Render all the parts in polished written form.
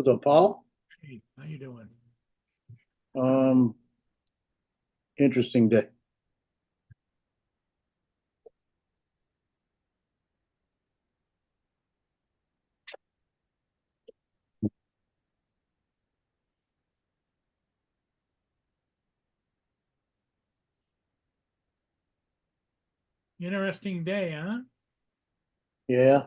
What's up, Paul? Hey, how you doing? Um, Interesting day. Interesting day, huh? Yeah,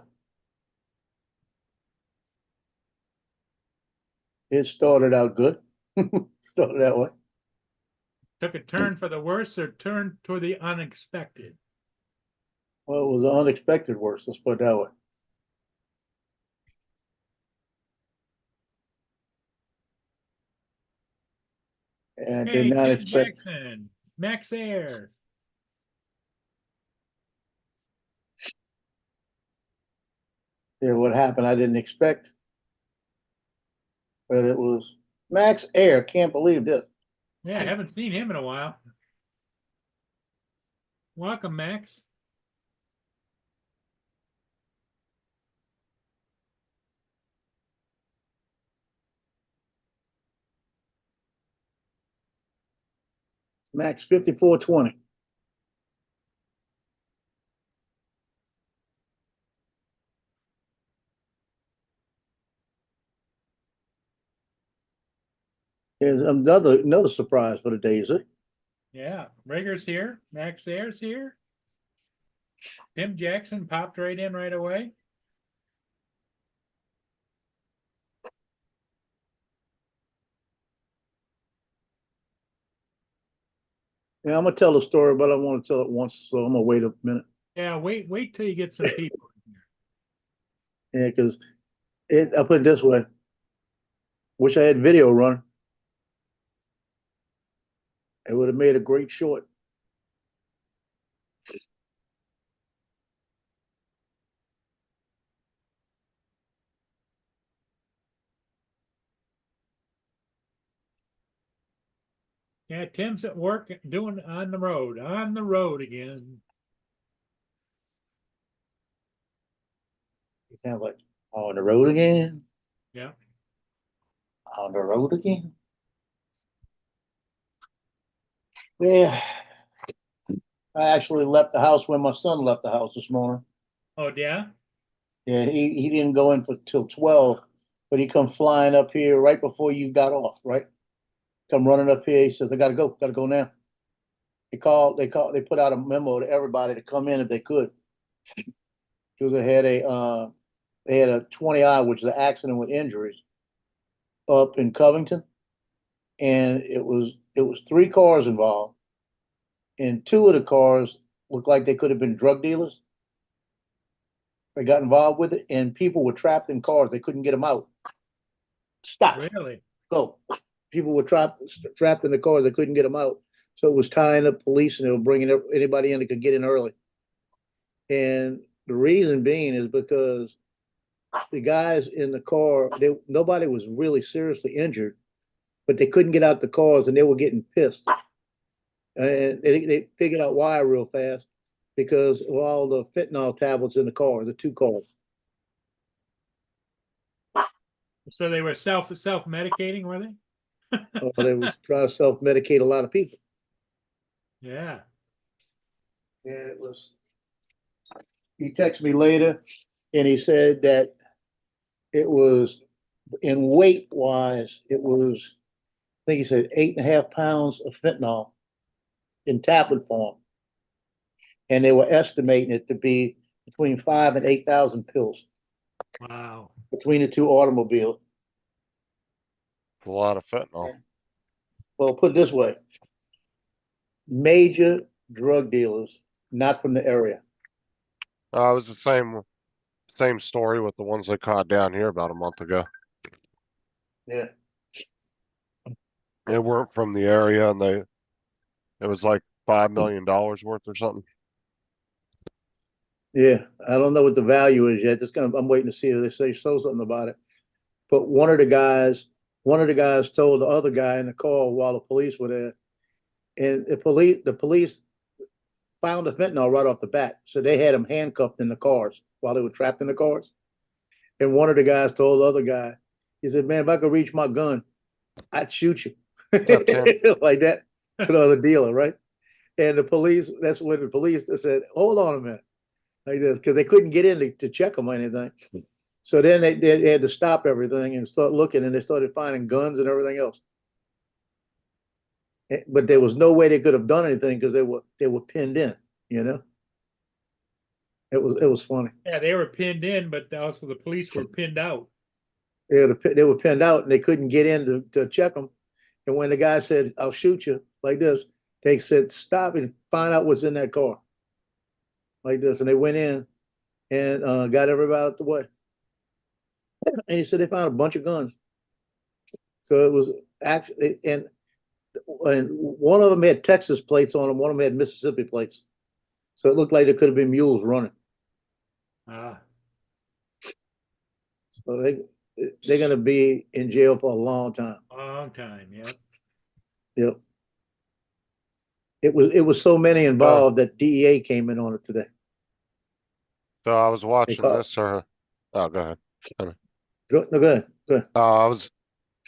it started out good. Started that way. Took a turn for the worse or turned toward the unexpected. Well, it was an unexpected worse. Let's put it that way. And did Hey, not Tim expect. Jackson, Max Air. Yeah, what happened, I didn't expect, but it was Max Air. Can't believe this. Yeah, I haven't seen him in a while. Welcome, Max. Max 5420. Here's another surprise for the day, is it? Yeah, Rager's here. Max Air's here. Tim Jackson popped right in right away. Yeah, I'm gonna tell the story, but I want to tell it once, so I'm gonna wait a minute. Yeah, wait till you get some people in here. Yeah, because I put it this way. Wish I had video running. It would have made a great short. Yeah, Tim's at work doing on the road again. It sounds like on the road again. Yeah. On the road again. Yeah, I actually left the house when my son left the house this morning. Oh, yeah. Yeah, he didn't go in for till 12, but he come flying up here right before you got off, right? Come running up here. He says, I gotta go now. They put out a memo to everybody to come in if they could. Because they had a 20I, which is an accident with injuries up in Covington. And it was three cars involved. And two of the cars looked like they could have been drug dealers. They got involved with it, and people were trapped in cars. They couldn't get them out. Stop. Really? Go. People were trapped in the cars. They couldn't get them out. So it was tying up police, and they were bringing anybody in that could get in early. And the reason being is because the guys in the car, nobody was really seriously injured, but they couldn't get out the cars, and they were getting pissed. And they figured out why real fast because of all the fentanyl tablets in the car, the two cars. So they were self-medicating, were they? They was trying to self medicate a lot of people. Yeah. Yeah, it was. He texted me later, and he said that it was in weight wise, it was. I think he said 8.5 pounds of fentanyl in tablet form, and they were estimating it to be between 5 and 8,000 pills Wow. between the two automobiles. A lot of fentanyl. Well, put it this way: major drug dealers, not from the area. It was the same story with the ones they caught down here about a month ago. Yeah. They weren't from the area, and it was like $5 million worth or something. Yeah, I don't know what the value is yet. I'm waiting to see if they say something about it. But one of the guys told the other guy in the car while the police were there, and the police found the fentanyl right off the bat. So they had him handcuffed in the cars while they were trapped in the cars. And one of the guys told the other guy, He said, man, if I could reach my gun, I'd shoot you. Left hand. Like that to the other dealer, right? And the police, that's when the police said, hold on a minute, like this, because they couldn't get in to check them or anything. So then they had to stop everything and start looking, and they started finding guns and everything else. But there was no way they could have done anything because they were pinned in, you know. It was funny. Yeah, they were pinned in, but also the police were pinned out. They were pinned out and they couldn't get in to check them. And when the guy said, "I'll shoot you," like this, they said, "Stop and find out what's in that car," like this. And they went in and got everybody out the way. And he said they found a bunch of guns. So it was actually, and one of them had Texas plates on them, one of them had Mississippi plates. So it looked like there could have been mules running. Ah, So they're going to be in jail for a long time. long time, yeah. Yep. It was so many involved that DEA came in on it today. So I was watching caught- this, oh, go ahead. Go ahead.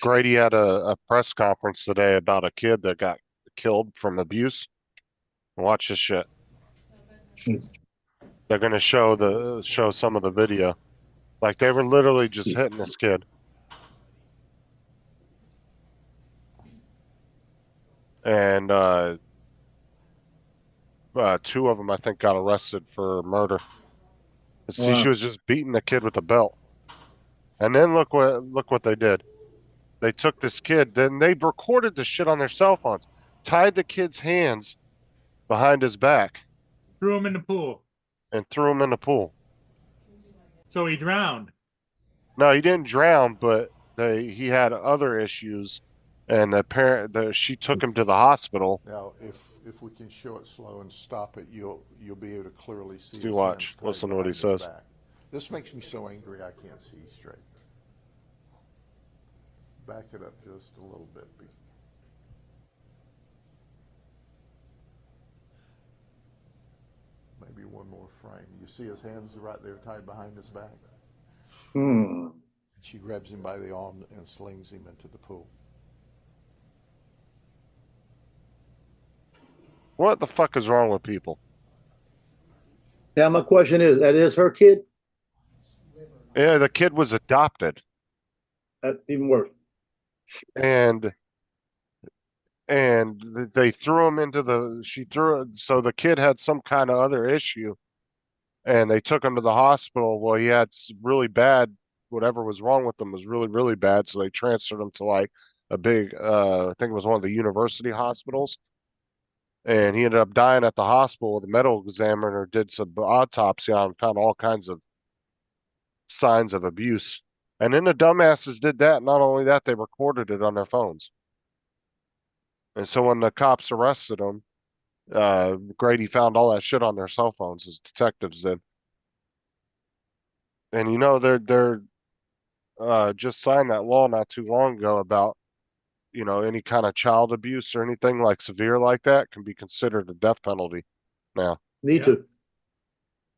Grady had a press conference today about a kid that got killed from abuse. Watch this shit. They're gonna show some of the video. Like they were literally just hitting this kid. And two of them I think got arrested for murder. See, Wow. she was just beating the kid with a belt. And then look what they did. They took this kid, then they recorded the shit on their cell phones, tied the kid's hands behind his back, Threw him in the pool. and threw him in the pool. So he drowned. No, he didn't drown, but he had other issues, and she took him to the hospital. Now, if we can show it slow and stop it, you'll be able to clearly see. You his watch. hands tied Listen to what he behind his says. back. This makes me so angry I can't see straight. Back it up just a little bit. Maybe one more frame. You see his hands right there tied behind his back? Hmm. She grabs him by the arm and slings him into the pool. What the fuck is wrong with people? Now my question is, that is her kid? Yeah, the kid was adopted, That's even worse. and they threw him into so the kid had some kind of other issue, and they took him to the hospital. Well, he had really bad, whatever was wrong with him was really, really bad, so they transferred him to like a big, I think it was one of the university hospitals. And he ended up dying at the hospital. The medical examiner did some autopsy on him and found all kinds of signs of abuse. And then the dumbasses did that. Not only that, they recorded it on their phones. And so when the cops arrested him, Grady found all that shit on their cell phones, his detectives did. And you know, they're just signed that law not too long ago about, any kind of child abuse or anything like severe like that can be considered a death penalty now. Need Yeah. to.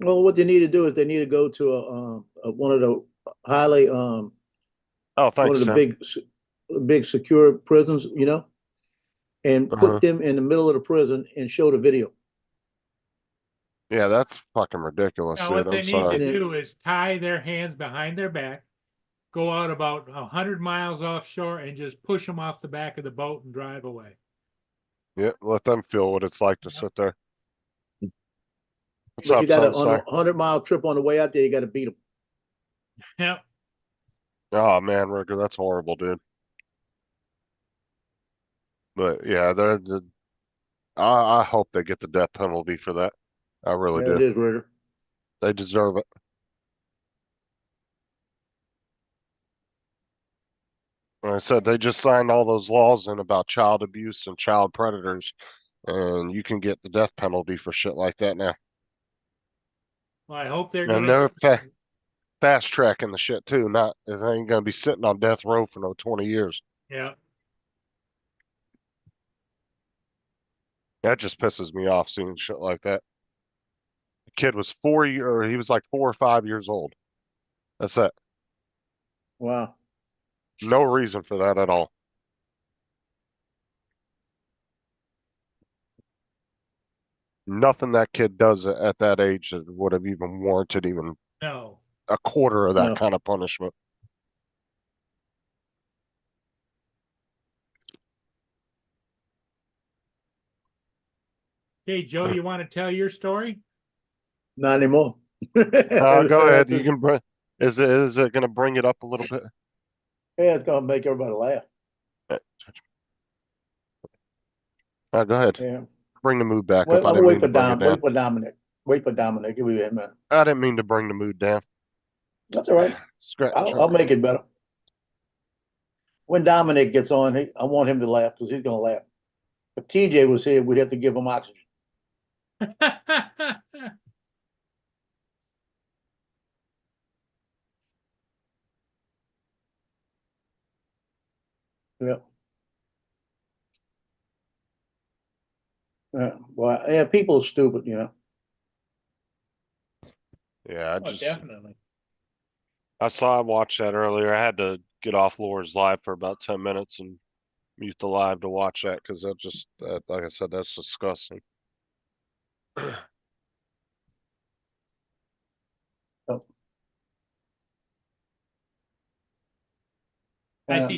Well, what they need to do is they need to go to one of the highly Oh, one thanks, of the Tim. big secure prisons, and Uh-huh. put them in the middle of the prison and show the video. Yeah, that's fucking ridiculous, Now, what dude. they I'm need sorry. to do is tie their hands behind their back, go out about 100 miles offshore, and just push them off the back of the boat and drive away. Yeah, let them feel what it's like to sit there. What's But up, you got on a Sunstar? 100-mile trip on the way out there, you got to beat them. Yep. Oh man, Ricker, that's horrible, dude. But yeah, I hope they get the death penalty for that. I really Yeah, it do. is, Ritter. They deserve it. Like I said, they just signed all those laws in about child abuse and child predators, and you can get the death penalty for shit like that now. Well, I hope they're And gonna. they're fast tracking the shit too. They ain't gonna be sitting on death row for no 20 years. Yeah. That just pisses me off seeing shit like that. The kid was he was like 4 or 5 years old. That's it. Wow. No reason for that at all. Nothing that kid does at that age that would have even warranted even No. a quarter of that No. kind of punishment. Okay, Joe, you want to tell your story? Not anymore. Go ahead. You It's, can bring. Is it going to bring it up a little bit? yeah, it's gonna make everybody laugh. Go ahead. Yeah. Bring the mood back Wait, up. I I'm gonna didn't wait mean for to bring it Dom. down. Wait for Dominic. Wait for Dominic. Give me a minute. I didn't mean to bring the mood down. That's all right. I'll make it better. When Dominic gets on, I want him to laugh because he's gonna laugh. If TJ was here, we'd have to give him oxygen. Yeah. Yeah. Well, yeah, people are stupid, you know. Yeah, Oh, definitely. I watched that earlier. I had to get off Laura's live for about 10 minutes and mute the live to watch that because like I said, that's disgusting. Oh. I Uh,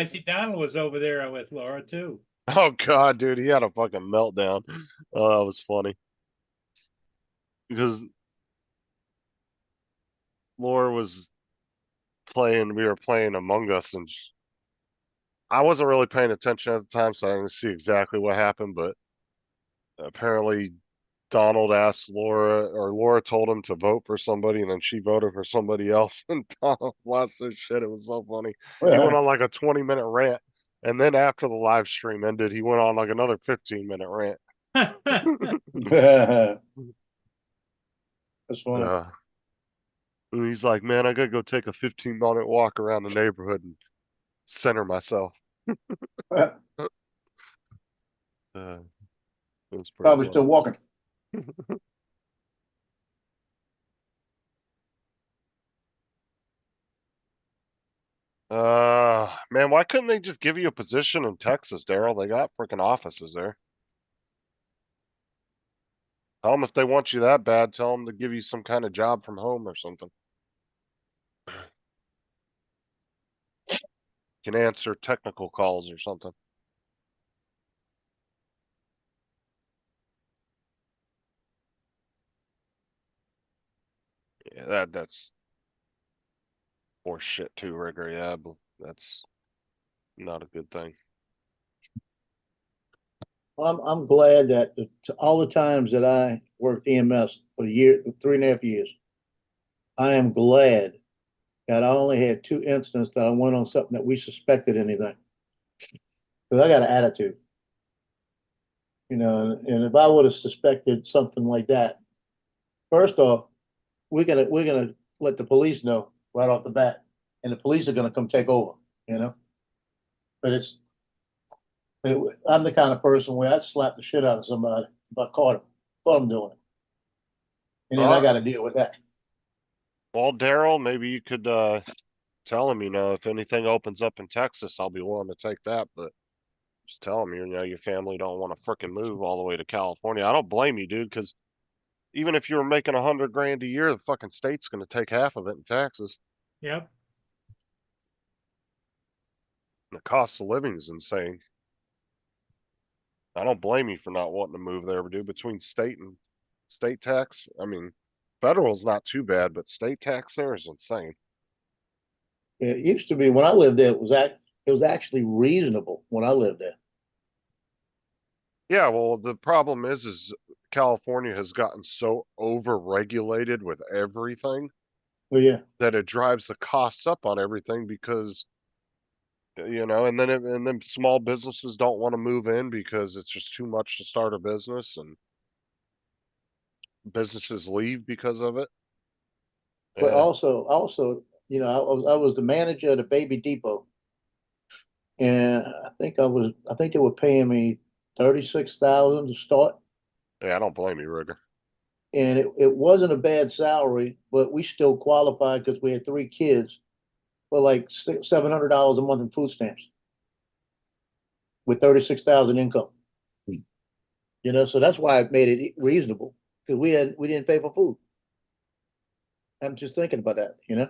see Donald was over there with Laura too. Oh God, dude, he had a fucking meltdown. Oh, that was funny. Because Laura was we were playing Among Us, and I wasn't really paying attention at the time, so I didn't see exactly what happened, but apparently Donald asked Laura, or Laura told him to vote for somebody, and then she voted for somebody else, and Donald lost his shit. It was so funny. He went on like a 20-minute rant, and then after the live stream ended, he went on like another 15-minute rant. That's funny. And he's like, man, I gotta go take a 15-minute walk around the neighborhood and center myself. It was pretty Probably funny. still walking. Man, why couldn't they just give you a position in Texas, Daryl? They got freaking offices there. Tell them if they want you that bad, tell them to give you some kind of job from home or something. Can answer technical calls or something. Yeah, that's horse shit too, Rigger. Yeah, but that's not a good thing. I'm glad that all the times that I worked EMS for 3.5 years, I am glad that I only had 2 incidents that I went on something that we suspected anything. Because I got an attitude, you know, and if I would have suspected something like that, first off, we're gonna let the police know right off the bat, and the police are gonna come take over, you know. But I'm the kind of person where I'd slap the shit out of somebody if I caught him doing it, and then I got to deal with that. Well, Daryl, maybe you could tell him, if anything opens up in Texas, I'll be willing to take that, but just tell him, your family don't want to frickin' move all the way to California. I don't blame you, dude, because even if you were making 100 grand a year, the fucking state's gonna take half of it in taxes. Yep. The cost of living is insane. I don't blame you for not wanting to move there, dude. Between state and state tax, I mean, federal's not too bad, but state tax there is insane. It used to be when I lived there, it was actually reasonable when I lived there. Yeah, well, the problem is California has gotten so over-regulated with everything Well, yeah, that it drives the costs up on everything because and then small businesses don't want to move in because it's just too much to start a business, and businesses leave because of it. but Yeah, also, you know, I was the manager of the Baby Depot, and I think they were paying me 36,000 to start, yeah, I don't blame you, Rigger. and it wasn't a bad salary, but we still qualified because we had 3 kids. for like $700 a month in food stamps with 36,000 income. You know, so that's why I made it reasonable, because we didn't pay for food. I'm just thinking about that, you know?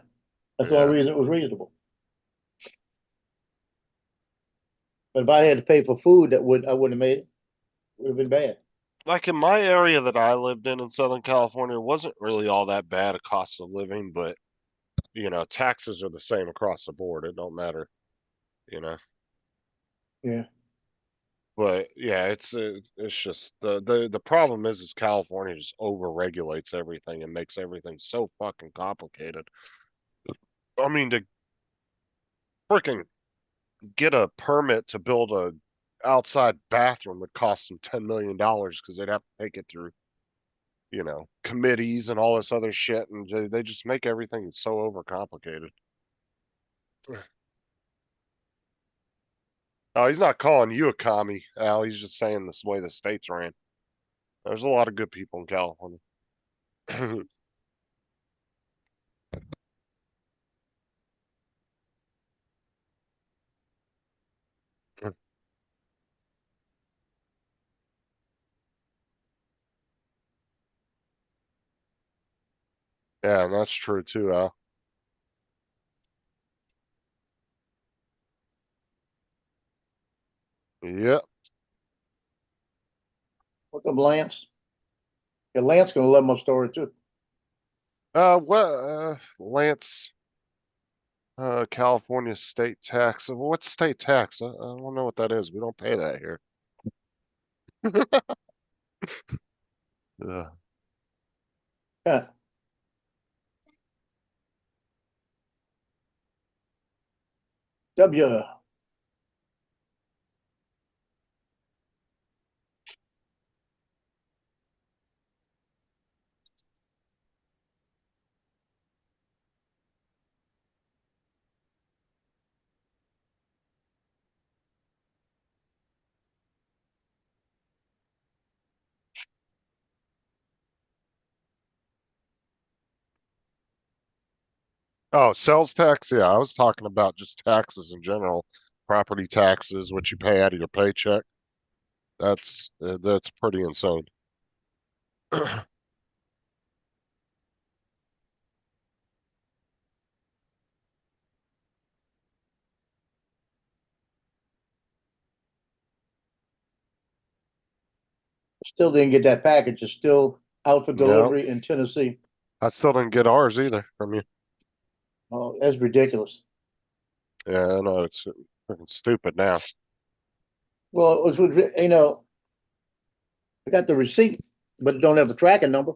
That's the only Yeah. reason it was reasonable. But if I had to pay for food, I wouldn't have made it. Would have been bad. Like in my area that I lived in Southern California, it wasn't really all that bad a cost of living, but you know, taxes are the same across the board. It don't matter, you know. Yeah. But yeah, it's just the problem is California just over regulates everything and makes everything so fucking complicated. I mean, to freaking get a permit to build a outside bathroom would cost them $10 million because they'd have to take it through, you know, committees and all this other shit, and they just make everything so overcomplicated. Oh, he's not calling you a commie, Al. He's just saying this way the states ran. There's a lot of good people in California. Yeah, and that's true too, Al. Yep. Look up Lance. Yeah, Lance gonna love my story too. What, Lance, California state tax. What's state tax? I don't know what that is. We don't pay that here. Ugh. Yeah. W. Oh, sales tax? Yeah, I was talking about just taxes in general. Property taxes, what you pay out of your paycheck. That's pretty insane. Still didn't get that package. It's still out for No, delivery in Tennessee. I still didn't get ours either from you. Oh, that's ridiculous. Yeah, I know it's freaking stupid now. Well, it was with, you know, I got the receipt, but don't have the tracking number.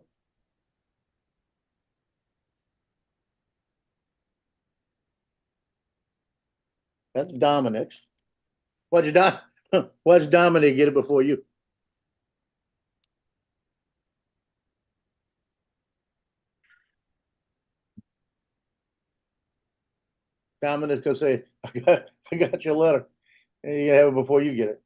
That's Dominic's. Why'd Dominic get it before you? Dominic's gonna say, I got your letter. And you gotta have it before you get it.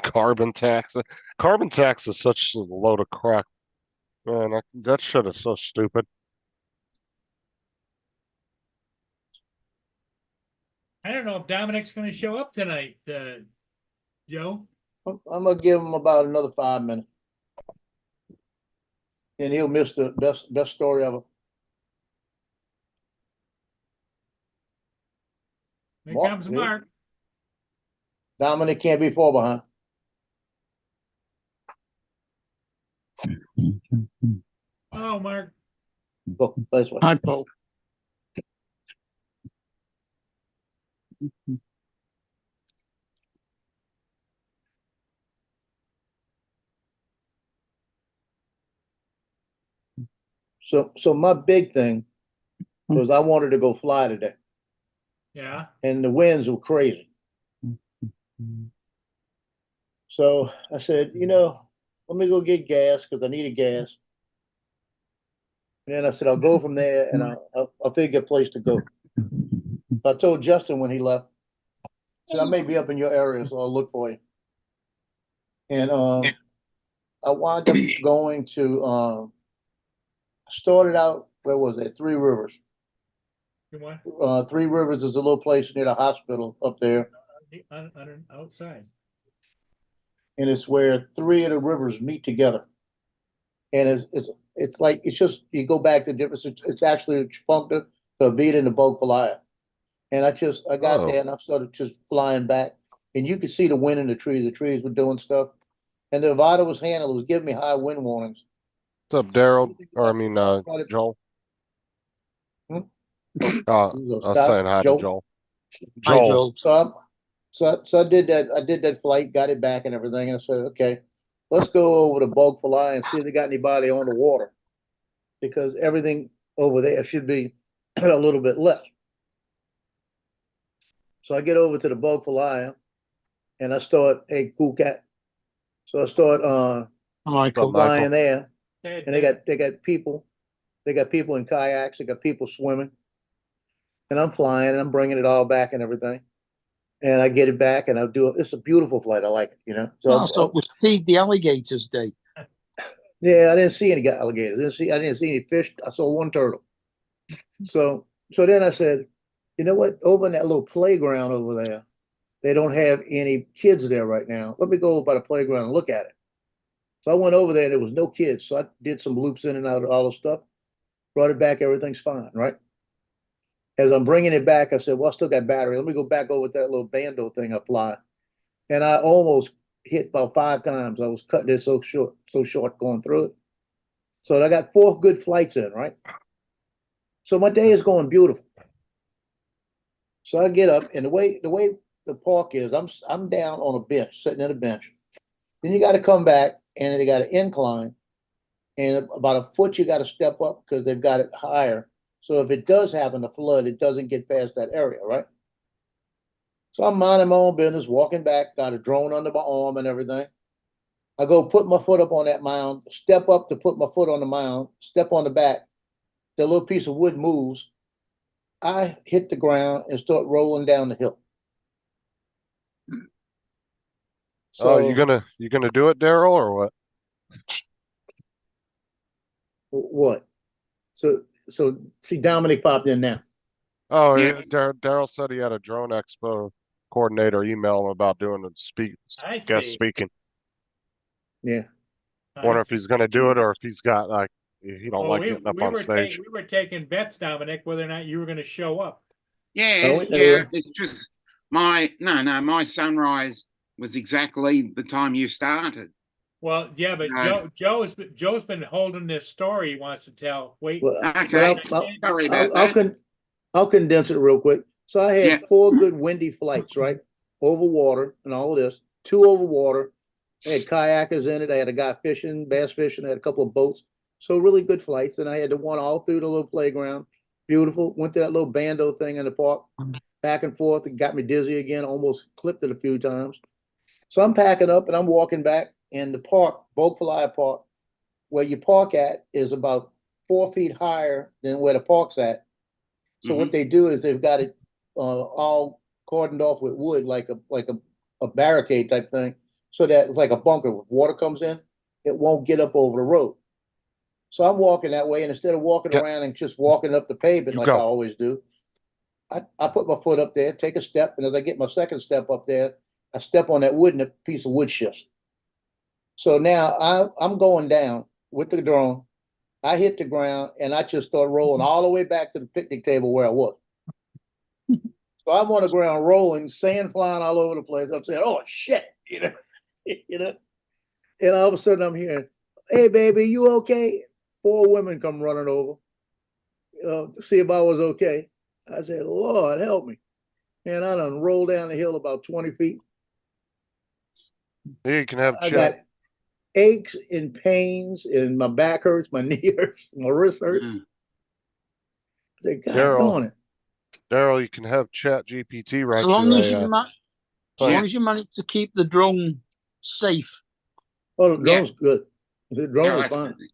Carbon tax. Carbon tax is such a load of crap. Man, that shit is so stupid. I don't know if Dominic's gonna show up tonight, Joe. I'm gonna give him about another 5 minutes. And he'll miss the best story ever. Here Mark, comes see? Mark. Dominic can't be far behind. Oh, Mark. Go this way. Hi, Paul. So my big thing was I wanted to go fly today. Yeah. and the winds were crazy. So I said, let me go get gas because I needed gas. And then I said, I'll go from there and I'll figure a place to go. So I told Justin when he left, I said, I may be up in your area, so I'll look for you. And I wound up going to, started out, where was it? Three Rivers. You want Three Rivers is a little place near the hospital up there. outside. And it's where three of the rivers meet together. And it's like, it's just, you go back to difference. It's actually Chifungta, Tavita, and the Bogfalaya. And I got Oh. there and I started just flying back. And you could see the wind in the trees. The trees were doing stuff. And the Nevada was handled. It was giving me high wind warnings. What's up, Daryl? Or I mean, Joel. Hmm? I was saying hi to Joel. Hi, Joel. So I did that. I did that flight, got it back and everything. And I said, okay, let's go over to Bogfalaya and see if they got anybody on the water, because everything over there should be a little bit less. So I get over to the Bogfalaya and I start, hey, cool cat. So I start Michael. flying there, Hey, and they got people in kayaks, they got people swimming, and I'm flying and I'm bringing it all back and everything. And I get it back and I'll do it. It's a beautiful flight. I like it, So So it was Feed the Alligators Day. yeah, I didn't see any alligators. I didn't see any fish. I saw one turtle. So then I said, you know what? Over in that little playground over there, they don't have any kids there right now. Let me go over by the playground and look at it. So I went over there and there was no kids. So I did some loops in and out of all the stuff, brought it back. Everything's fine, right? As I'm bringing it back, I said, well, I still got battery. Let me go back over with that little bando thing I fly. And I almost hit about 5 times. I was cutting it so short going through it. So I got 4 good flights in, right? So my day is going beautiful. So I get up, and the way the park is, I'm down on a bench, sitting at a bench. Then you got to come back, and they got an incline, and about a foot you got to step up because they've got it higher. So if it does happen to flood, it doesn't get past that area, right? So I'm minding my own business, walking back, got a drone under my arm and everything. I go put my foot up on that mound, step up to put my foot on the mound, step on the back. The little piece of wood moves. I hit the ground and start rolling down the hill. Oh, you gonna do it, Daryl, or what? What? So see, Dominic popped in now. Oh, Yeah. Daryl said he had a drone expo coordinator email him about doing I guest see. speaking. Yeah. Wonder if he's gonna do it or if he's got like he don't like getting up on stage. We were taking bets, Dominic, whether or not you were going to show up. Yeah, Oh, yeah. It's just my sunrise was exactly the time you started. Well, yeah, but No. Joe's been holding this story he wants to tell. Wait, Well, Okay, well, sorry about that. I'll condense it real quick. So I had Yeah. 4 good windy flights, right? Over water and all of this. 2 over water. I had kayakers in it. I had a guy fishing, bass fishing. I had a couple of boats. So really good flights. And I had the one all through the little playground. Beautiful. Went to that little bando thing in the park. Back and forth. It got me dizzy again. Almost clipped it a few times. So I'm packing up and I'm walking back. And the park, Bogfalaya Park, where you park at is about 4 feet higher than where the park's at. So what they do is they've got it all cordoned off with wood, like a barricade type thing, so that it's like a bunker. If water comes in, it won't get up over the road. So I'm walking that way, and instead of walking Yep. around and just walking up the pavement You like go. I always do, I put my foot up there, take a step, and as I get my second step up there, I step on that wood, and a piece of wood shifts. So now I'm going down with the drone. I hit the ground and I just start rolling all the way back to the picnic table where I was. So I'm on the ground rolling, sand flying all over the place. I'm saying, "Oh shit," And all of a sudden I'm hearing, "Hey baby, you okay?" 4 women come running over to see if I was okay. I said, "Lord, help me." Man, I done rolled down the hill about 20 feet. You can have I Chip. got aches and pains, and my back hurts, my knee hurts, my wrist hurts. I said, God darn it. Daryl, you can have Chat GPT write As long you as a, you as Yeah. long as you manage to keep the drone safe, Oh, the Yeah. drone's good. The drone Oh, is that's fine. good.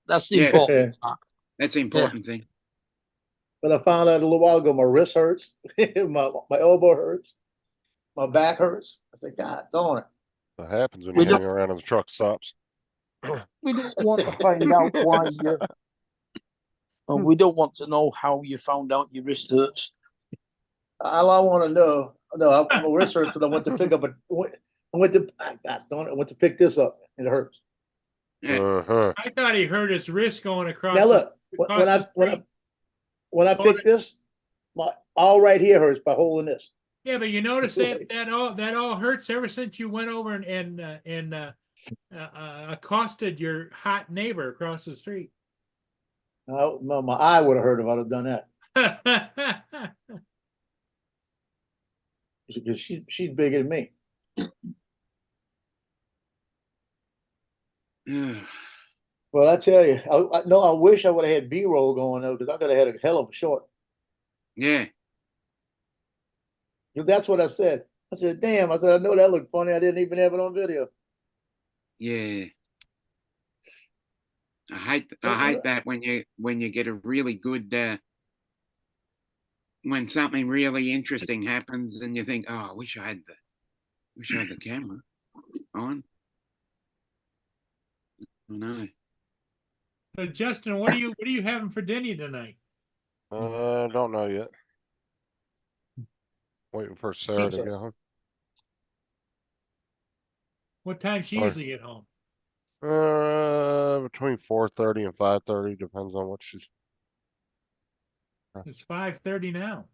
that's the Yeah. important part. That's the important thing. But I found out a little while ago, my wrist hurts, my elbow hurts, my back hurts. I said, God darn it. What happens when We you hang don't- around and the truck stops? We don't want to find out why you. We don't want to know how you found out your wrist hurts. All I want to know, no, my wrist hurts because I went to pick up God darn it, I went to pick this up and it hurts. Yeah. Uh-huh. I thought he hurt his wrist going across. Now look, across when the I street. pick this, my all right here hurts by holding this. Yeah, but you notice that all hurts ever since you went over and accosted your hot neighbor across the street. My eye would have hurt if I'd have done that because she's bigger than me. Well, I tell you, I wish I would have had B-roll going though, because I could have had a hell of a short. Yeah. Because that's what I said. I said, "Damn!" I said, "I know that looked funny. I didn't even have it on video." Yeah. I hate that when you get a really good when something really interesting happens and you think, oh, I wish I had the camera on. I know. So Justin, what are you having for dinner tonight? Don't know yet. Waiting for Sarah to get home. What time she Sorry. usually get home? Between 4:30 and 5:30, depends on what she's. It's 5:30 now.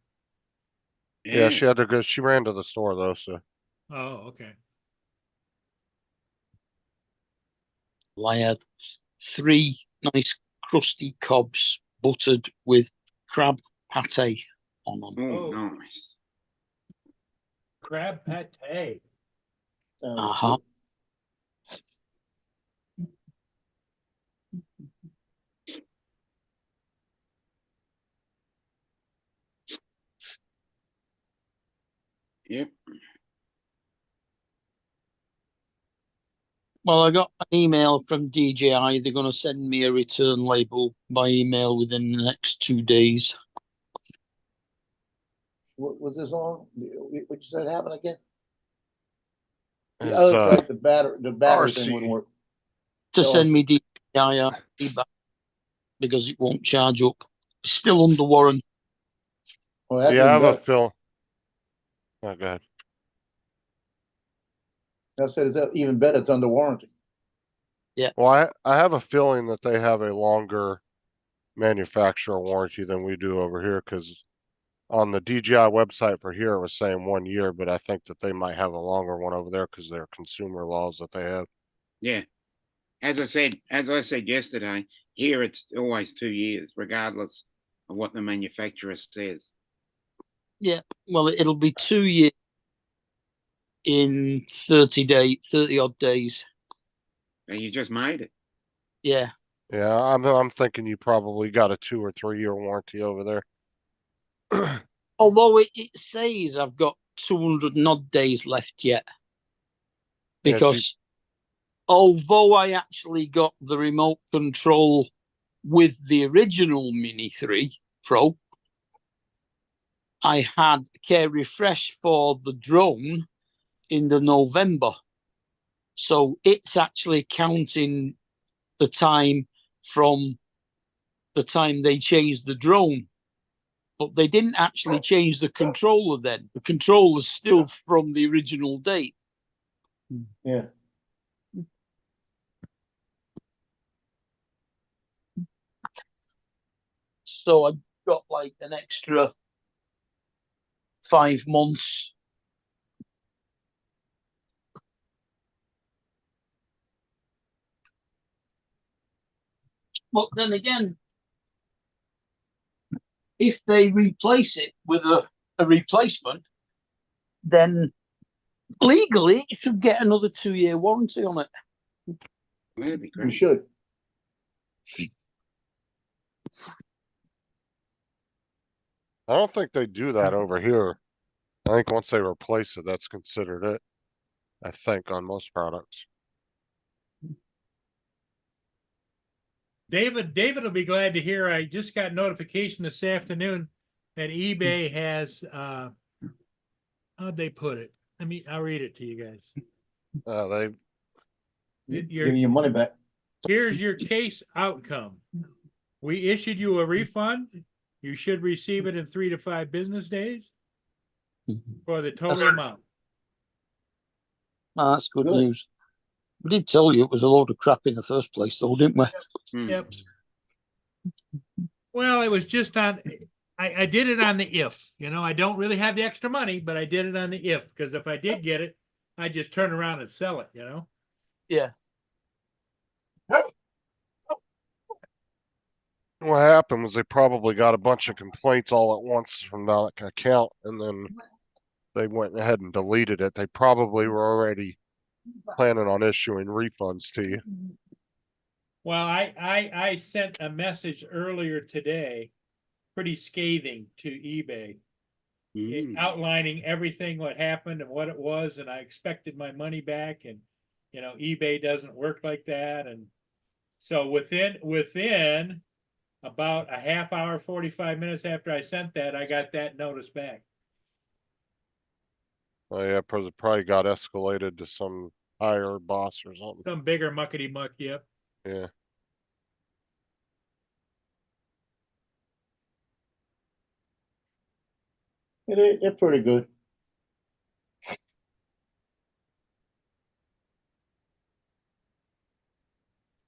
Yeah, she had to go. She ran to the store though, so. Oh, okay. I had 3 nice crusty cobs buttered with crab pate on them. Oh, Oh. nice. Crab pate. Uh-huh. Yep. Well, I got an email from DJI. They're going to send me a return label by email within the next 2 days. What was this on? What you said happened again? Is, Oh, that's right. The battery thing RC. wouldn't work. To Oh, send me DJI feedback because it won't charge up. It's still under warranty. Well, that's Yeah, I even have a better. feel. Oh, God. I said it's even better. It's under warranty. Well, I have a feeling that they have a longer manufacturer warranty than we do over here, because on the DJI website for here it was saying 1 year, but I think that they might have a longer one over there because they're consumer laws that they have. Yeah. As I said yesterday, here it's always 2 years, regardless of what the manufacturer says. Yeah, well, it'll be 2 years in 30 odd days. And you just made it. Yeah. Yeah, I'm thinking you probably got a 2 or 3 year warranty over there. Although it says I've got 200 and odd days left yet. Yeah, Because although I actually got the remote control with the original Mini 3 Pro, I had care refresh for the drone in the November. So it's actually counting the time from the time they changed the drone. But they didn't actually change the controller then. The controller's still from the original date. Yeah. So I've got like an extra 5 months. But then again, if they replace it with a replacement, then legally it should get another 2-year warranty on it. That'd be You great. should. I don't think they do that over here. I think once they replace it, that's considered it. I think on most products. David will be glad to hear. I just got notification this afternoon that eBay has, how'd they put it? I'll read it to you guys. They Give you your money back. Here's your case outcome. We issued you a refund. You should receive it in 3 to 5 business days for the total amount. That's good Good. news. We did tell you it was a load of crap in the first place, though, didn't we? Hmm. Yep. Well, it was just on, I did it on the if, I don't really have the extra money, but I did it on the if, because if I did get it, I'd just turn around and sell it, Yeah. What happened was they probably got a bunch of complaints all at once from that account, and then they went ahead and deleted it. They probably were already planning on issuing refunds to you. Well, I sent a message earlier today, pretty scathing to eBay, Mm. outlining everything what happened and what it was, and I expected my money back, and eBay doesn't work like that, and so within about a half hour, 45 minutes after I sent that, I got that notice back. Oh yeah, probably got escalated to some higher boss or something. Some bigger muckety muck, yep. Yeah. They're pretty good.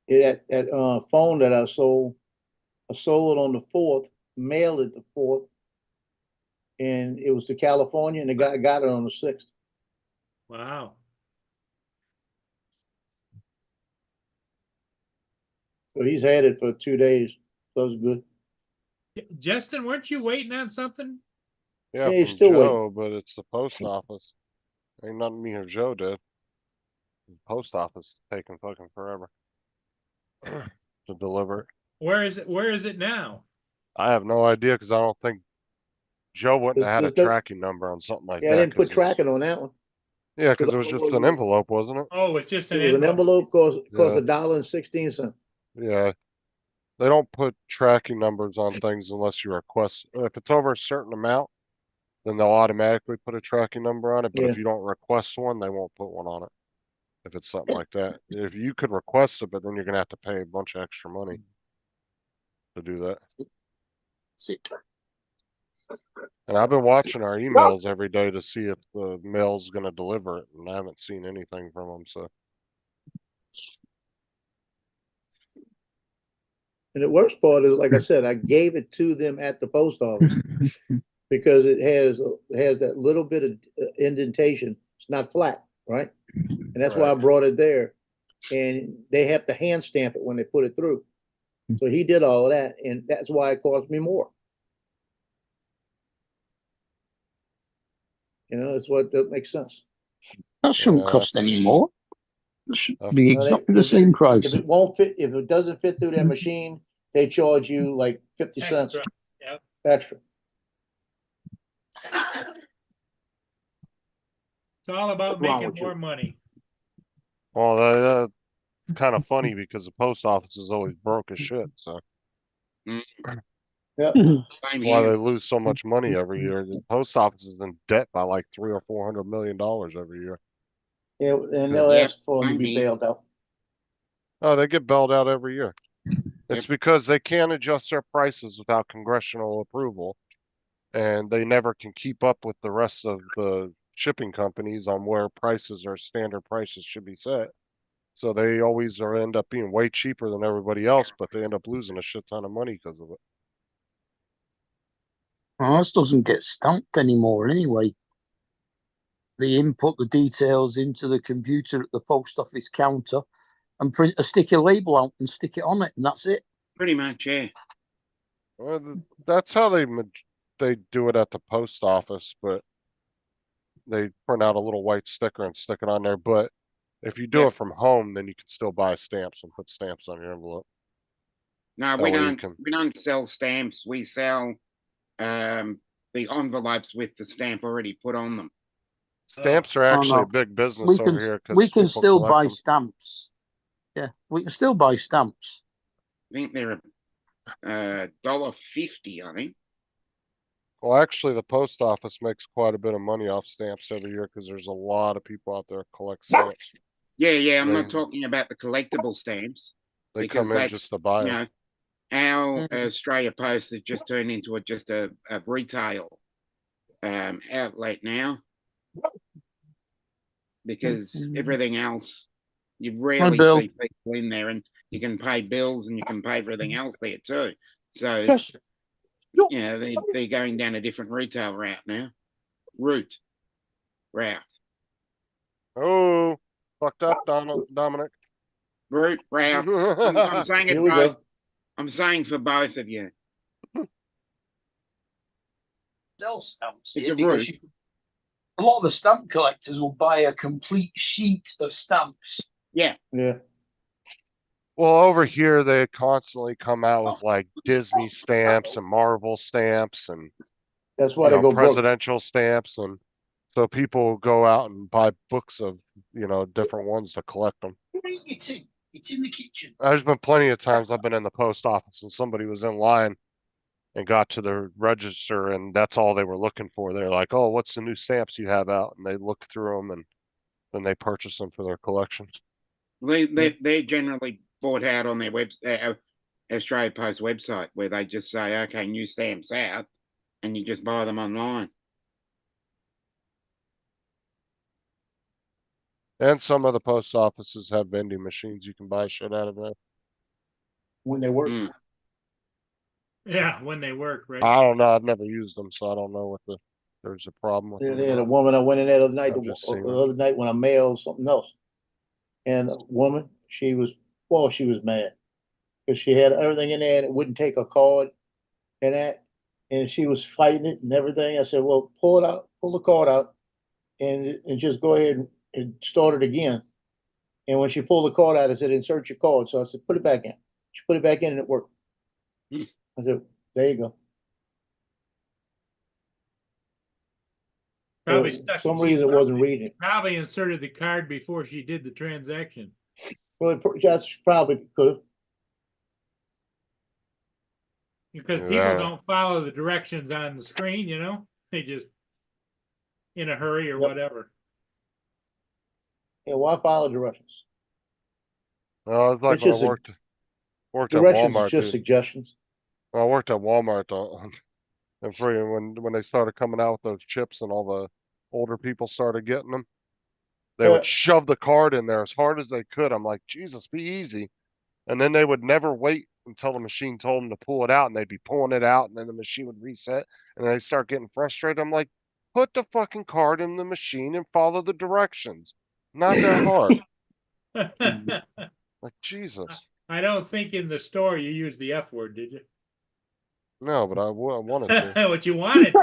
That phone that I sold it on the 4th, mailed it the 4th, and it was to California, and the guy got it on the 6th. Wow. So he's had it for 2 days. So it's good. Justin, weren't you waiting on something? Yeah, Yeah, he's from still waiting. Joe, but it's the post office. Ain't nothing me or Joe did. The post office is taking fucking forever to deliver it. Where is it now? I have no idea because I don't think Joe wouldn't have had a There's no- tracking number on something like Yeah, I that. didn't put 'cause it's- tracking on that one. Yeah, because it was just an envelope, wasn't it? Oh, it's just It an was an envelope, cost Yeah. $1.16. Yeah. They don't put tracking numbers on things unless you request. If it's over a certain amount, then they'll automatically put a tracking number on it. But Yeah. if you don't request one, they won't put one on it. If it's something like that. If you could request it, but then you're gonna have to pay a bunch of extra money to do that. Sit. And I've been watching our emails every day to see if the mail's gonna deliver it, and I haven't seen anything from them, so. And the worst part is, like I said, I gave it to them at the post office because it has that little bit of indentation. It's not flat, right? And that's why I Right. brought it there. And they have to hand stamp it when they put it through. So he did all of that, and that's why it cost me more. That's what that makes sense. That shouldn't Yeah. cost any more. It should be No, exactly the same price. If it won't fit, if it doesn't fit through their machine, they charge you like 50 cents Extra. Yep. extra. It's all about What's wrong making with you? more money. Well, that's kind of funny because the post office is always broke as shit, so. Same Why they here. lose so much money every year. The post office is in debt by like $300 or $400 million every year. Yeah, and they'll Yeah, ask for them to be I mean- bailed out. Oh, they get bailed out every year. It's because they can't adjust their prices without congressional approval. And they never can keep up with the rest of the shipping companies on where prices or standard prices should be set. So they always end up being way cheaper than everybody else, but they end up losing a shit ton of money because of it. Well, this doesn't get stamped anymore anyway. They input the details into the computer at the post office counter and print a sticky label out and stick it on it, and that's it. Pretty much, yeah. Well, that's how they do it at the post office, but they print out a little white sticker and stick it on there. But if you do Yeah. it from home, then you can still buy stamps and put stamps on your envelope. No, That we way you don't. can- We don't sell stamps. We sell the envelopes with the stamp already put on them. Stamps are Oh, actually no. a big business We can over here we because can people still collect buy them. stamps. Yeah, we can still buy stamps. I think they're $1.50, I think. Well, actually, the post office makes quite a bit of money off stamps every year because there's a lot of people out there collect stamps. Yeah, I'm They- not talking about the collectible stamps. They because come in that's, just to buy you them. know, our Mhm. Australia Post has just turned into just a retail outlet now. Because Mhm. everything else, you Hi, rarely Bill. see people in there, and you can pay bills and you can pay everything else there too. So, Yes. yeah, they're going down a different retail route now. Route. Oh, fucked up, Dominic. Route, route. I'm saying Here it we both. go. I'm saying for both of you. Sell stamps It's here a because route. a lot of the stamp collectors will buy a complete sheet of stamps. Yeah. Well, over here, they constantly come out with like Disney stamps and Marvel stamps and, That's why you they know, go broke. presidential stamps. And so people go out and buy books of, you know, different ones to collect them. It's in the kitchen. There's been plenty of times I've been in the post office and somebody was in line and got to the register and that's all they were looking for. They're like, "Oh, what's the new stamps you have out?" And they look through them and then they purchase them for their collection. They're generally bought out on their Australia Post website, where they just say, "Okay, new stamps out," and you just buy them online. And some of the post offices have vending machines. You can buy shit out of there. When they work. Mm. Yeah, when they work, right? I don't know. I've never used them, so I don't know what there's a problem with them. They had a or not. woman, I went in there the other night, I've just seen the them. other night when I mailed something else. And a woman, she was mad. Cause she had everything in there and it wouldn't take a card and that. And she was fighting it and everything. I said, well, pull it out, pull the card out and just go ahead and start it again. And when she pulled the card out, I said, insert your card. So I said, put it back in. She put it back in and it worked. Hmm. I said, there you go. Probably For stuck. some she reason it probably- wasn't reading it. Probably inserted the card before she did the transaction. Well, that's probably could have. Because people Yeah. don't follow the directions on the screen, you know? They just in a hurry or Yep. whatever. Yeah, why follow directions? Well, it's like It's when I just a- worked at Directions is Walmart, just dude. suggestions. When I worked at Walmart and free when they started coming out with those chips and all the older people started getting them, they Yeah. would shove the card in there as hard as they could. I'm like, Jesus, be easy. And then they would never wait until the machine told them to pull it out, and they'd be pulling it out, and then the machine would reset, and they start getting frustrated. I'm like, put the fucking card in the machine and follow the directions. Not that hard. Like, Jesus. I don't think in the store you used the F word, did you? No, but I wanted to. What you wanted.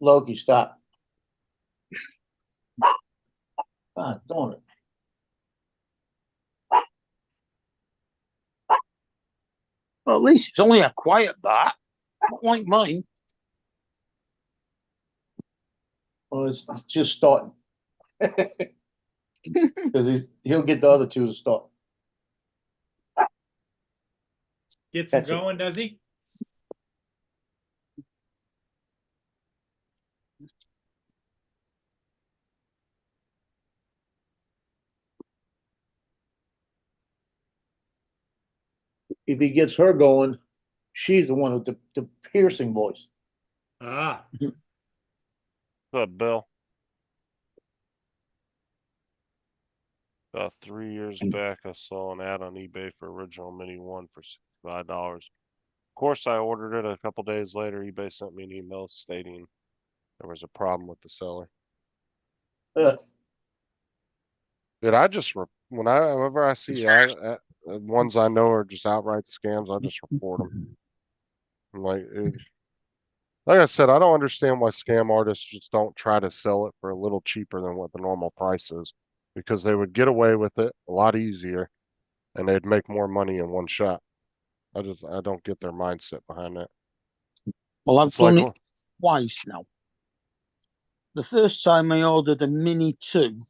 Loki, stop. God darn it. Well, at least it's only a quiet bat, not like mine. Well, it's just starting. Because he'll get the other two to start. Gets him That's it. going, does he? If he gets her going, she's the one with the piercing voice. Ah, What's up, Bill? About 3 years back, I saw an ad on eBay for original Mini 1 for $65. Of course, I ordered it. A couple days later, eBay sent me an email stating there was a problem with the seller. Yeah. Dude, whenever I see ones I know are just outright scams, I just report them. I'm like, like I said, I don't understand why scam artists just don't try to sell it for a little cheaper than what the normal price is, because they would get away with it a lot easier. and they'd make more money in one shot. I don't get their mindset behind that. Well, I've It's like, done it twice now. The first time I ordered a Mini 2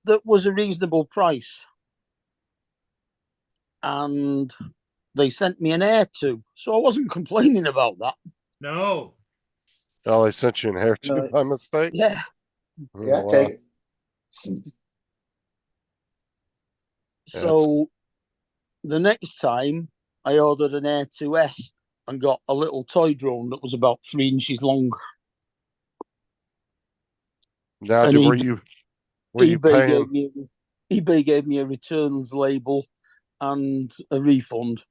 that was a reasonable price. And they sent me an Air 2. So I wasn't complaining about that. No, oh, they sent you an hair too No. by mistake? Yeah. Yeah, I Wow. take it. Yeah, So the next time I ordered an Air 2S and got a little toy drone that was about 3 inches long. Now, And were you eBay paying? gave me a returns label and a refund.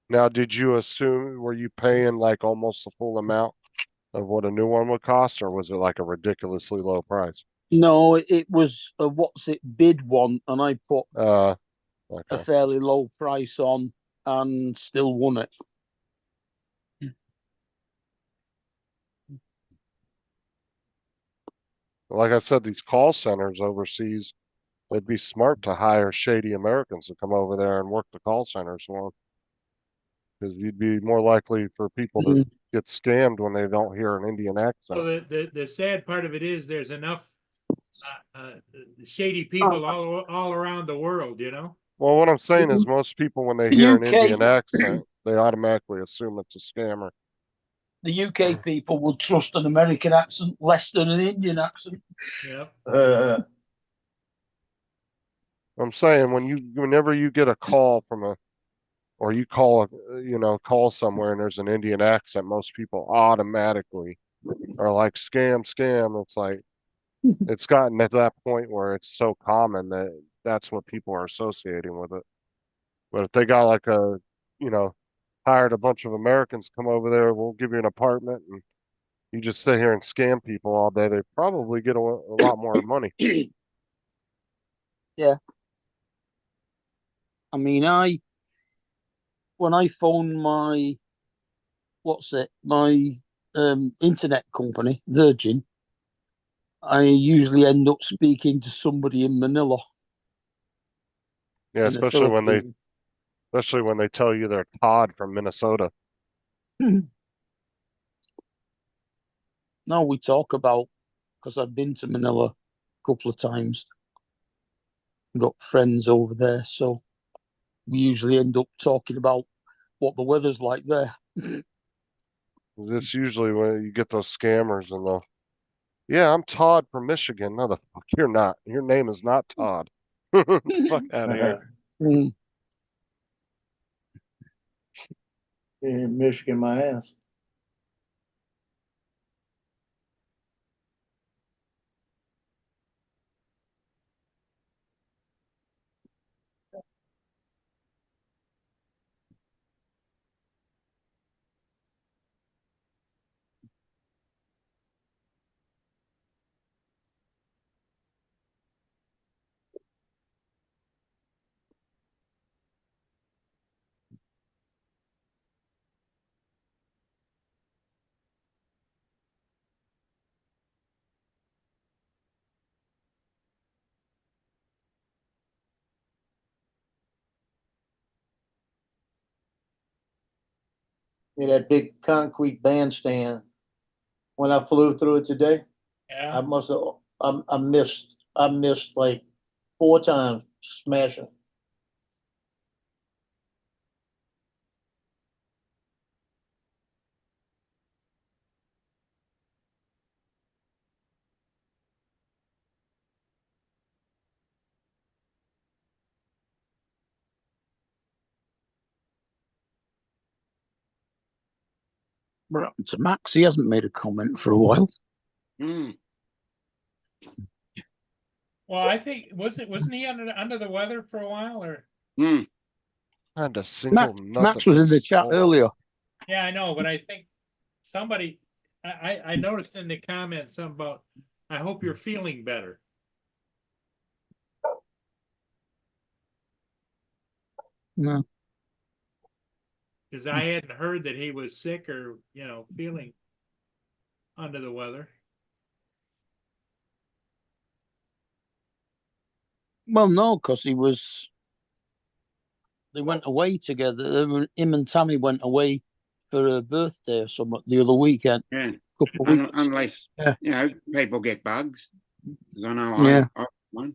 Now, did you assume, were you paying like almost the full amount of what a new one would cost, or was it like a ridiculously low price? No, it was a what's it bid one, and I put a Okay. fairly low price on and still won it. Like I said, these call centers overseas, it'd be smart to hire shady Americans to come over there and work the call centers for them. Because you'd be more likely for people to get scammed when they don't hear an Indian accent. so the sad part of it is there's enough shady people all around the world, you know. Well, what I'm saying is most people, when they hear an UK Indian accent, they automatically assume it's a scammer. The UK people would trust an American accent less than an Indian accent. Yep. I'm saying whenever you get a call or you call call somewhere and there's an Indian accent, most people automatically are like scam. It's like it's gotten at that point where it's so common that that's what people are associating with it. But if they got like hired a bunch of Americans to come over there, we'll give you an apartment and you just sit here and scam people all day, they probably get a lot more money. Yeah. I mean, when I phone my internet company, Virgin, I usually end up speaking to somebody in Manila. Yeah, in the especially Philippines. when they tell you they're Todd from Minnesota. No, we talk about, because I've been to Manila a couple of times, got friends over there, so we usually end up talking about what the weather's like there. It's usually when you get those scammers and yeah, I'm Todd from Michigan. No, the fuck, you're not. Your name is not Todd. Fuck out of here. Mm. In Michigan, my ass. Yeah, that big concrete bandstand. When I flew through it today, Yeah. I missed like 4 times smashing. What happened to Max? He hasn't made a comment for a while. Mm. Well, I think wasn't he under the weather for a while, or? Mm. Had a single Max was in the chat earlier. Yeah, I know, but I think somebody I noticed in the comments something about I hope you're feeling better. No. Because I hadn't heard that he was sick or, feeling under the weather. Well, no, because they went away together. Him and Tammy went away for her birthday or something the other weekend. Yeah. Couple of weeks. Unless, Yeah. you know, people get bugs. 'Cause I know Yeah. I one.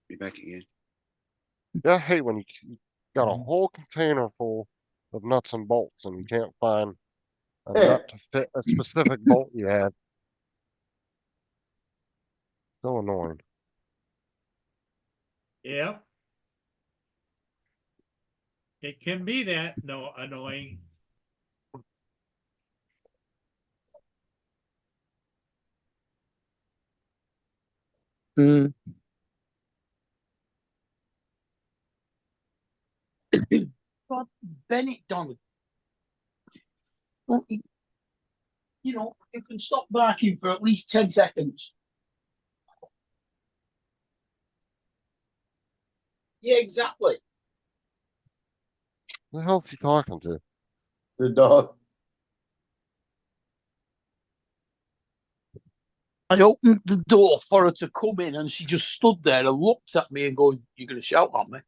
Be back again. Yeah, I hate when you got a whole container full of nuts and bolts and you can't find a nut to fit a specific bolt you have. So annoying. Yeah. It can be that annoying. Mm. But Bennett Donald, well, you know, you can stop barking for at least 10 seconds. Yeah, exactly. Who the hell is he talking to? The dog. I opened the door for her to come in and she just stood there and looked at me and going, "You're going to shout at me?"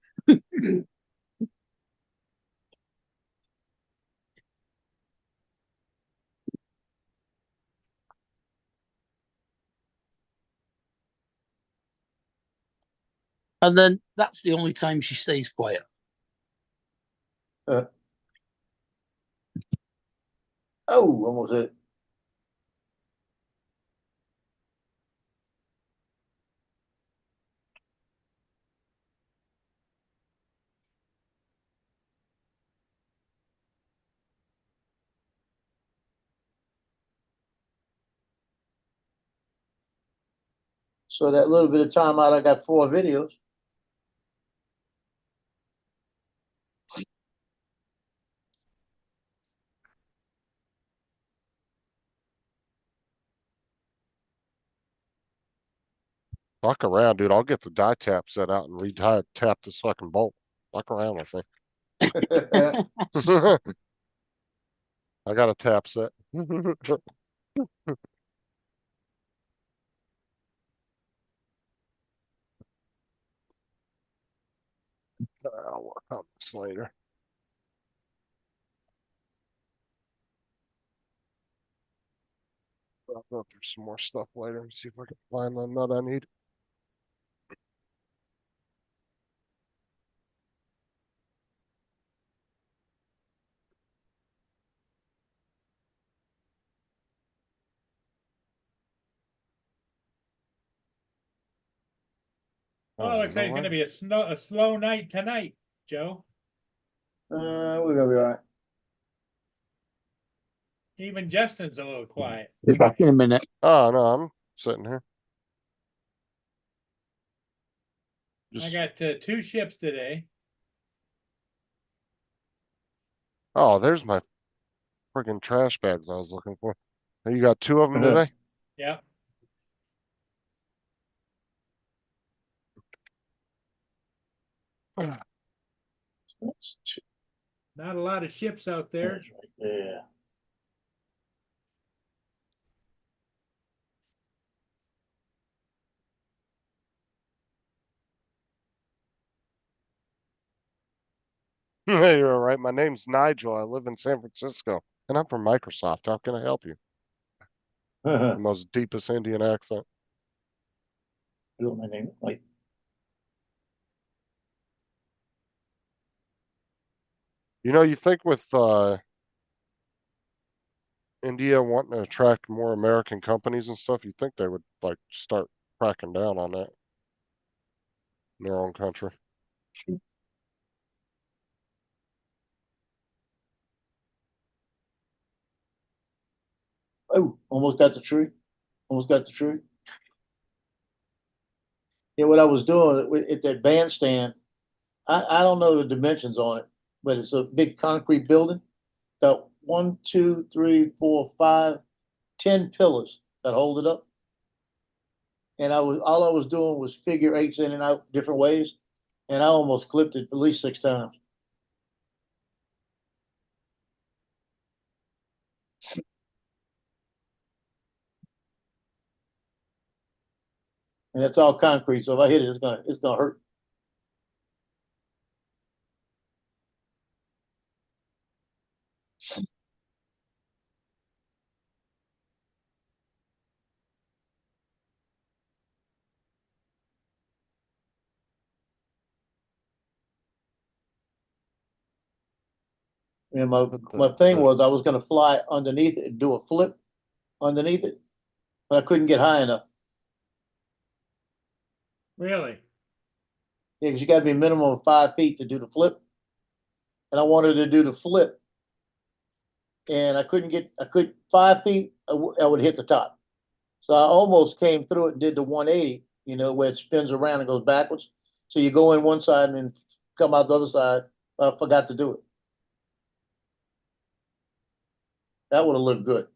And then that's the only time she stays quiet. Oh, almost hit it. So that little bit of time out, I got 4 videos. Fuck around, dude. I'll get the die tap set out and tap this fucking bolt. Fuck around with me. I got a tap set. I'll work on this later. I'll go through some more stuff later and see if I can find the nut I need. Oh, looks like it's gonna be a slow night tonight, Joe. We're gonna be all right. Even Justin's a little quiet. Be back in a minute. Oh no, I'm sitting here. I Just got 2 ships today. oh, there's my friggin' trash bags I was looking for. You got 2 of them today? Yeah. That's 2. Not a lot of ships out there. That's right there. Hey, you're all right. My name's Nigel. I live in San Francisco, and I'm from Microsoft. How can I help you? The most deepest Indian accent. Do my name. Like, You know, you think with India wanting to attract more American companies and stuff, you think they would like start cracking down on that in their own country. oh, almost got the tree. Almost got the tree. Yeah, what I was doing at that bandstand, I don't know the dimensions on it, but it's a big concrete building. Got 1, 2, 3, 4, 5, 10 pillars that hold it up. And all I was doing was figure eights in and out different ways, and I almost clipped it at least 6 times. And it's all concrete, so if I hit it, it's gonna hurt. And But my thing was I was gonna fly underneath it and do a flip underneath it, but I couldn't get high enough. Really? Yeah, because you gotta be a minimum of 5 feet to do the flip. And I wanted to do the flip. And I could 5 feet, I would hit the top. So I almost came through it and did the 180, where it spins around and goes backwards. So you go in one side and then come out the other side. I forgot to do it. That would have looked good.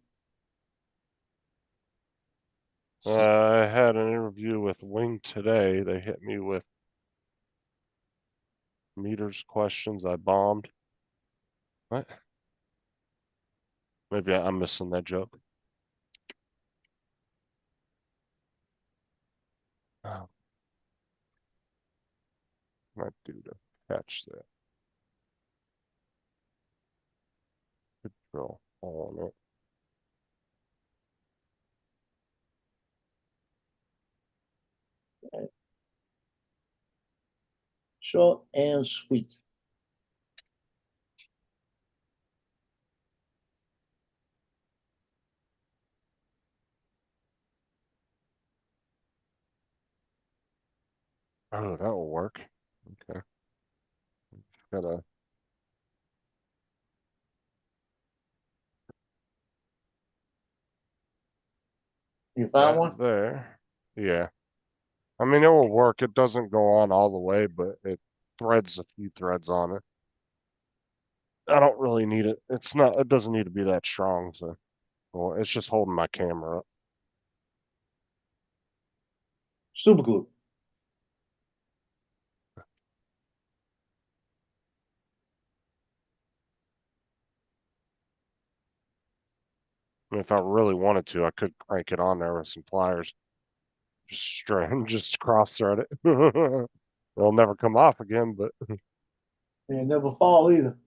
I had an interview with Wing today. They hit me with meters questions. I bombed. What? Maybe I'm missing that joke. Oh, might do to catch that. Good drill on it. Short and sweet. Oh, that will work. Okay. Gotta. You found That one? there. Yeah. I mean, it will work. It doesn't go on all the way, but it threads a few threads on it. I don't really need it. It doesn't need to be that strong, so well, it's just holding my camera up. Super glue. I mean, if I really wanted to, I could crank it on there with some pliers. Just straight, just cross thread it. It'll never come off again, but And it never fall either.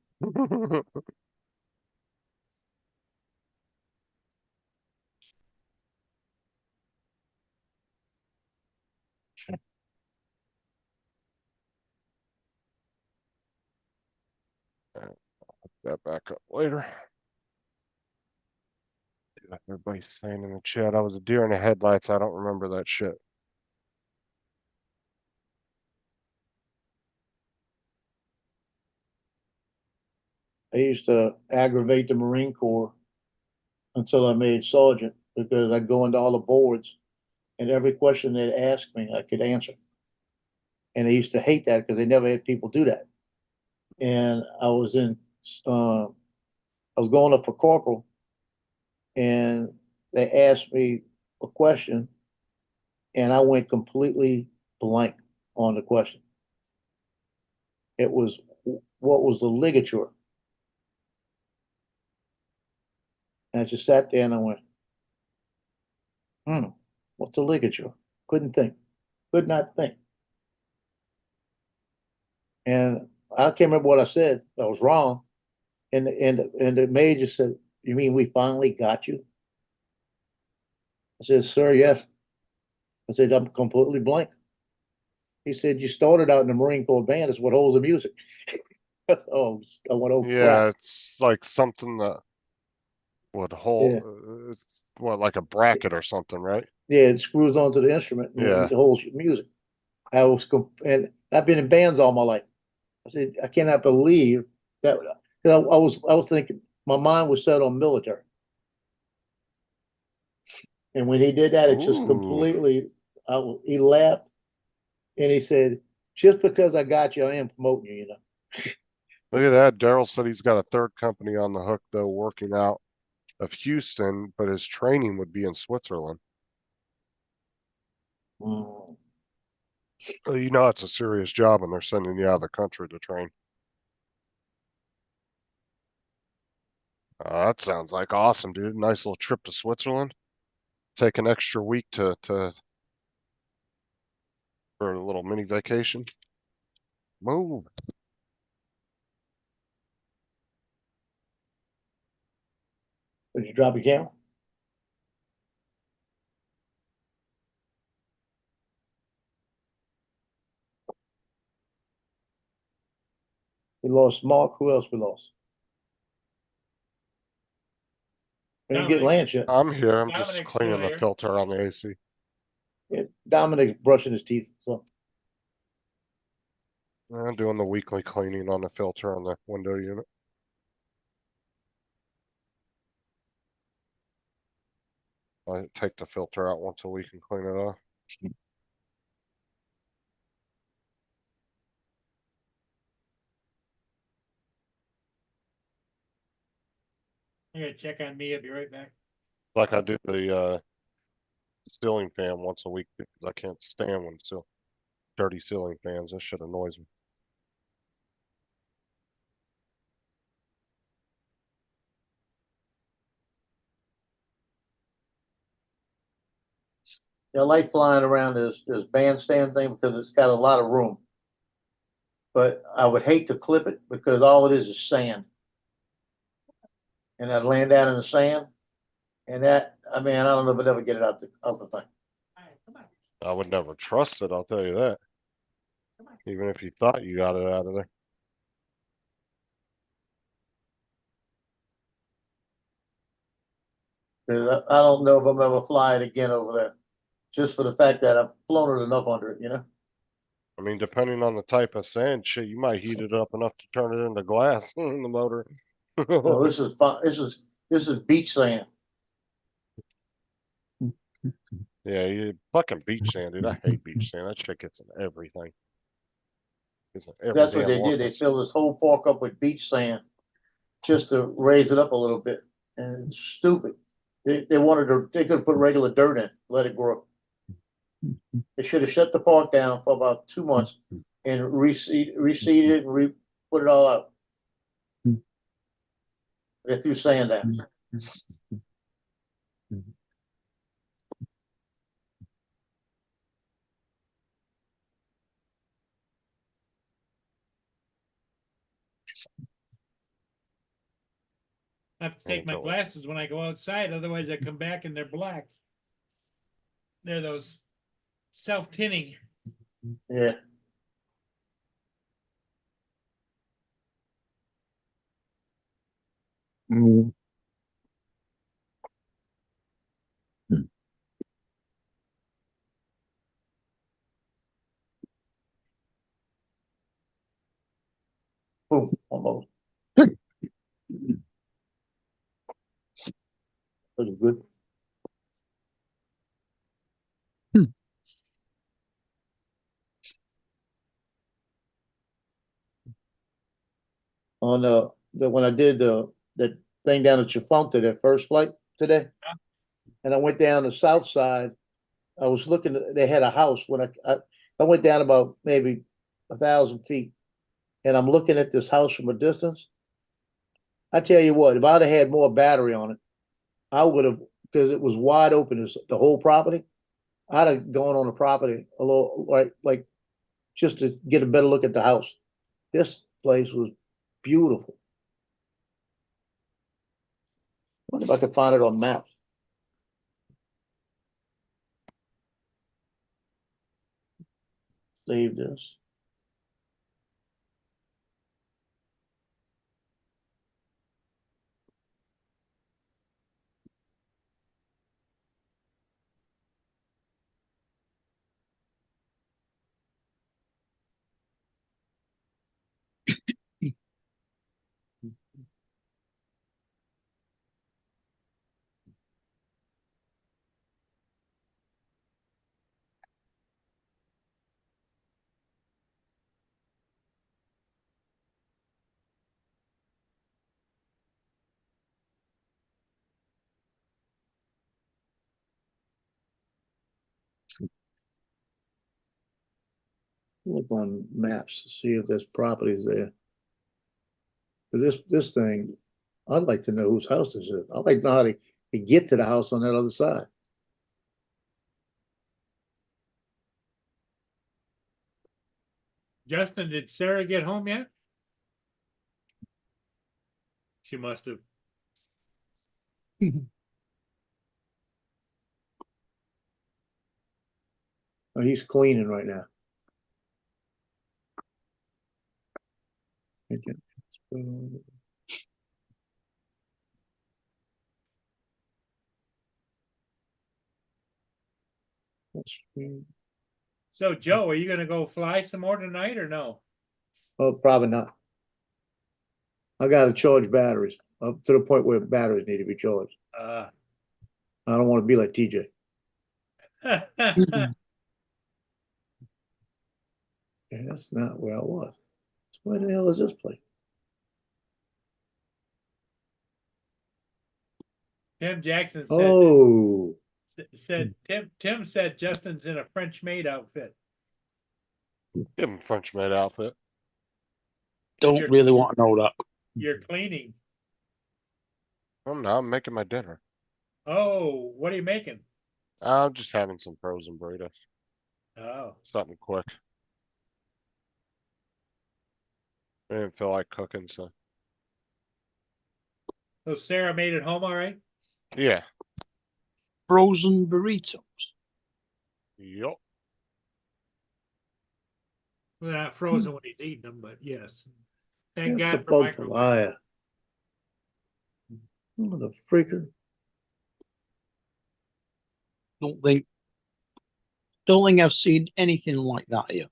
that back up later. Everybody's saying in the chat, I was a deer in the headlights. I don't remember that shit. I used to aggravate the Marine Corps until I made sergeant because I'd go into all the boards and every question they'd ask me, I could answer. And I used to hate that because they never had people do that. And I was going up for corporal and they asked me a question and I went completely blank on the question. It was, what was the ligature? And I just sat there and I went, what's a ligature? Couldn't think, could not think. And I can't remember what I said. I was wrong. And the major said, "You mean we finally got you?" I said, "Sir, yes." I said, "I'm completely blank." He said, "You started out in the Marine Corps band. It's what holds the music." Oh, I went, oh Yeah, crap. it's like something that would hold, Yeah. what, like a bracket or something, right? Yeah, it screws onto the instrument and Yeah. it holds your music. And I've been in bands all my life. I said, I cannot believe that. I was thinking, my mind was set on military. And when he did that, it just Ooh, completely, he laughed and he said, just because I got you, I am promoting you, look at that. Daryl said he's got a third company on the hook, though, working out of Houston, but his training would be in Switzerland. Mm. You know, it's a serious job and they're sending you out of the country to train. That sounds like awesome, dude. Nice little trip to Switzerland. Take an extra week to For a little mini vacation. Move. Did you drop your camera? We lost Mark. Who else we lost? We didn't get Dominic. Lance yet. I'm here. I'm just Dominic's cleaning still the here. filter on the AC. Yeah, Dominic brushing his teeth. So I'm doing the weekly cleaning on the filter on the window unit. I take the filter out once a week and clean it off. I'm gonna check on me. I'll be right back. Like I do the ceiling fan once a week because I can't stand when it's dirty ceiling fans. That shit annoys me. I like flying around this bandstand thing because it's got a lot of room. But I would hate to clip it because all it is sand. And I'd land down in the sand. And that, I mean, I don't know if I'd ever get it out the thing. All right, come on. I would never trust it, I'll tell you that. Even if you thought you got it out of there. Cause I don't know if I'm ever fly it again over there. Just for the fact that I've flown it enough under it, you know? I mean, depending on the type of sand, shit, you might heat it up enough to turn it into glass in the motor. Well, this is fun. This is beach sand. Yeah, you fucking beach sand, dude. I hate beach sand. That shit gets in everything. Gets in every That's what damn they did. They orifice. filled this whole park up with beach sand just to raise it up a little bit. And it's stupid. They wanted to, they could have put regular dirt in, let it grow. They should have shut the park down for about 2 months and reseeded it and put it all out. They threw sand out. I have to take my glasses when I go outside, otherwise I come back and they're black. They're those self-tinning. Yeah. Boom, almost. Pretty good. On when I did the thing down at Chafonta, that first flight today, and I went down the south side. I was looking. They had a house when I went down about maybe 1,000 feet, and I'm looking at this house from a distance. I tell you what, if I'd have had more battery on it, I would have, because it was wide open, the whole property. I'd have gone on the property a little, like just to get a better look at the house. This place was beautiful. Wonder if I could find it on maps. Save this. Look on maps to see if there's properties there. But this thing, I'd like to know whose house this is. I'd like to know how to get to the house on that other side. Justin, did Sarah get home yet? She must have. Oh, he's cleaning right now. Okay. So Joe, are you gonna go fly some more tonight or no? Oh, probably not. I gotta charge batteries up to the point where batteries need to be charged. I don't want to be like TJ. Yeah, that's not where I was. Where the hell is this place? Tim Jackson Oh, said Tim said Justin's in a French maid outfit. Give him French maid outfit. Don't really want to know that. You're cleaning. I'm not. I'm making my dinner. Oh, what are you making? I'm just having some frozen burritos. Oh, Something quick. I didn't feel like cooking, so so Sarah made it home all right? yeah. Frozen burritos. Yup. Well, not frozen when he's eating them, but yes. Thank that's the God for bug microwave. fire. Mother freaker. Don't think I've seen anything like that here.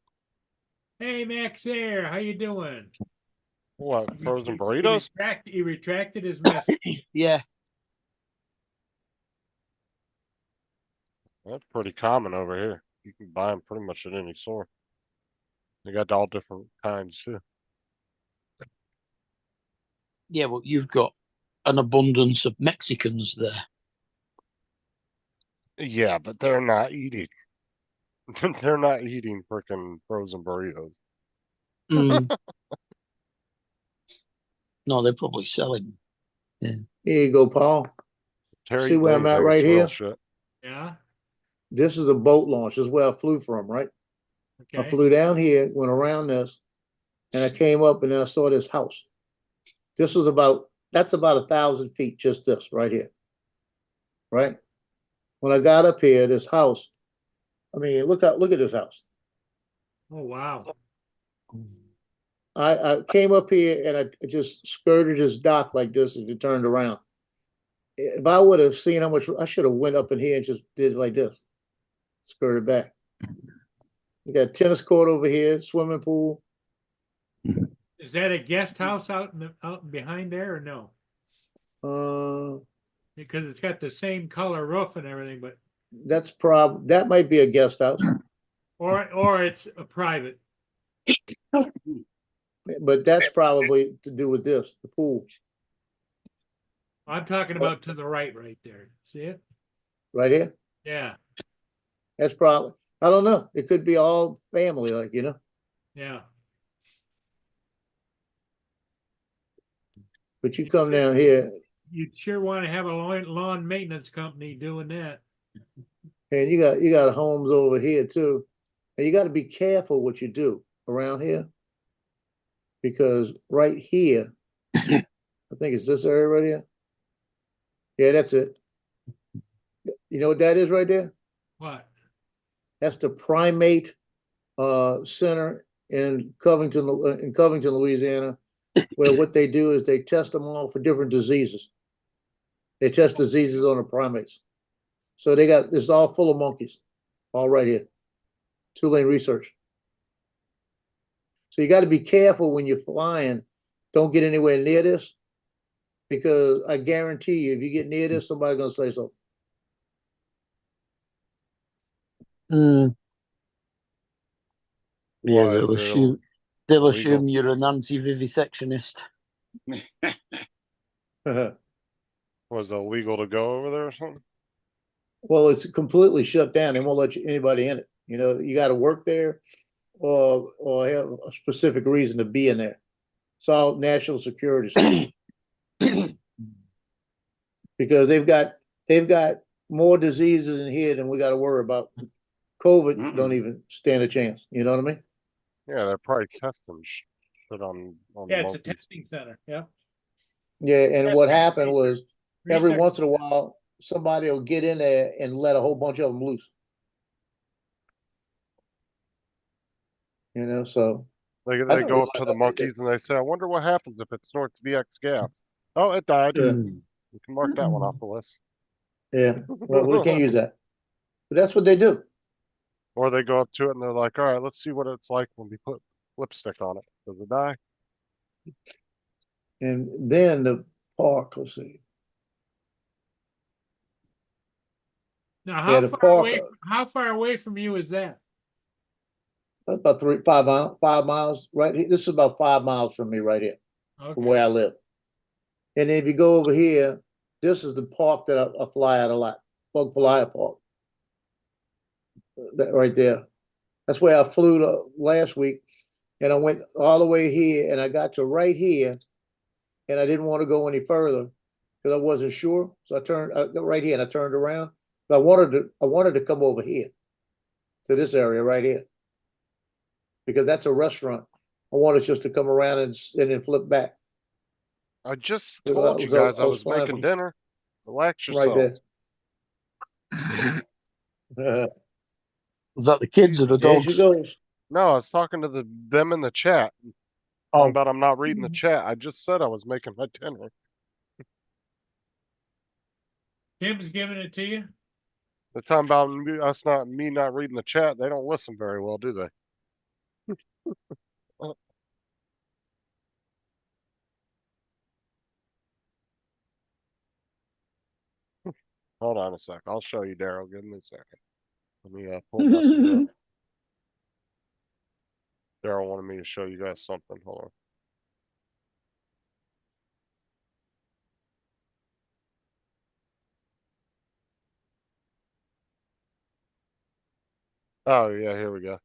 Hey Max Air, how you doing? What, He- frozen he- burritos? He retracted his message. Yeah. That's pretty common over here. You can buy them pretty much at any store. They got all different kinds too. Yeah, but you've got an abundance of Mexicans there. Yeah, but they're not eating. They're not eating freaking frozen burritos. Mm. No, they're probably selling. Here you go, Paul. Terry See where I'm at Davis right real here? shit. Yeah, This is a boat launch. This is where I flew from, right? I okay. flew down here, went around this, and I came up and then I saw this house. This was that's about 1,000 feet, just this right here. Right? When I got up here, this house, I mean, look at this house. Oh, wow. I came up here and I just skirted this dock like this and it turned around. If I would have seen how much, I should have went up in here and just did it like this. Skirted back. You got a tennis court over here, swimming pool. Is that a guest house out behind there or no? Because it's got the same color roof and everything, but That might be a guest house, or it's a private. but that's probably to do with this, the pool, I'm talking about to the right there. See it? right here. Yeah, That's probably, I don't know. It could be all family, like, yeah. but you come down here You'd sure want to have a lawn maintenance company doing that. and you got homes over here too. And you got to be careful what you do around here. Because right here, I think it's this area right here. Yeah, that's it. You know what that is right there? What? That's the primate center in Covington, Louisiana, where what they do is they test them all for different diseases. They test diseases on the primates. So it's all full of monkeys, all right here. 2-lane research. So you got to be careful when you're flying. Don't get anywhere near this, because I guarantee you, if you get near this, somebody's gonna say so. Mm. Yeah, Why, they'll is it assume illegal? you're an anti-vivisectionist. Was it illegal to go over there or something? Well, it's completely shut down. They won't let anybody in it. You got to work there, or have a specific reason to be in there. It's all national security stuff. Because they've got more diseases in here than we got to worry about. COVID don't even stand a chance. You know what I mean? Yeah, they're probably testing shit on the Yeah, it's a monkeys. testing center, yeah. Yeah, and what Testing happened was, every research. once in a while, somebody will get in there and let a whole bunch of them loose. You know, so They I they never go up to the realized monkeys and they say, "I wonder what happens if it's North VX gas." Oh, it died. Yeah. You can mark that one off the list. Yeah, well, we can't use that. But that's what they do. Or they go up to it and they're like, "All right, let's see what it's like when we put lipstick on it. Does it die?" And then the park, let's see. Now, Yeah, the park, how far away from you is that? that's about 5 miles, right? This is about 5 miles from me right here, from Okay, where I live. And if you go over here, this is the park that I fly at a lot, Bug Flyer Park. That right there. That's where I flew last week, and I went all the way here, and I got to right here, and I didn't want to go any further because I wasn't sure. So I got right here, and I turned around. But I wanted to come over here to this area right here because that's a restaurant. I wanted just to come around and then flip back. I just I told you was- guys I I was was flying making from dinner. Relax right yourself. there. Was that the kids or the There she dogs? goes. No, I was talking to them in the chat. Oh, But I'm not reading the chat. I just said I was making my dinner. Tim's giving it to you? They're talking about me not reading the chat. They don't listen very well, do they? Hold on a sec. I'll show you, Daryl. Give me a second. Let me pull message up. Daryl wanted me to show you guys something. Hold on. Oh yeah, here we go.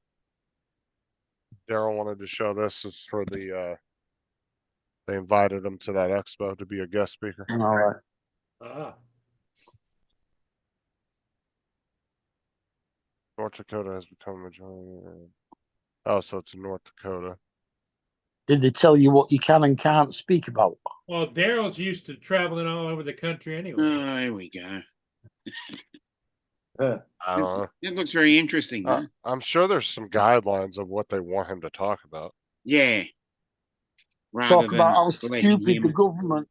Daryl wanted to show this is for the they invited him to that expo to be a guest speaker. all right. Ah, North Dakota has become a majority. Oh, so it's in North Dakota. Did they tell you what you can and can't speak about? well, Daryl's used to traveling all over the country anyway. Oh, here we go. I don't know. It looks very interesting, huh? I'm sure there's some guidelines of what they want him to talk about. Yeah. Rather Talk than about how letting stupid him- the government,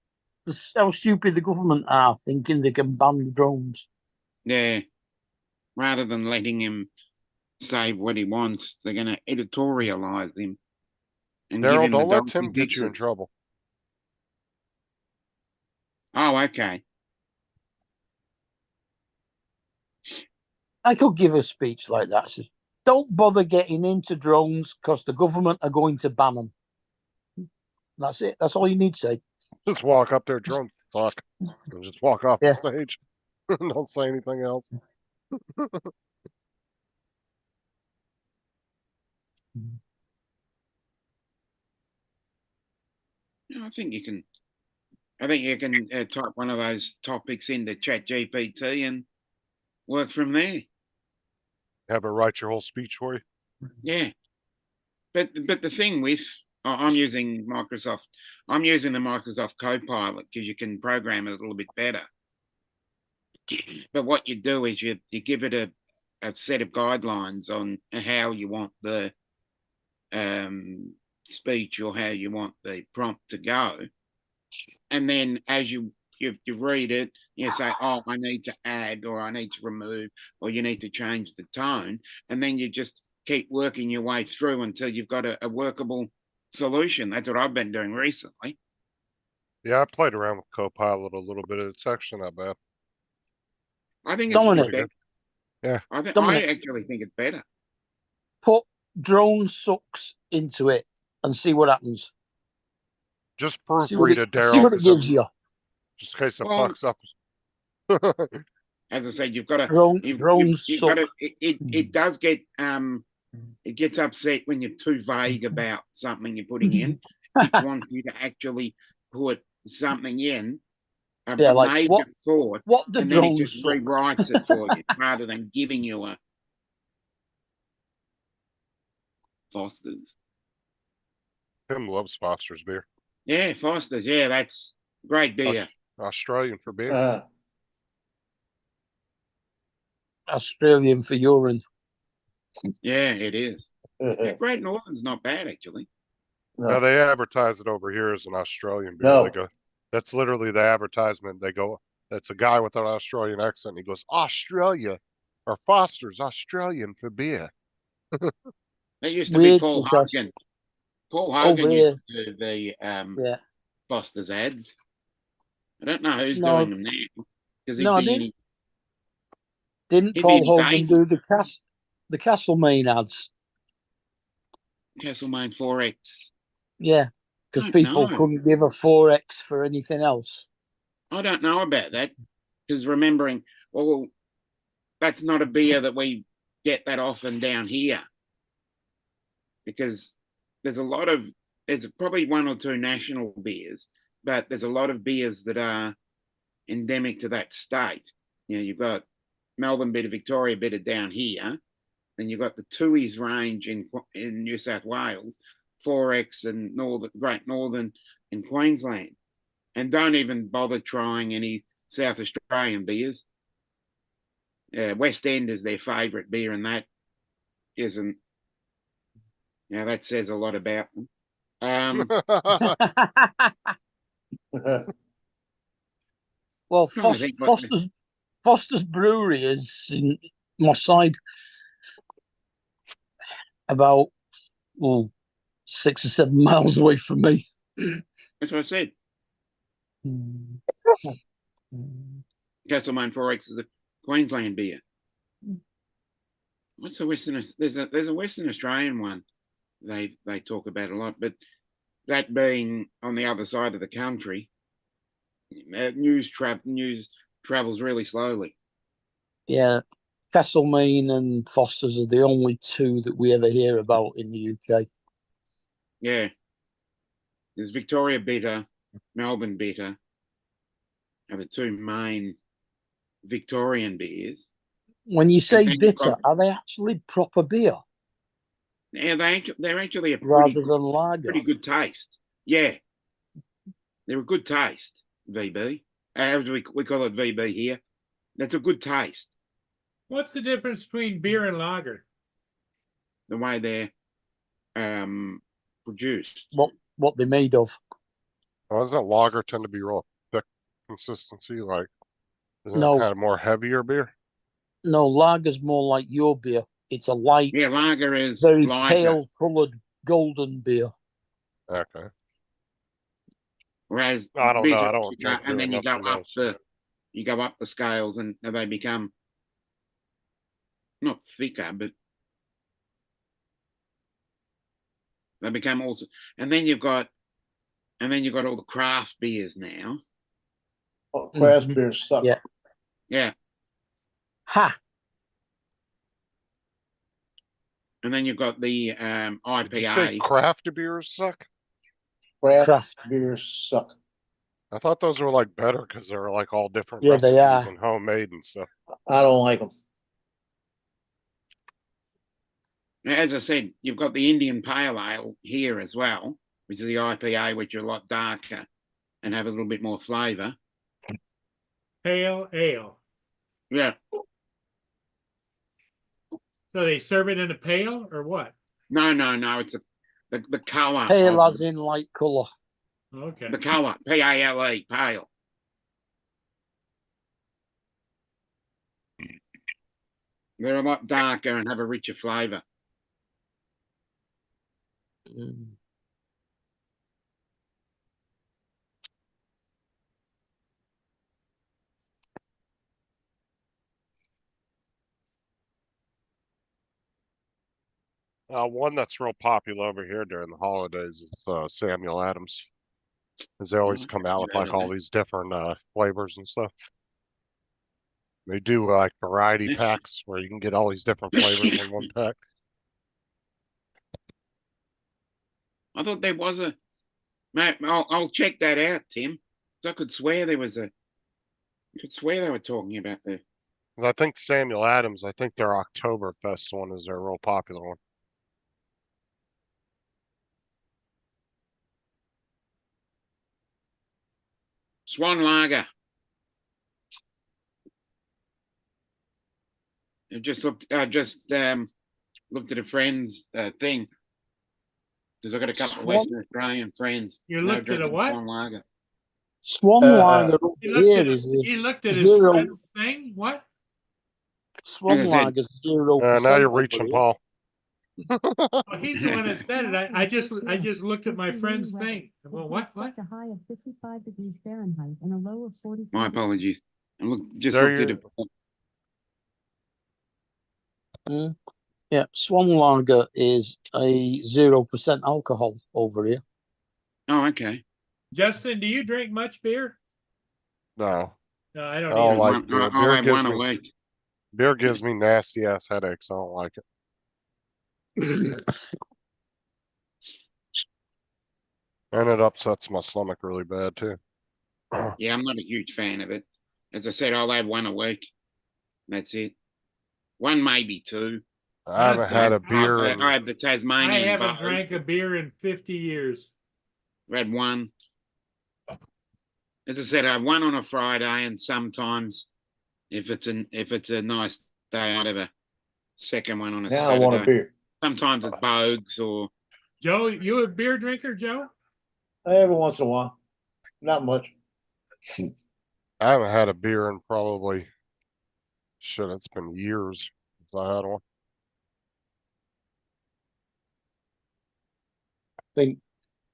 how stupid the government are, thinking they can ban the drones. Yeah. Rather than letting him say what he wants, they're going to editorialize him and give Daryl, him the don't let donkey Tim get you in fixes. trouble. Oh, okay. I could give a speech like that. Says, don't bother getting into drones because the government are going to ban them. That's it. That's all you need to say. Just walk up there, drone talk, and just walk off Yeah. the stage. Don't say anything else. I think you can. I think you can type one of those topics into Chat GPT and work from there. Have it write your whole speech for you. Yeah, but the thing with I'm using Microsoft. I'm using the Microsoft Copilot because you can program it a little bit better. But what you do is you give it a set of guidelines on how you want the speech or how you want the prompt to go, and then as you read it, you say, oh, I need to add, or I need to remove, or you need to change the tone, and then you just keep working your way through until you've got a workable solution. That's what I've been doing recently. Yeah, I played around with Copilot a little bit. It's actually not bad. I think it's Dominic. better. Yeah. I Dominic. actually think it's better. Put drone sucks into it and see what happens. Just See what proofread it, see Daryl, what it gives you. just in case it Well, fucks up. As I said, you've got to Drones you've suck. got to it does get it gets upset when you're too vague about something you're putting in. It wants you to actually put something in, a like major thought, what the and then it drones just suck. rewrites it for you rather than giving you a Foster's. Tim loves Foster's beer. Yeah, Foster's. Yeah, that's great beer. Australian for beer. Australian for urine. Yeah, it is. Yeah, no, Great Northern's not bad actually. Now they advertise it over here as an Australian beer. No. They go, that's literally the advertisement. They go, that's a guy with an Australian accent. He goes, Australia or Foster's Australian for beer. That used to be Weird Paul because Hogan. Paul Hogan over used here, to do the yeah. Foster's ads. I don't know who's No, doing them now because no, didn't he'd be in Paul his Hogan do 80s. the Castlemaine ads? Castlemaine 4X. Yeah, because Don't people know. couldn't give a 4X for anything else. I don't know about that because remembering, well, that's not a beer that we get that often down here because there's probably one or two national beers, but there's a lot of beers that are endemic to that state. You know, you've got Melbourne bitter, Victoria bitter down here, then you've got the Tooheys range in New South Wales, 4X and Great Northern in Queensland, and don't even bother trying any South Australian beers. West End is their favourite beer, and that isn't. Now that says a lot about them. Well, Trying to think what Foster's Brewery is in Moss Side, about 6 or 7 miles away from me. that's what I said. Castlemaine 4X is a Queensland beer. What's the Western? There's a Western Australian one. They talk about a lot, but that being on the other side of the country, news travels really slowly. Yeah, Castlemaine and Foster's are the only two that we ever hear about in the UK. Yeah, there's Victoria bitter, Melbourne bitter, are the two main Victorian beers. When you say then you've bitter, got- are they actually proper beer Yeah, they're actually a rather than lager? pretty good taste. Yeah, they're a good taste. VB, how do we call it VB here? That's a good taste. What's the difference between beer and lager? The way they're produced. What they're made of? Well, doesn't lager tend to be real thick consistency? Like, isn't No. it kind of more heavier beer? No, lager's more like your beer. It's a light, Yeah, lager is very lighter. pale coloured golden beer. Okay. Whereas I don't know. bitter, I don't drink and beer then you enough go to know. up you go up the scales and they become not thicker, but they become also. And then you've got all the craft beers now. Craft Mhm. beers suck. Yeah. Yeah, Ha! and then you've got the Did you say IPA. craft beers suck? Craft beers suck. I thought those were like better because they're like all different Yeah, they recipes are. and homemade and stuff. I don't like them. As I said, you've got the Indian Pale Ale here as well, which is the IPA, which are a lot darker and have a little bit more flavour. Pale ale. Yeah. So they serve it in a pail or what? No. It's the colour. Pale of as in light colour. Okay. the colour. PALE, pale. They're a lot darker and have a richer flavour. Mm. One that's real popular over here during the holidays is Samuel Adams. Because they always come out with heard like of all that. these different flavors and stuff. They do like variety packs where you can get all these different flavors in one pack. I thought there was a. Mate, I'll check that out, Tim. I could swear there was a. I could swear they were talking about the. 'Cause I think Samuel Adams, I think their Oktoberfest one is their real popular one. Swan Lager. I just looked at a friend's thing. Because I've got a couple of Swan- Western Australian friends. You and they looked at a drinking what? Swan Lager. Swan Lager over He looked here at is he looked at his zero. friend's thing. What? Swan As I said- Lager's 0%. Now you're over reaching, here. Paul. Well, he's the one that said it. I just looked at my friend's thing. Well, what? Expect a high of 55 degrees Fahrenheit and a low of 40. My apologies. I just There looked at it. Yeah, Swan Lager is a 0% alcohol over here. Oh, okay. Justin, do you drink much beer? No, No, I don't I don't either. like beer. I'll Beer have gives one a me week. beer gives me nasty ass headaches. I don't like it. And it upsets my stomach really bad too. Yeah, I'm not a huge fan of it. As I said, I'll have one a week. That's it. One, maybe two. I haven't had a beer. I have the I Tasmanian. haven't Boat. drank a beer in 50 years. I had one. As I said, I have one on a Friday, and sometimes, if it's a nice day, I'd have a second one on a Now I Saturday. want a beer. Sometimes it's Bogues or Joe, you a beer drinker, Joe? Every once in a while. Not much. I haven't had a beer in probably shit. It's been years since I had one. I think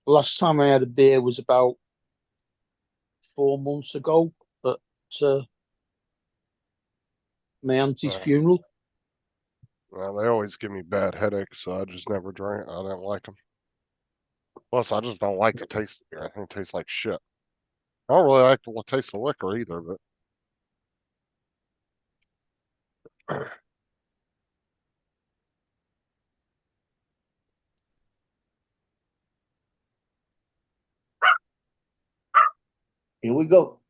last time I had a beer was about 4 months ago at my auntie's Right. funeral. Well, they always give me bad headaches, so I just never drank. I don't like them. Plus, I just don't like the taste of beer. I think it tastes like shit. I don't really like the taste of liquor either, but Here we go.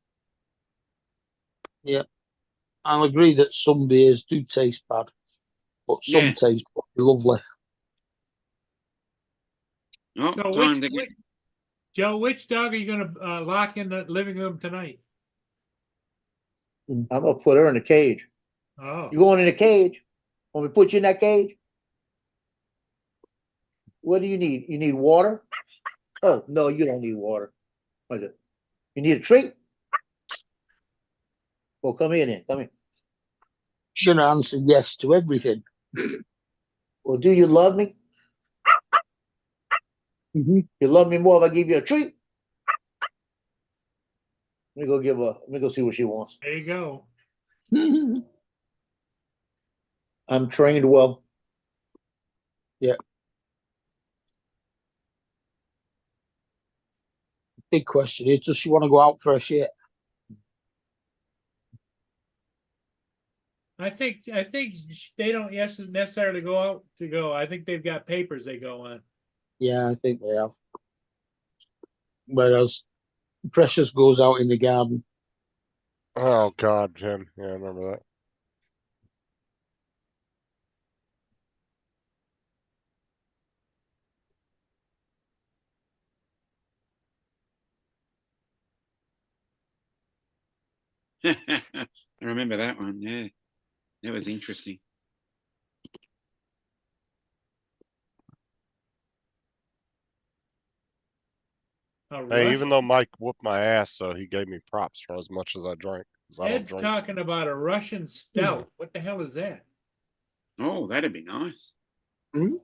I'll agree that some beers do taste bad, but some Yeah. taste lovely. oh, So time to get. Joe, which dog are you going to lock in the living room tonight? I'm gonna put her in the cage. Oh, You going in the cage? Want me to put you in that cage? What do you need? You need water? Oh, no, you don't need water. What is it? You need a treat? Well, come here then. Come here. Should answer yes to everything. Well, do you love me? Mm-hmm. You love me more if I give you a treat? Let me go see what she wants. there you go. I'm trained well. Big question is, does she want to go out for a shit? I think they don't necessarily go out to go. I think they've got papers they go on. Yeah, I think they have. Whereas Precious goes out in the garden. oh god, Jim. Yeah, I remember that. I remember that one. Yeah, that was interesting. A Hey, even Russian- though Mike whooped my ass, so he gave me props for as much as I drank. 'Cause I don't Ed's drink. talking about a Russian stout. What the hell is that? Oh, that'd be nice. Hmm?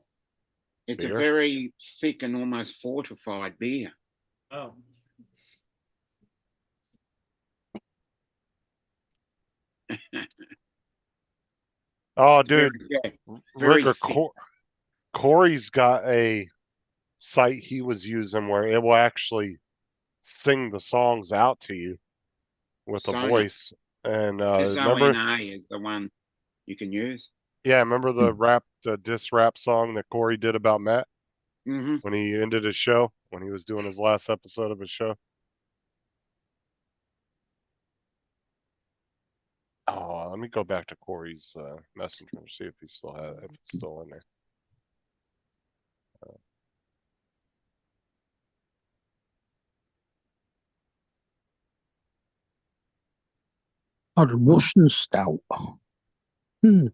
It's a Beer? very thick and almost fortified beer. Oh, Oh, Very- dude, yeah, very Ricker, thick. Corey's got a site he was using where it will actually sing the songs out to you with a Sona. voice. And The remember, SONA is the one you can use. yeah, remember the diss rap song that Corey did about Matt Mm-hmm. when he ended his show, when he was doing his last episode of his show? Oh, let me go back to Corey's messenger and see if he still has if it's still in there. Oh, the Russian stout. Hmm.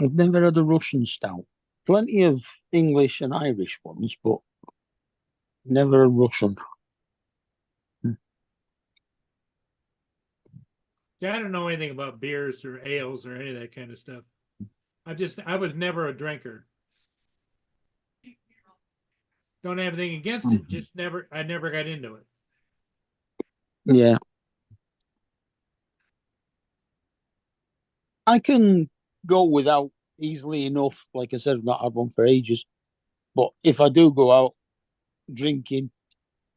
I've never had a Russian stout. Plenty of English and Irish ones, but never a Russian. See, I don't know anything about beers or ales or any of that kind of stuff. I was never a drinker. Don't have anything against it, just I never got into it. Yeah. I can go without easily enough. Like I said, I've not had one for ages. But if I do go out drinking,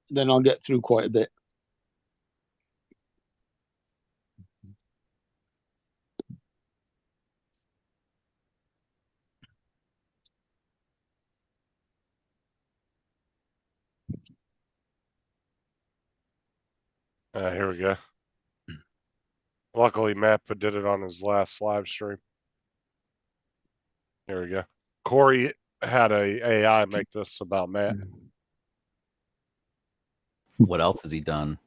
then I'll get through quite a bit. Here we go. Luckily, Matt did it on his last live stream. Here we go. Corey had a AI make this about Matt. What else has he done?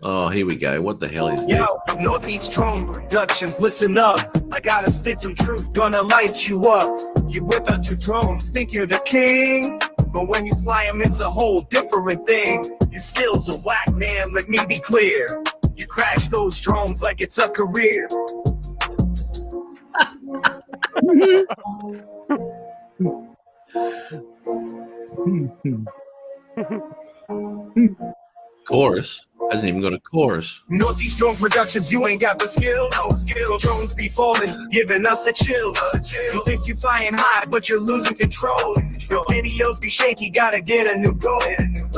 Oh, here we go. What the hell is Yo, this? Northeast Drone Productions, listen up. I gotta spit some truth, gonna light you up. You whip out your drones, think you're the king. But when you fly them, it's a whole different thing. Your skills are whack, man, let me be clear. You crash those drones like it's a career. Chorus? Hasn't even got a chorus. Northeast Drone Productions, you ain't got the skill. No skill. Drones be falling, giving us a chill. You think you're flying high, but you're losing control. Your videos be shaky, gotta get a new goal.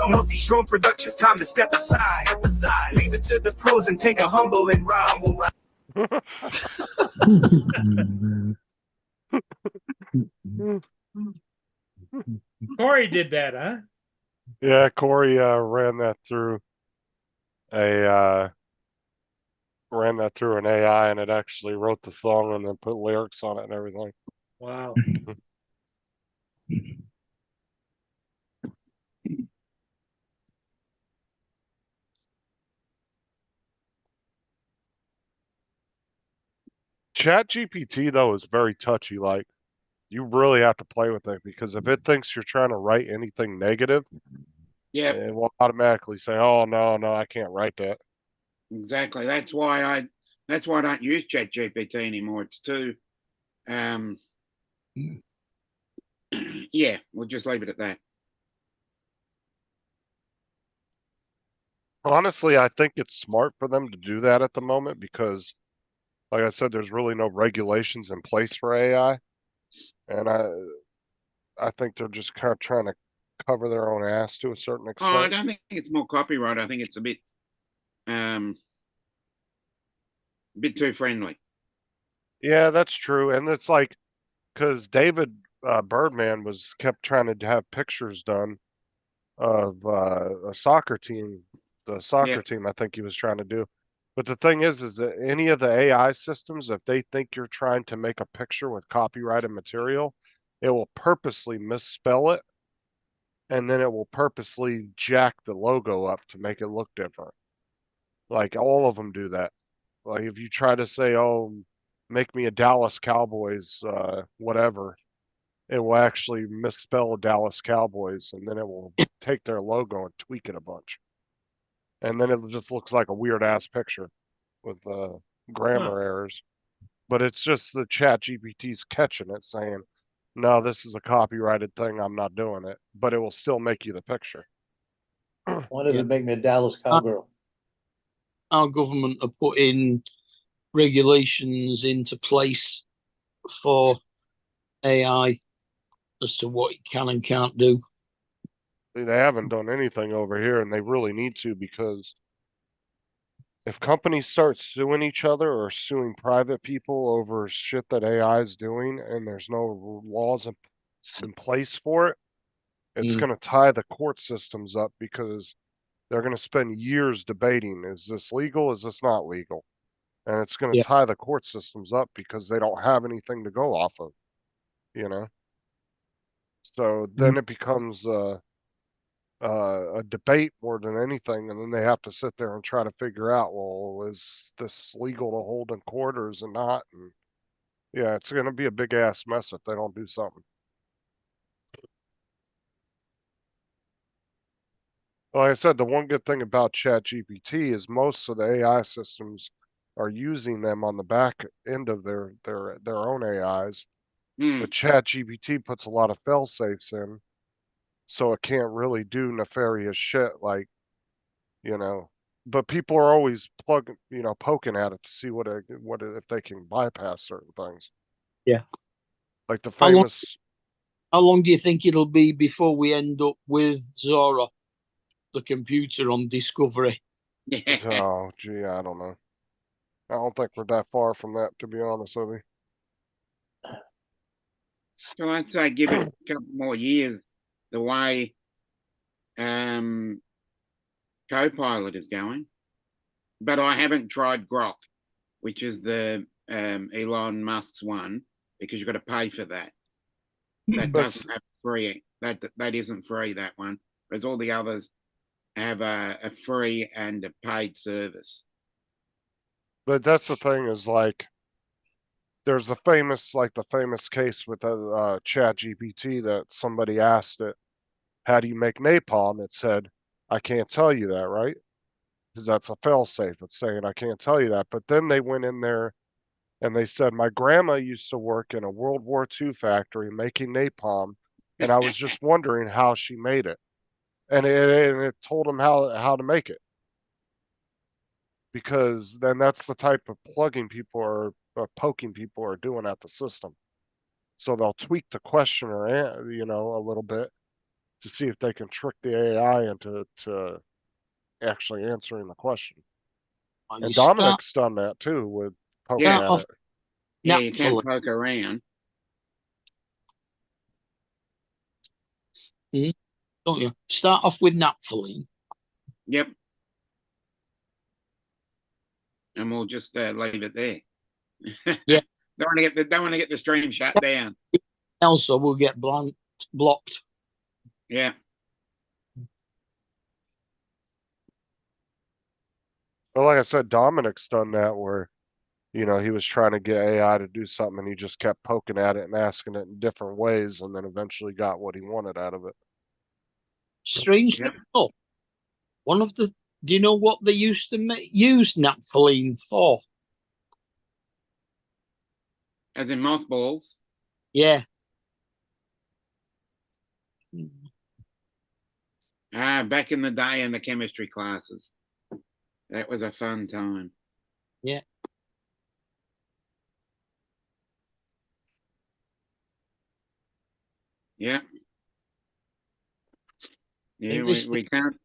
Northeast Drone Productions, time to step aside. Leave it to the pros and take a humble and ride. Corey did that, huh? Yeah, Corey ran that through an AI, and it actually wrote the song and then put lyrics on it and everything. Wow. Chat GPT though is very touchy. Like, you really have to play with it, because if it thinks you're trying to write anything negative, Yeah, it will automatically say, "Oh no, I can't write that." exactly. That's why I don't use ChatGPT anymore. It's too, yeah, we'll just leave it at that. Honestly, I think it's smart for them to do that at the moment, because, like I said, there's really no regulations in place for AI, and I think they're just kind of trying to cover their own ass to a certain Oh, I extent. don't think it's more copyright. I think it's a bit too friendly. Yeah, that's true, and it's like, because David Birdman kept trying to have pictures done of a soccer team, the soccer team I think he was trying to do. But the thing is that any of the AI systems, if they think you're trying to make a picture with copyrighted material, it will purposely misspell it, and then it will purposely jack the logo up to make it look different. Like, all of them do that. Like, if you try to say, "Oh, make me a Dallas Cowboys, whatever," it will actually misspell Dallas Cowboys, and then it will take their logo and tweak it a bunch. And then it just looks like a weird ass picture with grammar errors. But it's just the Chat GPT's catching it, saying, "No, this is a copyrighted thing, I'm not doing it," but it will still make you the picture. Wanted to make me a Dallas cowgirl. Our government are putting regulations into place for AI as to what it can and can't do. They haven't done anything over here, and they really need to, because if companies start suing each other or suing private people over shit that AI is doing, and there's no laws in place for it, it's going to tie the court systems up, because they're going to spend years debating, is this legal, is this not legal? And it's going to tie the court systems up, because they don't have anything to go off of, you know? So then it becomes a debate more than anything, and then they have to sit there and try to figure out, well, is this legal to hold in court or is it not? And yeah, it's gonna be a big ass mess if they don't do something. Like I said, the one good thing about ChatGPT is most of the AI systems are using them on the back end of their own AIs. Hmm. But ChatGPT puts a lot of fail safes in, so it can't really do nefarious shit like, you know. But people are always poking at it to see if they can bypass certain things. Yeah. Like the How long- famous. How long do you think it'll be before we end up with Zora, the computer on Discovery? Yeah. Oh, gee, I don't know. I don't think we're that far from that, to be honest with you. So I'd say give it a couple more years. The way Copilot is going, but I haven't tried Grok, which is the Elon Musk's one, because you've got to pay for that. That But doesn't have free. That isn't free. That one, whereas all the others have a free and a paid service. But that's the thing is like, there's the famous case with ChatGPT that somebody asked it, how do you make napalm? It said, I can't tell you that, right? Because that's a failsafe. It's saying I can't tell you that. But then they went in there and they said, my grandma used to work in a World War II factory making napalm, and I was just wondering how she made it. And it told them how to make it. Because then that's the type of plugging people are poking people are doing at the system. So they'll tweak the questioner, a little bit to see if they can trick the AI into actually answering the question. And And you start, Dominic's done that too with poking Yeah. at off it. Yeah, you naturally, can't poke around. don't you? Start off with naphthalene. Yep. And we'll just leave it there. Yeah. Don't want to get the stream shut down. Also, we'll get blocked. Yeah. But like I said, Dominic's done that where, he was trying to get AI to do something and he just kept poking at it and asking it in different ways and then eventually got what he wanted out of it. Strangely enough, do you know what they used to use naphthalene for? As in mothballs. Yeah. Back in the day in the chemistry classes. That was a fun time. Yeah. Yeah. Yeah, think this- we can't.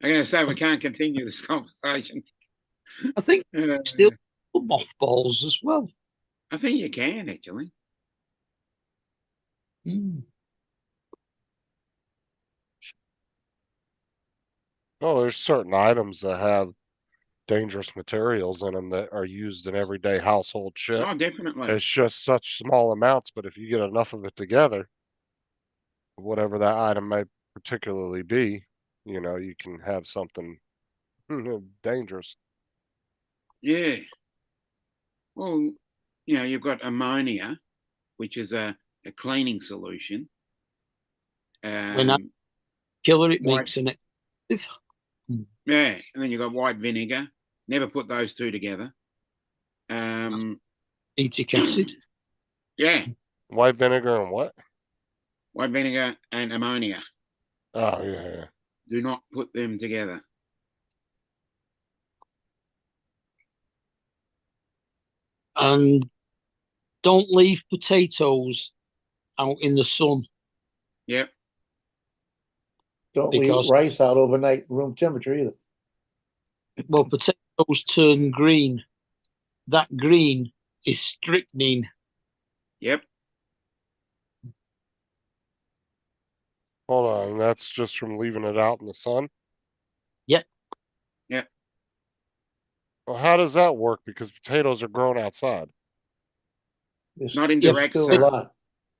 I'm going to say we can't continue this conversation. I think Uh, still mothballs as well. I think you can actually. Oh, there's certain items that have dangerous materials in them that are used in everyday household shit. Oh, definitely. It's just such small amounts, but if you get enough of it together, whatever that item might particularly be, you can have something dangerous. Yeah. Well, you've got ammonia, which is a cleaning solution. When I killer, it makes an explosive. Yeah, and then you've got white vinegar. Never put those two together. Acetic acid. Yeah, White vinegar and what? white vinegar and ammonia. Oh, yeah. Do not put them together. And don't leave potatoes out in the sun. Yep. Don't Because- leave rice out overnight room temperature either. Well, potatoes turn green. That green is strychnine. Yep. Hold on, that's just from leaving it out in the sun? Yep. Yep. Well, how does that work? Because potatoes are grown outside. It's Not in Yeah, direct still sun. alive.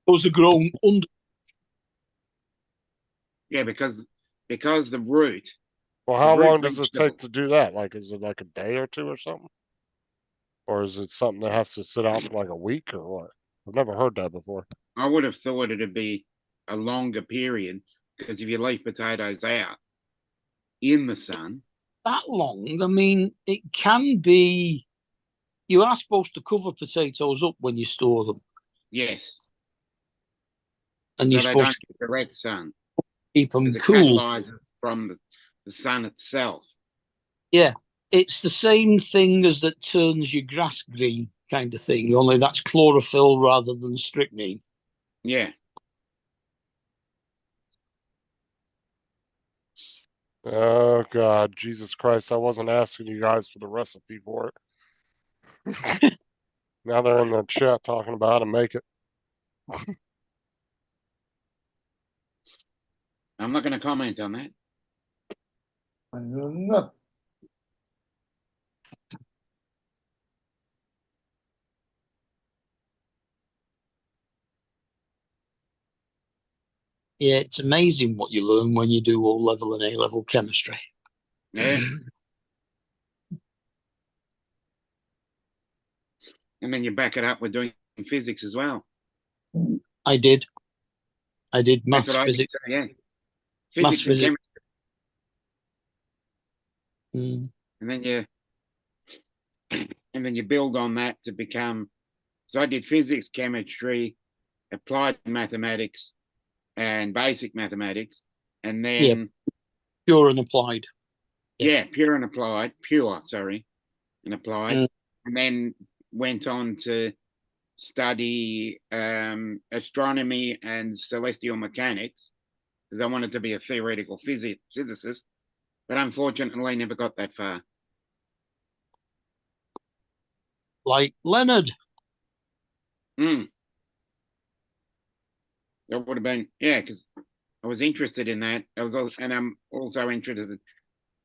Those are grown under. Yeah, because because the root, Well, The how root long does it vegetable. take to do that? Like, is it like a day or two or something? Or is it something that has to sit out for like a week or what? I've never heard that before. I would have thought it'd be a longer period because if you leave potatoes out in the sun, That long? I mean, it can be. You are supposed to cover potatoes up when you store them, yes, and so you're they supposed don't to get direct sun keep them because it cool. catalyzes from the sun itself. Yeah, it's the same thing as that turns your grass green kind of thing. Only that's chlorophyll rather than strychnine. Yeah. Oh God, Jesus Christ! I wasn't asking you guys for the recipe for it. Now they're in the chat talking about how to make it. I'm not going to comment on that. I know nothing. Yeah, it's amazing what you learn when you do O level and A level chemistry. Yeah. And then you back it up with doing physics as well. I did That's maths, what I did physics, too, yeah. maths, Physics and physics. chemistry. And then you build on that to become. So I did physics, chemistry, applied mathematics, and basic mathematics, and then Pure and applied. pure and applied, and applied, Mm. and then went on to study astronomy and celestial mechanics because I wanted to be a theoretical physicist, but unfortunately never got that far. Like Leonard. That would have been because I was interested in that. I was also, and I'm also interested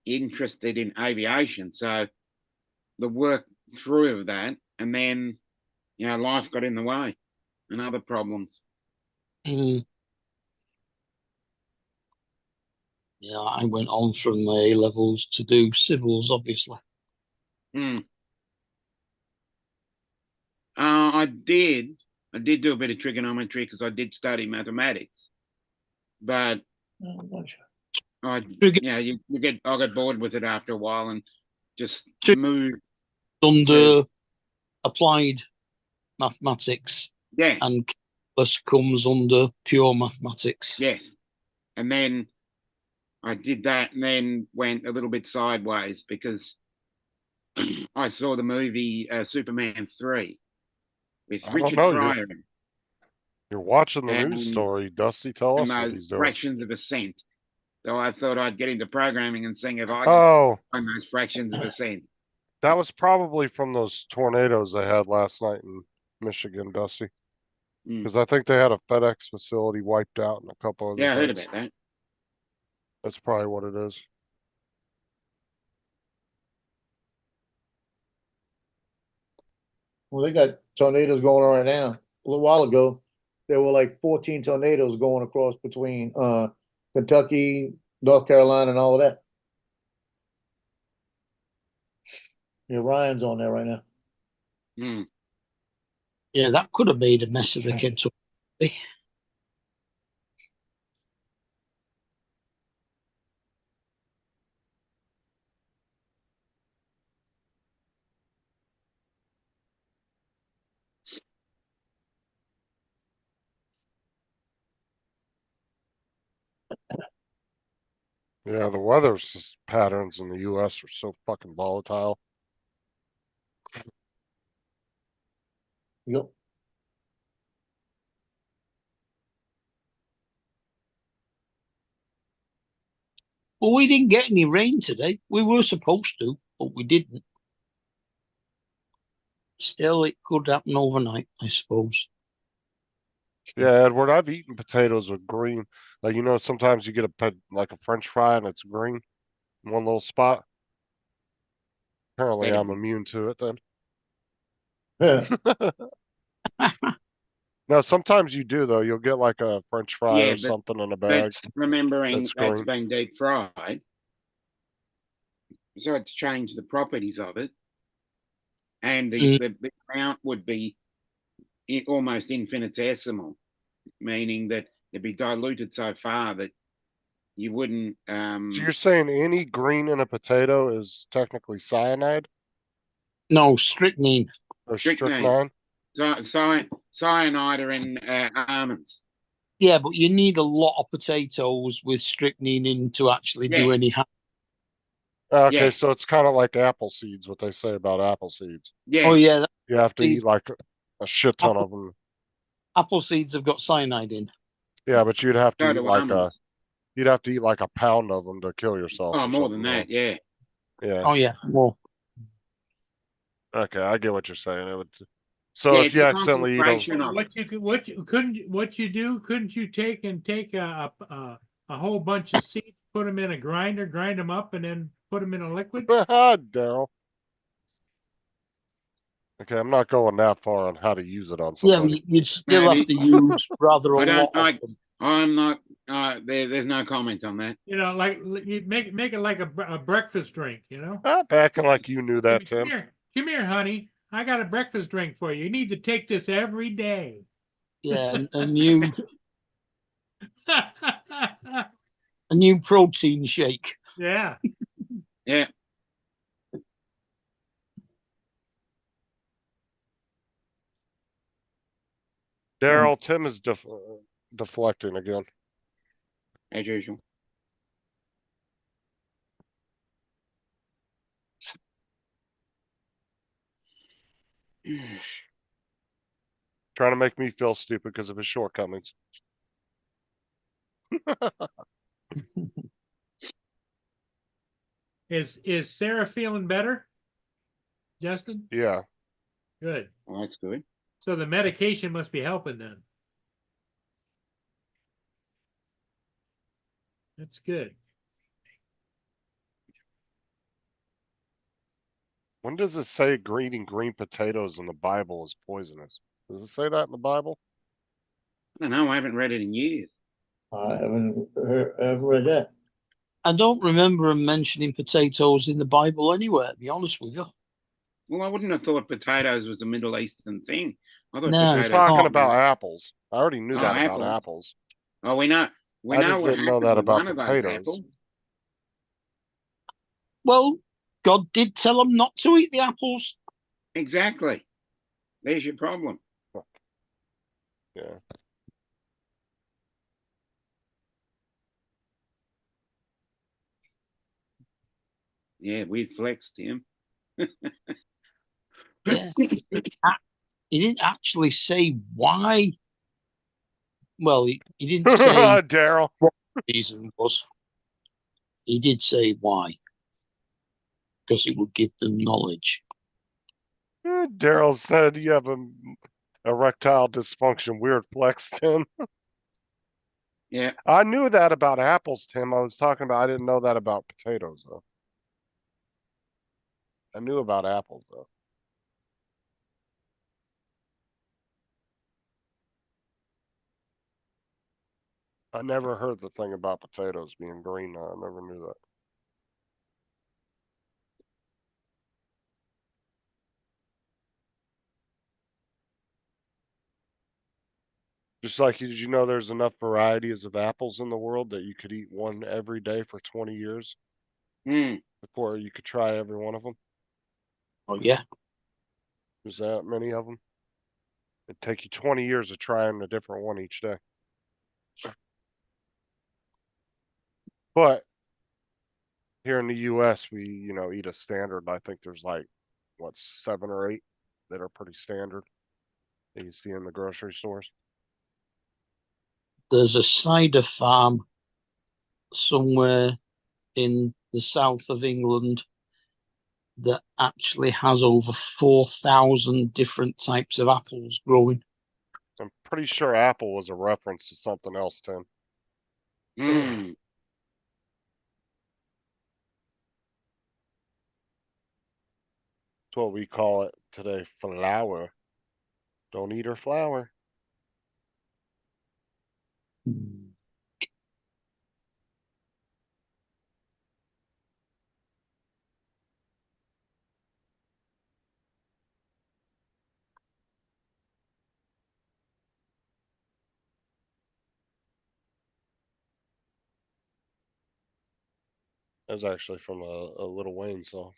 in aviation. So the work through of that, and then life got in the way and other problems. Yeah, I went on from my A levels to do civils, obviously. I did do a bit of trigonometry because I did study mathematics, but I got bored with it after a while and just moved under applied mathematics. Yeah, and calculus comes under pure mathematics. Yes, and then I did that, and then went a little bit sideways because I saw the movie Superman 3 with Richard Pryor. You're watching the news story, Dusty. Tell us what he's doing. Fractions of a cent. So I thought I'd get into programming and seeing if I could find those fractions of a cent. That was probably from those tornadoes they had last night in Michigan, Dusty. Because I think they had a FedEx facility wiped out and a couple of I heard about that. That's probably what it is. Well, they got tornadoes going on right now. A little while ago, there were like 14 tornadoes going across between Kentucky, North Carolina, and all of that. Yeah, Ryan's on there right now. Yeah, that could have made a mess of the Kentucky. Yeah, the weather patterns in the U.S. are so fucking volatile. Yep. Well, we didn't get any rain today. We were supposed to, but we didn't. Still, it could happen overnight, I suppose. Yeah, Edward, I've eaten potatoes with green. Like, sometimes you get like a French fry and it's green in one little spot. Apparently, I'm immune to it then. No, sometimes you do though. You'll get like a French fry Yeah, or but- something in a bag. But remembering That's that's green. been deep fried, so it's changed the properties of it, and the amount would be almost infinitesimal, meaning that it'd be diluted so far that you wouldn't. So you're saying any green in a potato is technically cyanide No, strychnine. or Strychnine. strychnine? Cyanide are in almonds. Yeah, but you need a lot of potatoes with strychnine in to actually do Yeah. any harm. Okay, Yeah. so it's kind of like apple seeds, what they say about apple seeds. Yeah. Oh yeah, You have to eat Seeds. like a shit ton of them. apple seeds have got cyanide in. Yeah, but you'd have to So eat do like almonds. you'd have to eat like a pound of them to kill yourself. Oh, or more than something, that. Yeah. Yeah. Oh yeah, well, Okay, I get what you're saying. It would. So Yeah, if it's you the accidentally eat a, concentration of it. What you do? Couldn't you take a whole bunch of seeds, put them in a grinder, grind them up, and then put them in a liquid? Daryl. Okay, I'm not going that far on how to use it on yeah, somebody. but you'd still have to use rather a I don't lot of like. them. I'm not. There's no comment on that. You know, like you make it like a breakfast drink. You know, Acting like you knew that, come Tim. here, come here, honey. I got a breakfast drink for you. You need to take this every day. Yeah, a new protein shake. Yeah. Yeah. Daryl, Tim is deflecting again. As usual. Trying to make me feel stupid because of his shortcomings. Is Sarah feeling better? Justin? Yeah. Good. Oh, that's good. So the medication must be helping then. That's good. When does it say eating green potatoes in the Bible is poisonous? Does it say that in the Bible? I don't know. I haven't read it in years. I haven't ever read that. I don't remember him mentioning potatoes in the Bible anywhere, to be honest with you. Well, I wouldn't have thought potatoes was a Middle Eastern thing. I thought No, He's it's potatoes. talking not. about apples. I already knew Oh, that about apples. apples. Oh, we know. We I know just what didn't know happened that with about one of those potatoes. apples. Well, God did tell them not to eat the apples. Exactly. There's your problem. Yeah. Yeah, we'd flexed him. Yeah. He didn't actually say why. Well, he didn't say Daryl. what the reason was. He did say why. Because it would give them knowledge. Daryl said you have a erectile dysfunction. Weird flex, Tim. Yeah. I knew that about apples, Tim. I was talking about. I didn't know that about potatoes, though. I knew about apples, though. I never heard the thing about potatoes being green. I never knew that. Just like, did you know there's enough varieties of apples in the world that you could eat one every day for 20 years before you could try every one of them? Oh, yeah. There's that many of them. It'd take you 20 years of trying a different one each day. But here in the US, we, eat a standard. I think there's like, 7 or 8 that are pretty standard that you see in the grocery stores. There's a cider farm somewhere in the south of England that actually has over 4,000 different types of apples growing. I'm pretty sure apple was a reference to something else, Tim. Mm. That's what we call it today, flour. Don't eat her flour. That was actually from a Little Wayne song.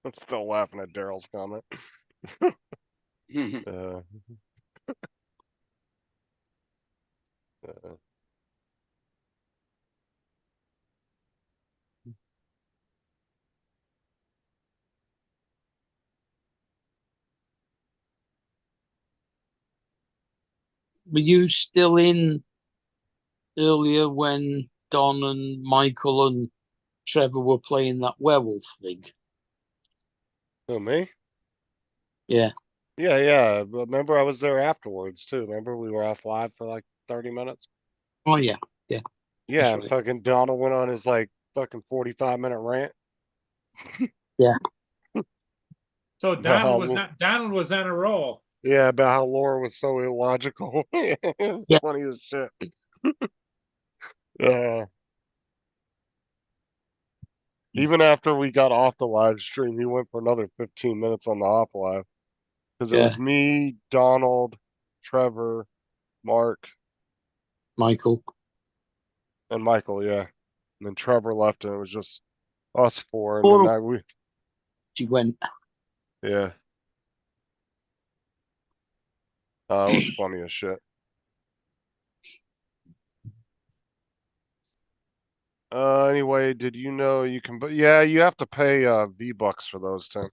I'm still laughing at Daryl's comment. Uh, uh, Were you still in earlier when Don and Michael and Trevor were playing that werewolf thing? who, me? Yeah. Yeah. But remember, I was there afterwards too. Remember, we were off live for like 30 minutes. Oh yeah. Yeah. Yeah, and right. fucking Donald went on his like fucking 45-minute rant. Yeah. So About how Donald was on a roll. Yeah, about how Laura was so illogical. It's Yeah. funny as shit. Uh, even after we got off the live stream, he went for another 15 minutes on the off live. Because it Yeah. was me, Donald, Trevor, Mark, Michael. and Michael, yeah. And then Trevor left and it was just us four. And Or then she went. yeah. It was funny as shit. Anyway, did you know you can, but yeah, you have to pay V-Bucks for those, Tim.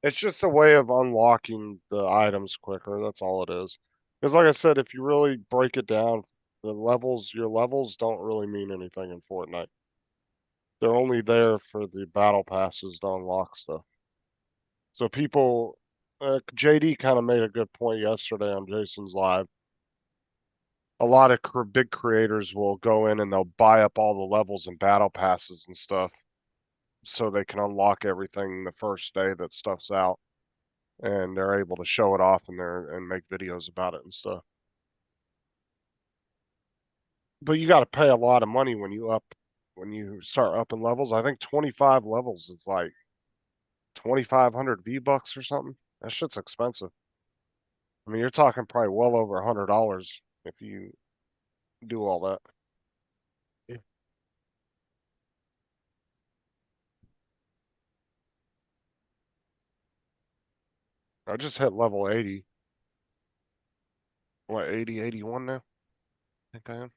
It's just a way of unlocking the items quicker. That's all it is. Because like I said, if you really break it down, your levels don't really mean anything in Fortnite. They're only there for the battle passes to unlock stuff. So people, JD kind of made a good point yesterday on Jason's live. A lot of big creators will go in and they'll buy up all the levels and battle passes and stuff so they can unlock everything the first day that stuff's out, and they're able to show it off and make videos about it and stuff. But you got to pay a lot of money when you start upping levels. I think 25 levels is like 2,500 V-Bucks or something. That shit's expensive. I mean, you're talking probably well over $100 if you do all that. Yeah. I just hit level 80. What, 80, 81 now? I think I am.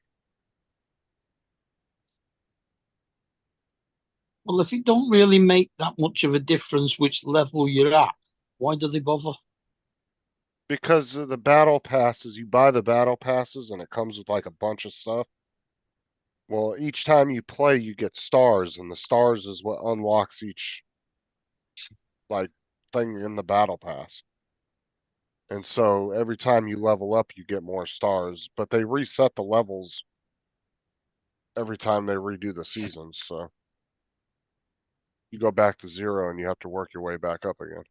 Well, if it don't really make that much of a difference which level you're at, why do they bother? Because of the battle passes, you buy the battle passes and it comes with like a bunch of stuff. Well, each time you play, you get stars, and the stars is what unlocks each like thing in the battle pass. And so every time you level up, you get more stars, but they reset the levels every time they redo the seasons. So you go back to 0 and you have to work your way back up again.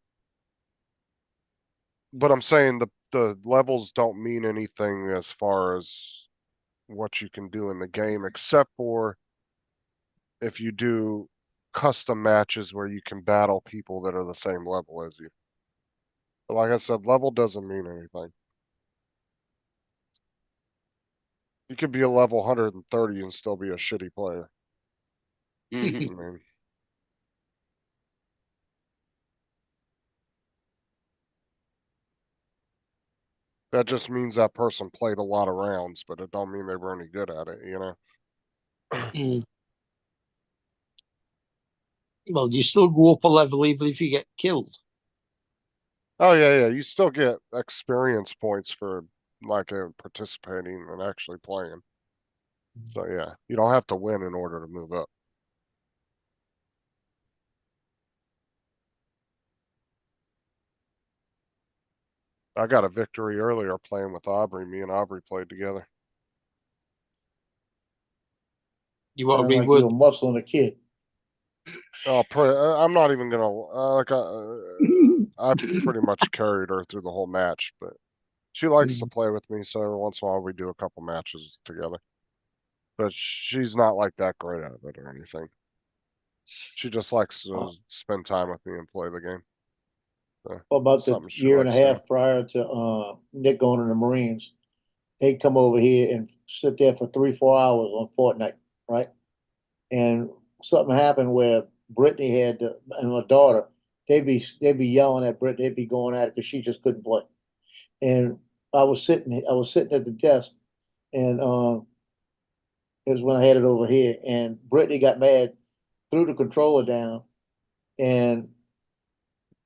But I'm saying the levels don't mean anything as far as what you can do in the game, except for if you do custom matches where you can battle people that are the same level as you. But like I said, level doesn't mean anything. You could be a level 130 and still be a shitty player. I mean, that just means that person played a lot of rounds, but it don't mean they were any good at it, you know? Well, you still go up a level even if you get killed. Oh yeah, you still get experience points for like participating and actually playing. So yeah, you don't have to win in order to move up. I got a victory earlier playing with Aubrey. Me and Aubrey played together. You want to Sound like reword? you're muscling a kid. Oh, I'm not even gonna I pretty much carried her through the whole match, but she likes to play with me, so every once in a while we do a couple matches together. But she's not like that great at it or anything. She just likes to Oh. spend time with me and play the game. For about the Something she year and a likes doing. half prior to Nick going to the Marines, they'd come over here and sit there for 3-4 hours on Fortnite, right? And something happened where Brittany had and my daughter, they'd be yelling at Brittany, they'd be going at it because she just couldn't play. And I was sitting at the desk, and it was when I had it over here, and Brittany got mad, threw the controller down, and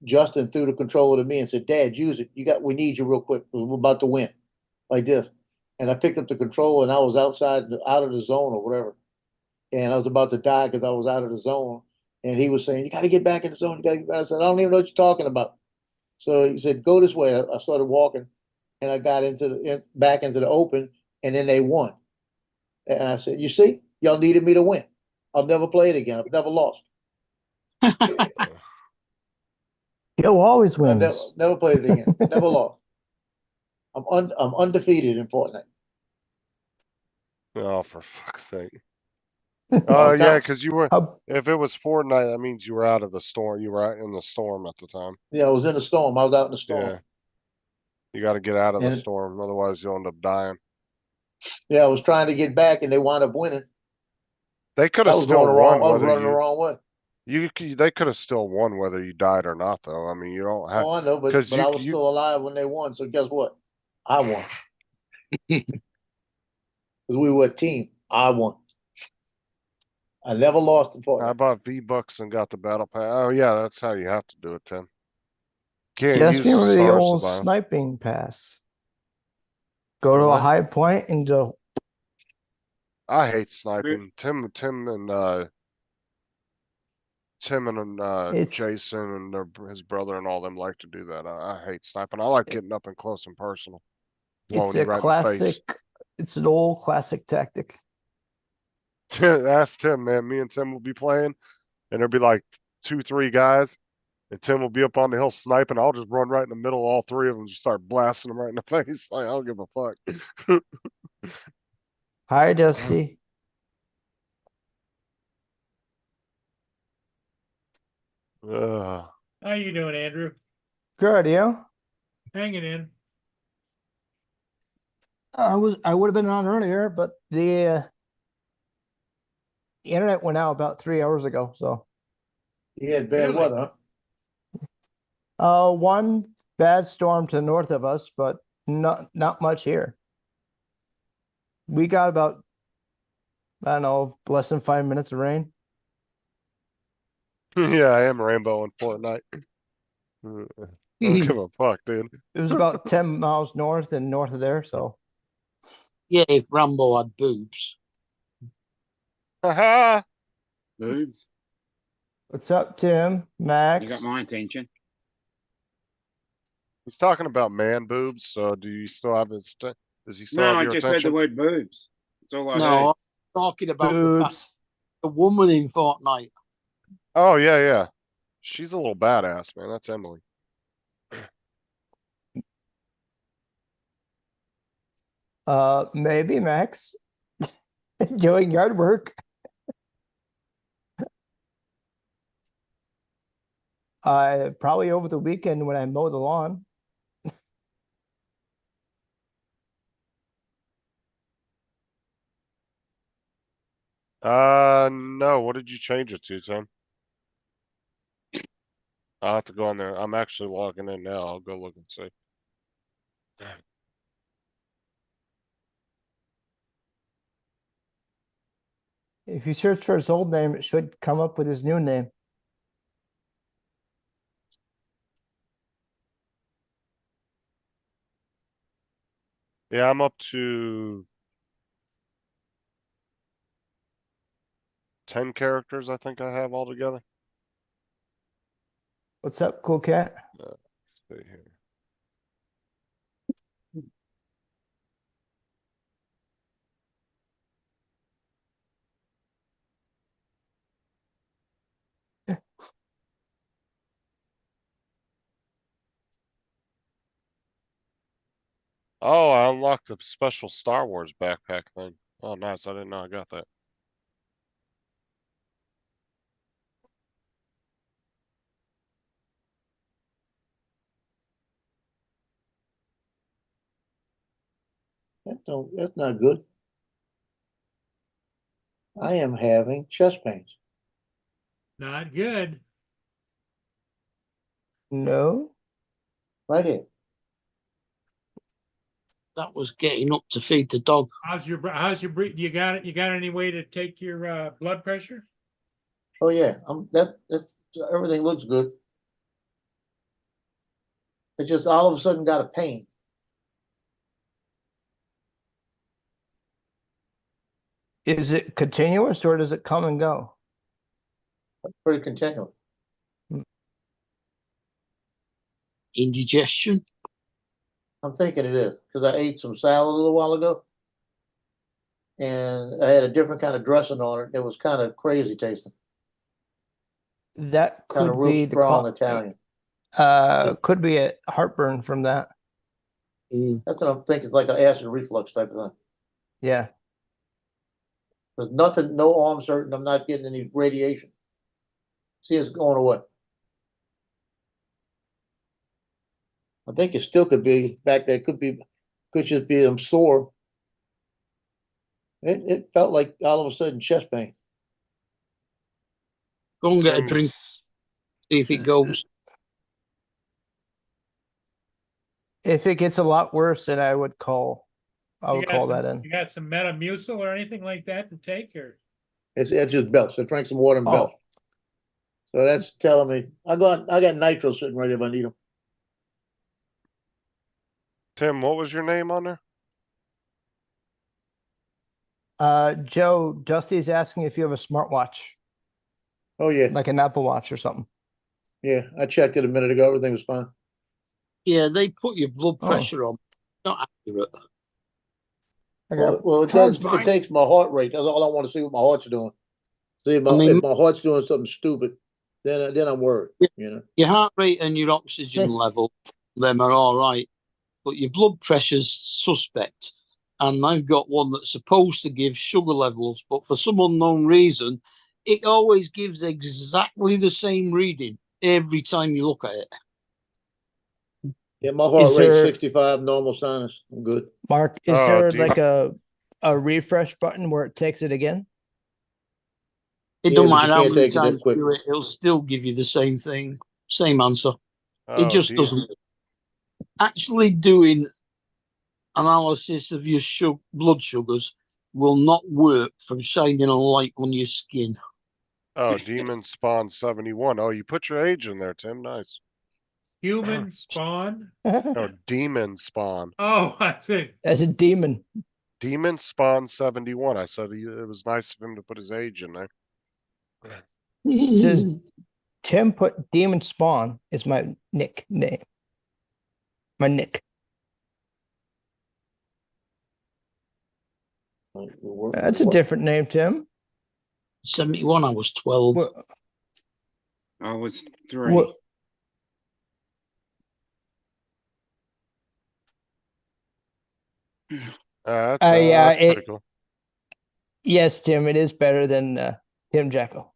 Justin threw the controller to me and said, "Dad, use it. We need you real quick. We're about to win," like this. And I picked up the controller, and I was out of the zone or whatever, and I was about to die because I was out of the zone. And he was saying, "You got to get back in the zone. You got to get back." I said, "I don't even know what you're talking about." So he said, "Go this way." I started walking, and I got back into the open, and then they won. And I said, "You see, y'all needed me to win. I'll never play it again. I've never lost. He'll always I wins. never played it again. Never lost. I'm undefeated in Fortnite." Oh, for fuck's sake. All Yeah, time. because you were. How- If it was Fortnite, that means you were out of the storm. You were out in the storm at the time. Yeah, I was in the storm. I was out in the storm. Yeah. You got to get out of the And- storm, otherwise you'll end up dying. Yeah, I was trying to get back, and they wound up winning. They could I have was still going the wrong. won I was whether running the you. wrong way. They could have still won whether you died or not, though. I mean, you don't have. Oh, I know, but 'cause I was still alive when they won. So guess what? I won because we were a team. I won. I never lost in I Fortnite. bought V-Bucks and got the battle pass. Oh yeah, that's how you have to do it, Tim. Can't Just use the remember the stars to old buy 'em. sniping pass. Go to a What? high point and go. I hate sniping. Tim and It's Jason and his brother and all them like to do that. I hate sniping. I like getting up and close and personal, blowing you a right in the face. classic. It's an old classic tactic. Ask Tim, man. Me and Tim will be playing, and there'll be like 2-3 guys, and Tim will be up on the hill sniping. I'll just run right in the middle of all three of them, and just start blasting them right in the face. Like, I don't give a fuck. Hi, Dusty. Ugh. How you doing, Andrew? Good, you? Hanging in. I would have been on earlier, but the internet went out about 3 hours ago. So, You had bad Really? weather, huh? one bad storm to the north of us, but not much here. We got about, I don't know, less than 5 minutes of rain. Yeah, I am Rainbow in Fortnite. I don't give a fuck, dude. It was about 10 miles north and north of there. So, Yeah, if Rambo had boobs. Haha. Boobs. what's up, Tim? You Max? got my attention. He's talking about man boobs. So, do you still have his? Does he still No, have I your just heard the attention? word boobs. That's all I No, heard. I'm talking about the fact Boobs. the woman in Fortnite. Oh yeah, yeah. She's a little badass, man. That's Emily. Maybe Max. Doing yard work. Probably over the weekend when I mow the lawn. No. What did you change it to, Tim? I'll have to go on there. I'm actually logging in now. I'll go look and see. If you search for his old name, it should come up with his new name. Yeah, I'm up to 10 characters, I think I have altogether. What's up, cool cat? See here. Oh, I unlocked a special Star Wars backpack thing. Oh, nice. I didn't know I got that. That's not good. I am having chest pains. Not good. No. Right here. That was getting up to feed the dog. How's your breath? You got it? You got any way to take your blood pressure? Oh yeah, that's everything looks good. It just all of a sudden got a pain. Is it continuous or does it come and go? Pretty continual. Indigestion. I'm thinking it is because I ate some salad a little while ago, and I had a different kind of dressing on it. It was kind of crazy tasting, That kind of could real be the strong Italian. could be a heartburn from that. That's what I'm thinking. It's like an acid reflux type of thing. Yeah. There's nothing, no arms hurting. I'm not getting any radiation. See, it's going away. I think it still could be back there. Could just be I'm sore. It felt like all of a sudden chest pain. Go and get a drink. See if it goes. If it gets a lot worse, then I would call You got that in. You got some Metamucil or anything like that to take, or It just belts. I drank some water and Oh. belts. So that's telling me I got nitro sitting right here if I need them. Tim, what was your name on there? Joe, Dusty's asking if you have a smartwatch, Oh yeah, like an Apple Watch or something. yeah. I checked it a minute ago. Everything was fine. Yeah, they put your blood Oh. pressure on. Not accurate. I got Well, it tons does. of- It takes my heart rate. That's all I want to see what my heart's doing. See if if my heart's doing something stupid, then I'm worried. You know. Your heart rate and your oxygen Just- level, them are all right. But your blood pressure's suspect. And I've got one that's supposed to give sugar levels, but for some unknown reason, it always gives exactly the same reading every time you look at it. Yeah, my heart Is rate's there- 65, normal sinus. I'm good. Mark, is Oh, there dude. like a refresh button where it takes it again? It Yeah, don't but you matter how can't many take it that times you quick. do it, it'll still give you the same thing, same answer. Oh, It just dear. doesn't. Actually doing analysis of your blood sugars will not work from shining a light on your skin. Oh, Demon Spawn 71. Oh, you put your age in there, Tim. Nice. human spawn? No, Demon Spawn. Oh, I think. As a demon. Demon Spawn 71. I said it was nice of him to put his age in there. It says Tim put Demon Spawn is my nickname. My nick. That's a different name, Tim. 71, I was 12. I was 3. What, That's, yeah, that's pretty cool. yes, Tim, it is better than Tim Jacko.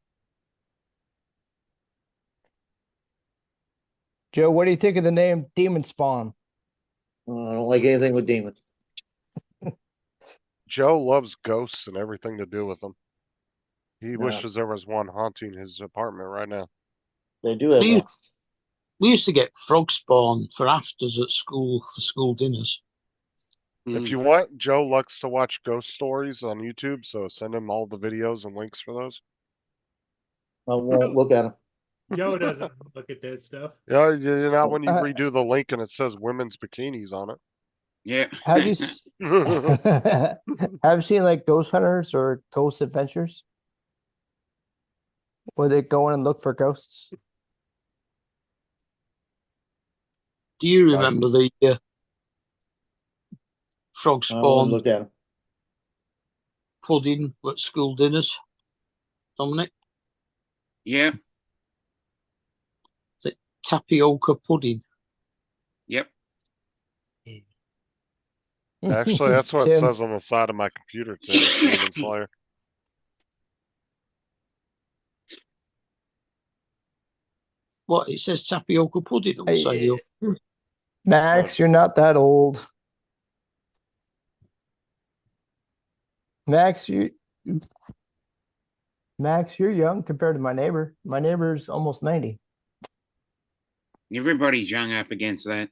Joe, what do you think of the name Demon Spawn? I don't like anything with demons. Joe loves ghosts and everything to do with them. He Yeah. wishes there was one haunting his apartment right now. They do have We used, one. we used to get frog spawn for afters at school for school dinners. If you want, Joe likes to watch ghost stories on YouTube, so send him all the videos and links for those. I won't look at them. Joe doesn't look at that stuff. Yeah, you know when you Uh, redo the link and it says women's bikinis on it. Yeah. Have you have you seen like Ghost Hunters or Ghost Adventures? Where they go in and look for ghosts? Do you remember the frog I won't spawn look at them. pudding at school dinners? Dominic? Yeah. Tapioca pudding. Yep. Actually, that's what it Tim, says on the side of my computer too. Demon Slayer. What? It says tapioca pudding on the side of your... Max, you're not that old. Max, you're young compared to my neighbor. My neighbor's almost 90. Everybody's young up against that.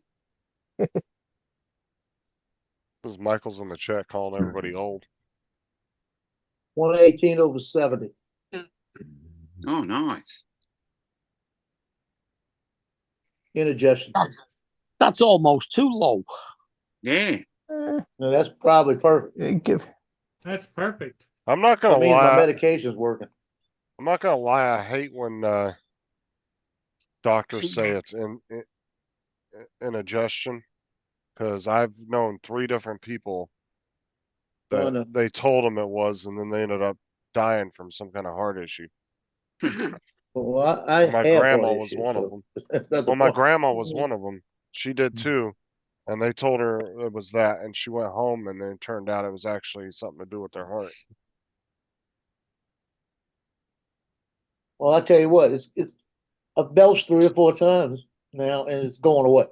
Because Michael's in the chat calling everybody old. 118 over 70. Oh, nice. Indigestion. That's almost too low. Yeah. No, that's probably perfect. That's perfect. I'm not That gonna means my lie. medication's working. I'm not gonna lie. I hate when doctors say it's indigestion, because I've known 3 different people Oh, that no. they told them it was, and then they ended up dying from some kind of heart issue. Well, I My have grandma heart was issues, one of so them. that's not the Well, my problem. grandma was one of them. She did too, and they told her it was that, and she went home, and then it turned out it was actually something to do with their heart. Well, I tell you what, it's I've belched 3 or 4 times now, and it's going away.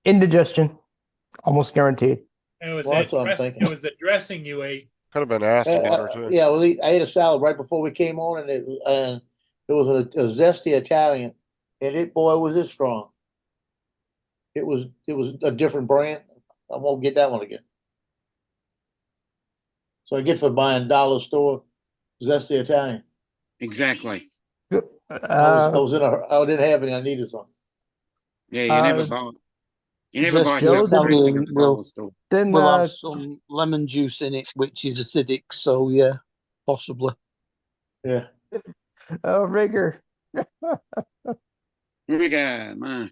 Indigestion, almost guaranteed. It was Well, that that's what I'm dress, thinking. it was the dressing you ate. Could have been acid water too. Yeah, well, I ate a salad right before we came on, and it was a zesty Italian, and boy, was it strong. It was a different brand. I won't get that one again. So I get for buying dollar store zesty Italian. Exactly. I didn't have any. I needed some. Yeah, you never buy. You never buy Joe, something then at the we'll- dollar store. Then We'll have some lemon juice in it, which is acidic. So yeah, possibly. Yeah. Rigger, Here we go, Mark.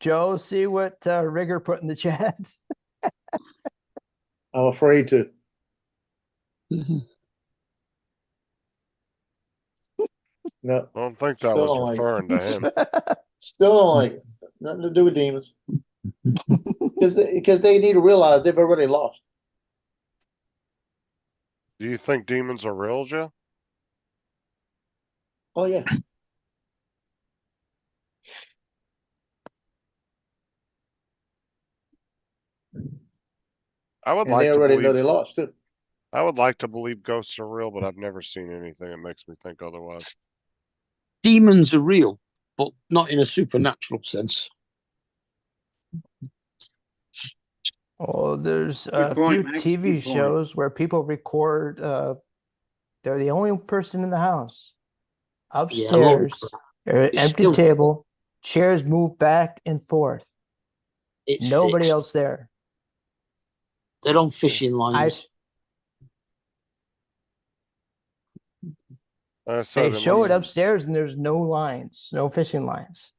Joe, see what Rigger put in the chat. I'm afraid to. No, I don't think that Still was don't like it. referring to him. still don't like it. Nothing to do with demons. Because they need to realize they've already lost. Do you think demons are real, Joe? Oh yeah. I would And like they to already know believe. they lost too. I would like to believe ghosts are real, but I've never seen anything that makes me think otherwise. Demons are real, but not in a supernatural sense. Oh, there's Good a point, few Max, TV good point. shows where people record. They're the only person in the house. Upstairs, It's empty still- table, chairs move back and forth. It's Nobody fixed. else there. They're on fishing lines. I said They show it unless- upstairs and there's no lines, no fishing lines.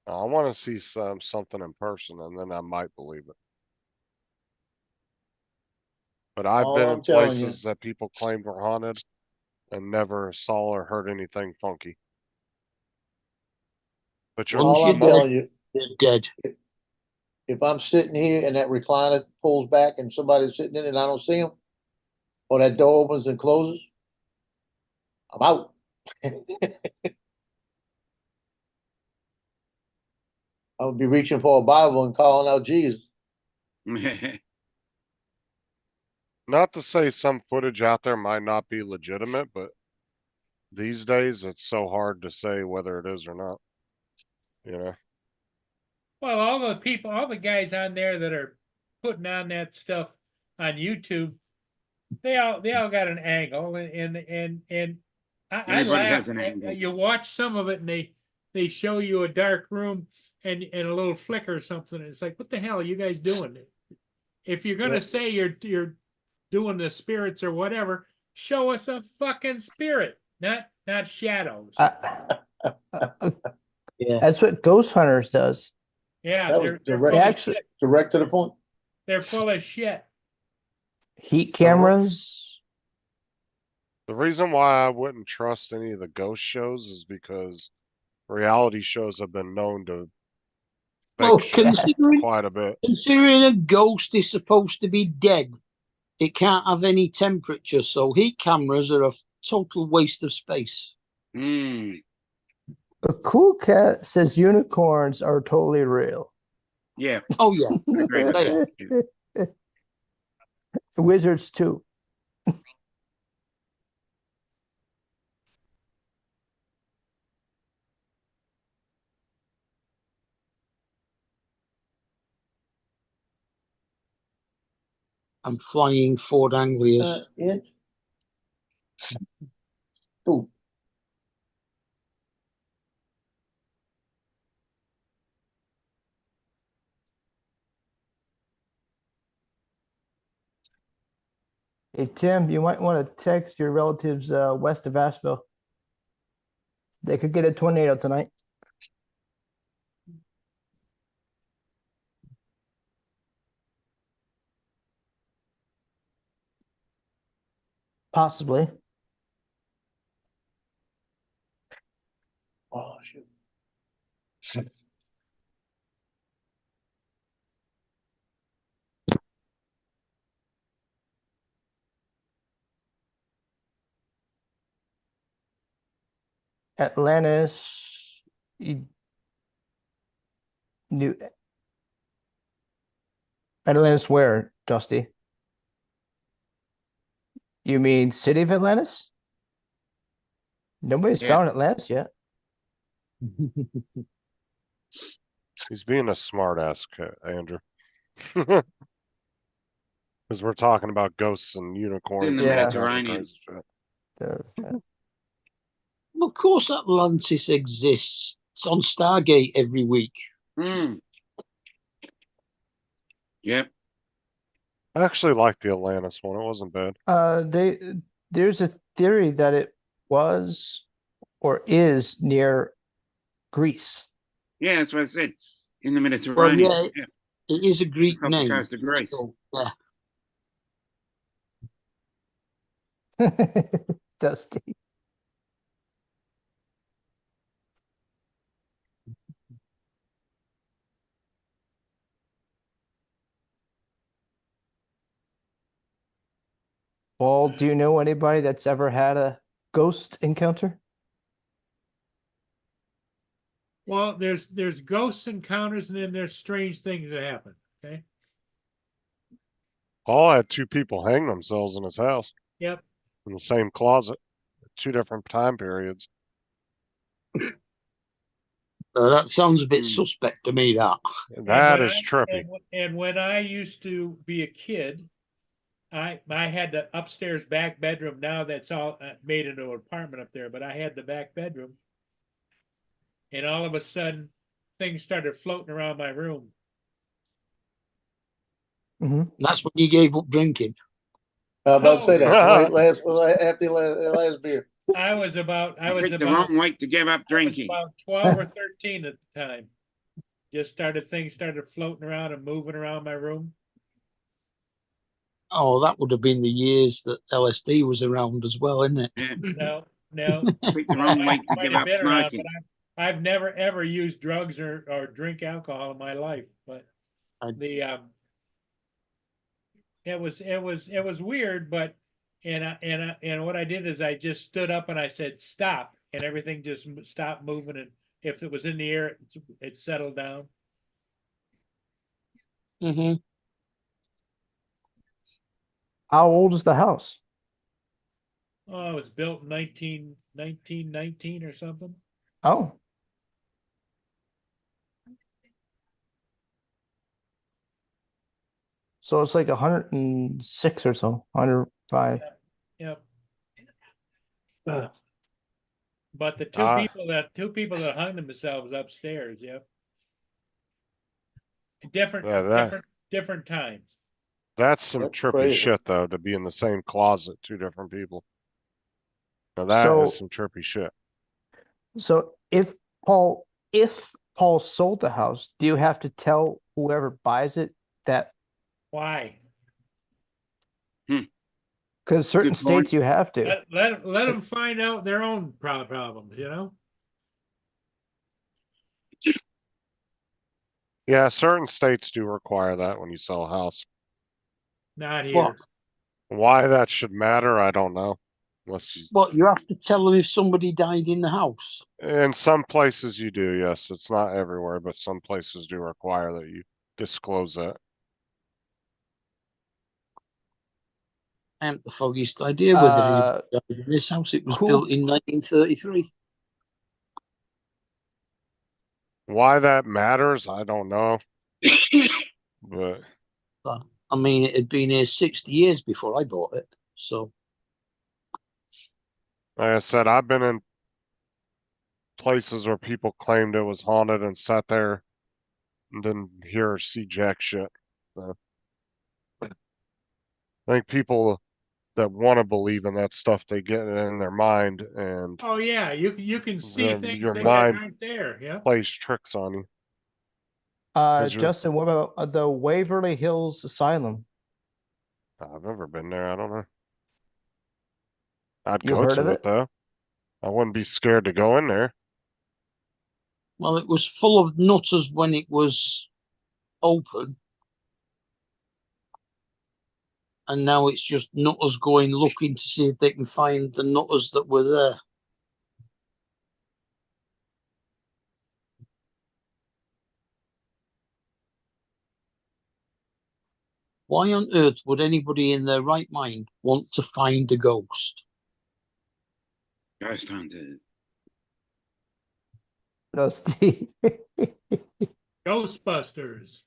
I want to see something in person, and then I might believe it. But I've All been I'm in telling you- places that people claimed were haunted and never saw or heard anything funky. But you're All I'm you're telling you, They're dead. if I'm sitting here and that recliner pulls back and somebody's sitting in it and I don't see them, or that door opens and closes, I'm out. I would be reaching for a Bible and calling out Jesus. not to say some footage out there might not be legitimate, but these days it's so hard to say whether it is or not. You know, Well, all the guys on there that are putting on that stuff on YouTube, they all got an angle, and I Everybody laugh. has an angle. You watch some of it, and they show you a dark room and a little flicker or something. And it's like, what the hell are you guys doing? If you're gonna Yeah. say you're doing the spirits or whatever, show us a fucking spirit, not shadows. Yeah. That's what Ghost Hunters does. Yeah, That was they're direct. full of Actually- shit. Direct to the point. They're full of shit. Heat cameras. the reason why I wouldn't trust any of the ghost shows is because reality shows have been known to Well, fake shit considering quite a bit. a ghost is supposed to be dead, it can't have any temperature, so heat cameras are a total waste of space. Mm, A cool cat says unicorns are totally real. yeah, Oh yeah. I agree with They are. that. Wizards too. I'm flying Ford Anglias. It. Ooh. Hey Tim, you might want to text your relatives west of Asheville. They could get a tornado tonight. Possibly. Oh, shoot. Atlantis, New Atlantis where, Dusty? You mean city of Atlantis? Nobody's Yeah. found Atlantis yet. He's being a smart ass, Andrew. Because we're talking about ghosts and unicorns. In the and all Yeah. kinds of Mediterranean. crazy shit. Well, of course, Atlantis exists. It's on Stargate every week. Hmm. Yep. I actually liked the Atlantis one. It wasn't bad. There's a theory that it was or is near Greece. Yeah, that's what I said. In the Well, Mediterranean. yeah, it is a Greek It's off the name. coast of Greece. So, yeah. Dusty. Paul, do you know anybody that's ever had a ghost encounter? Well, there's ghost encounters and then there's strange things that happen. Okay. Paul had two people hang themselves in his house Yep. in the same closet, 2 different time periods. That sounds a bit Hmm. suspect to me, that. That is trippy. And when I used to be a kid, I had the upstairs back bedroom. Now that's all made into an apartment up there, but I had the back bedroom. And all of a sudden, things started floating around my room. That's when you gave up drinking. I was about to say that. After the last beer. I was about Picked the wrong week to give up drinking. about 12 or 13 at the time. Things started floating around and moving around my room. Oh, that would have been the years that LSD was around as well, isn't it? Yeah. No. Picked the wrong week to Might give have up been around, smoking. but I've never ever used drugs or drink alcohol in my life. But it was weird, but and what I did is I just stood up and I said stop, and everything just stopped moving, and if it was in the air, it settled down. Mm-hmm. How old is the house? Oh, it was built in 1919 or something. Oh. So it's like 106 or so, 105. Yep. But the two people that hung themselves upstairs, yep. Different times. That's some That's trippy crazy. shit, though, to be in the same closet, 2 different people. Now that is some trippy shit. So if Paul sold the house, do you have to tell whoever buys it that? Why? Because certain Good point. states you have to. Let them find out their own problems, you know? Yeah, certain states do require that when you sell a house. Not here. What? Why that should matter, I don't know. Unless you, What, you have to tell them if somebody died in the house? in some places you do, yes. It's not everywhere, but some places do require that you disclose that. I haven't the foggiest idea whether Uh, anybody died in this house. It was who- built in 1933. Why that matters, I don't know. But I mean, it had been here 60 years before I bought it. So, like I said, I've been in places where people claimed it was haunted and sat there and didn't hear or see jack shit. So, I think people that want to believe in that stuff, they get it in their mind and Oh yeah, you can see Your- things your that mind- aren't there. Yeah. plays tricks on you. Is your- Justin, what about the Waverly Hills Asylum? I've never been there. I don't know. I'd You've go heard to of it it? though. I wouldn't be scared to go in there. well, it was full of nutters when it was open. And now it's just nutters going looking to see if they can find the nutters that were there. Why on earth would anybody in their right mind want to find a ghost? Ghost hunters. No, Steve. Ghostbusters.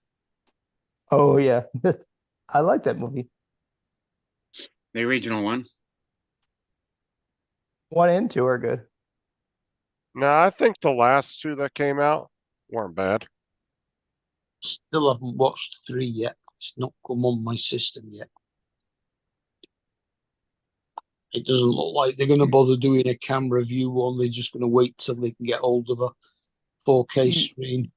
Oh yeah, I like that movie. The original one. 1 and 2 are good. No, I think the last two that came out weren't bad. Still haven't watched 3 yet. It's not come on my system yet. It doesn't look like they're going to bother doing a camera view one. They're just going to wait till they can get hold of a 4K Hmm. screen.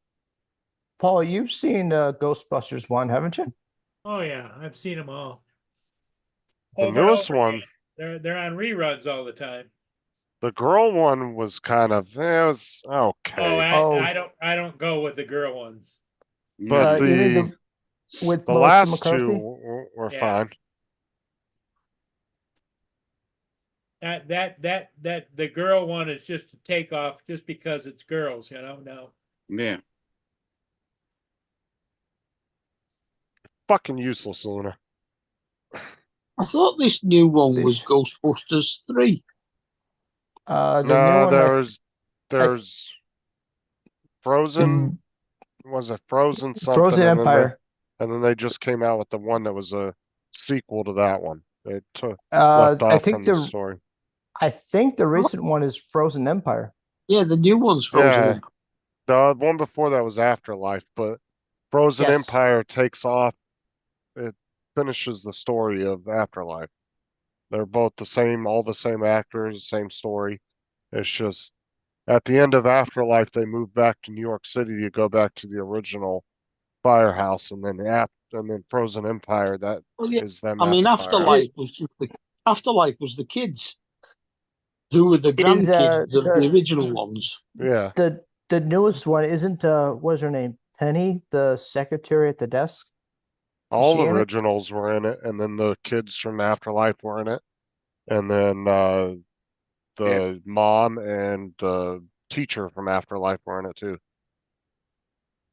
Paul, you've seen Ghostbusters 1, haven't you? Oh yeah, I've seen them all. The Over and newest over one, again. They're on reruns all the time. the girl one was kind of, it was okay. Oh, Oh. I don't go with the girl ones. But you mean the with the Melissa last McCarthy? two were Yeah. fine. That the girl one is just a takeoff just because it's girls, no. Yeah. Fucking useless, Luna. I thought this new one was This- Ghostbusters 3. The new No, one, there's Frozen. Was it Frozen something? Frozen and then they- Empire. and then they just came out with the one that was a sequel to that one. They took left I off think from the the story. I think the recent one is Frozen Empire. Yeah, the new one's Frozen. Yeah. The one before that was Afterlife, but Frozen Yes. Empire takes off. It finishes the story of Afterlife. They're both the same, all the same actors, same story. It's just at the end of Afterlife, they move back to New York City to go back to the original firehouse, and then Frozen Empire. That Well, yeah, is them. I mean, at the firehouse. Afterlife was just Afterlife was the kids who were the Is, grandkids of the the- original ones. Yeah, The newest one isn't what's her name? Penny, the secretary at the desk. all she the in it? originals were in it, and then the kids from Afterlife were in it, and then the mom and the teacher from Afterlife were in it too.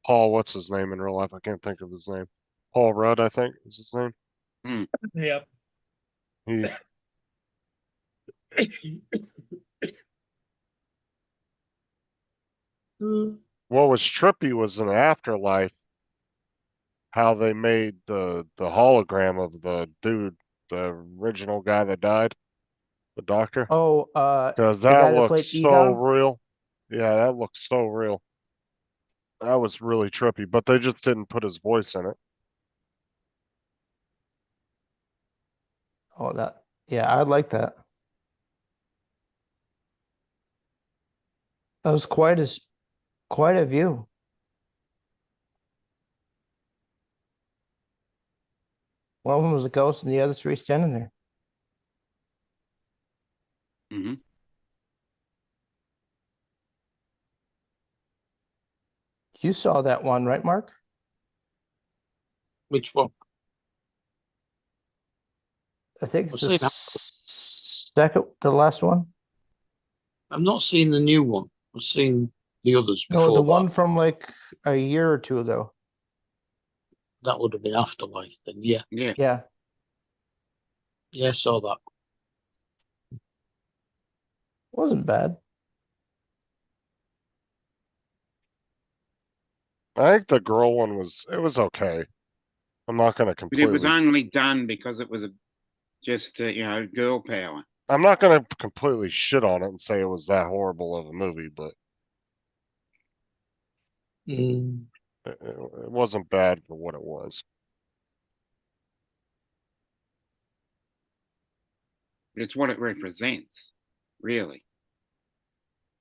Paul, what's his name in real life? I can't think of his name. Paul Rudd, I think is his name. Yep. He what was trippy was in Afterlife how they made the hologram of the dude, the original guy that died, the doctor. Oh, Because guy that that looks played so Egon? real. Yeah, that looks so real. That was really trippy, but they just didn't put his voice in it. oh that yeah, I like that. That was quite a view. One of them was a ghost, and the other three standing there. hmm You saw that one, right, Mark? Which one? I think it's I've the seen that. second, the last one. I've not seen the new one. I've seen the others No, before the that. one from like a year or two ago. That would have been Afterlife then. Yeah, Yeah. Yeah. Yeah, I saw that. Wasn't bad. I think the girl one was okay. I'm not gonna But it was completely only done because it was just girl power. I'm not gonna completely shit on it and say it was that horrible of a movie, but Mm. it wasn't bad for what it was. But it's what it represents, really.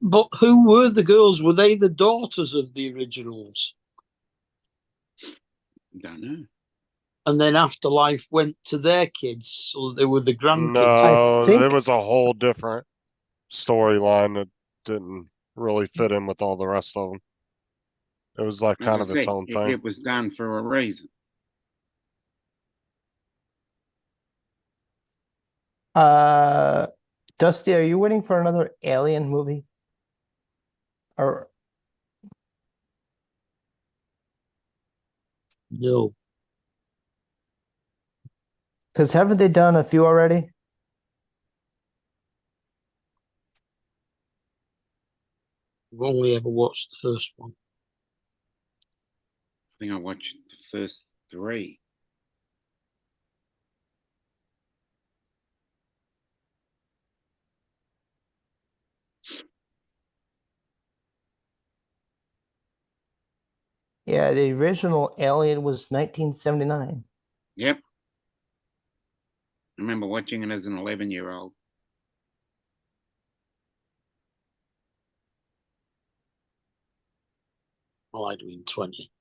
But who were the girls? Were they the daughters of the originals? Don't know. And then Afterlife went to their kids, so they were the grandkids. No, think- it was a whole different storyline that didn't really fit in with all the rest of them. It was like As kind I of its said, own thing. it was done for a reason. Dusty, are you waiting for another Alien movie? Or No. because haven't they done a few already? I've only ever watched the first one. I think I watched the first 3. Yeah, the original Alien was 1979. Yep. I remember watching it as an 11-year-old. Well, I'd been 20.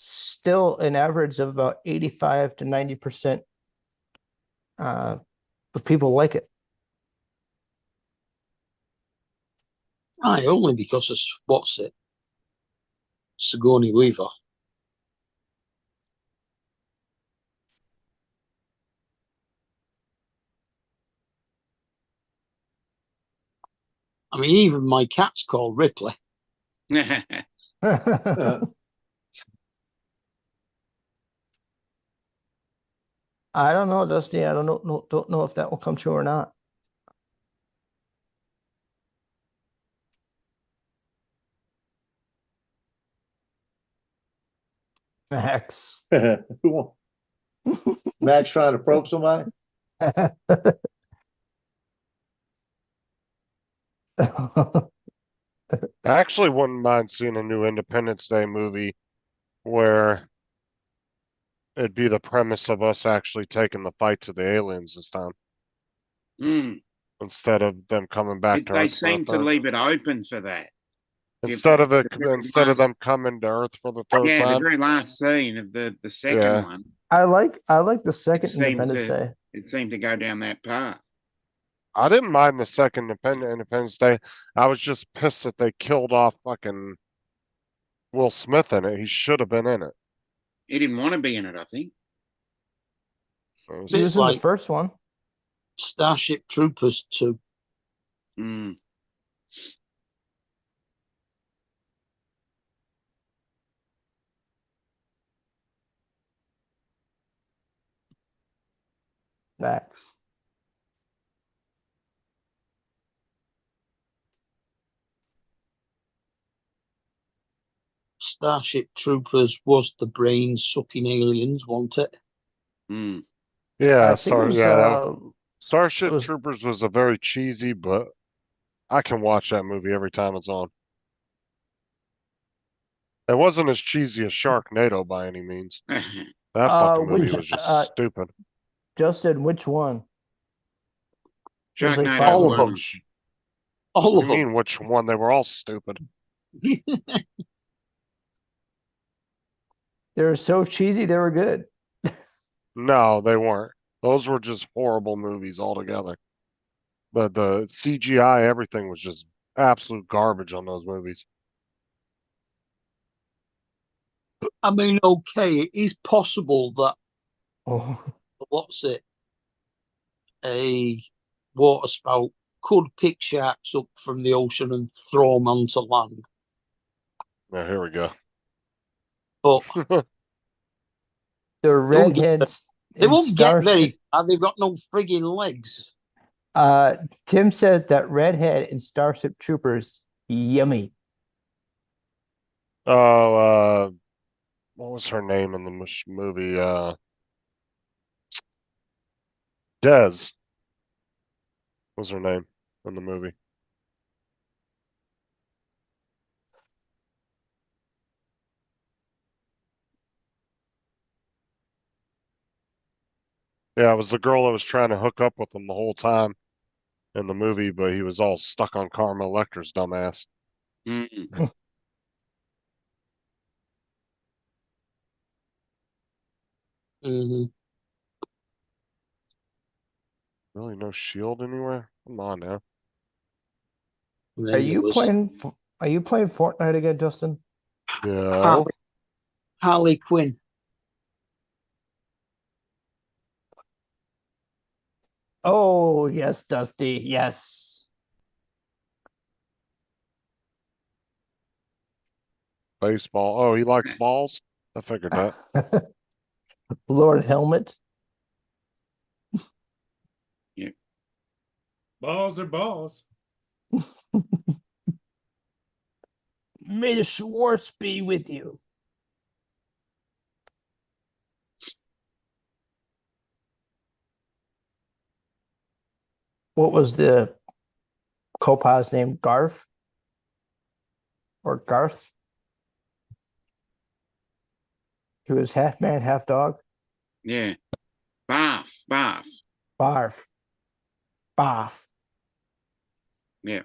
Still an average of about 85 to 90% of people like it. Aye, only because of what's it? Sigourney Weaver. I mean, even my cat's called Ripley. I don't know, Dusty. I don't know if that will come true or not. Max. Who won? Max trying to probe somebody? I actually wouldn't mind seeing a new Independence Day movie where it'd be the premise of us actually taking the fight to the aliens this time Mm. instead of them coming back to They Earth for the seem to third. leave it open for that. Instead of it, the very instead of last- them coming to Earth for the third Yeah, the time. very last scene of the second Yeah. one, I like the second seemed Independence to- Day. it seemed to go down that path. I didn't mind the second Independence Day. I was just pissed that they killed off fucking Will Smith in it. He should have been in it. He didn't want to be in it, I think. It was- He was in like- the first one. Starship Troopers 2. Mm. Max. Starship Troopers was the brain sucking aliens, wasn't it? Mm. Yeah, I think it was, Starship it was- Troopers was a very cheesy, but I can watch that movie every time it's on. It wasn't as cheesy as Sharknado by any means. That fucking movie which, was just stupid. Justin, which one? There's like Sharknado five all of of them. them. What All do of you them. mean, which one? They were all stupid. They were so cheesy, they were good. No, they weren't. Those were just horrible movies altogether. The CGI, everything was just absolute garbage on those movies. I mean, okay, it is possible that Oh, what's it? A waterspout could pick sharks up from the ocean and throw them onto land. Now, here we go. But the Don't get redheads, They in won't get Starship. very far. They've got no frigging legs. Tim said that Redhead in Starship Troopers, yummy. Oh, what was her name in the movie? Des was her name in the movie. Yeah, it was the girl that was trying to hook up with him the whole time in the movie, but he was all stuck on Carmel Electra's dumbass. Mm. Mhm. Really, no shield anywhere? Come on now. And Are then there you was playing? Are you playing Fortnite again, Justin? No. Harley Quinn. Oh yes, Dusty. Yes. Baseball. Oh, he likes balls? I figured that. Lord Helmet. Balls are balls. May the Schwartz be with you. What was the co-pilot's name? Garth? Or Garth? He was half man, half dog. Yeah. Bath. Barf. Bath. Yeah.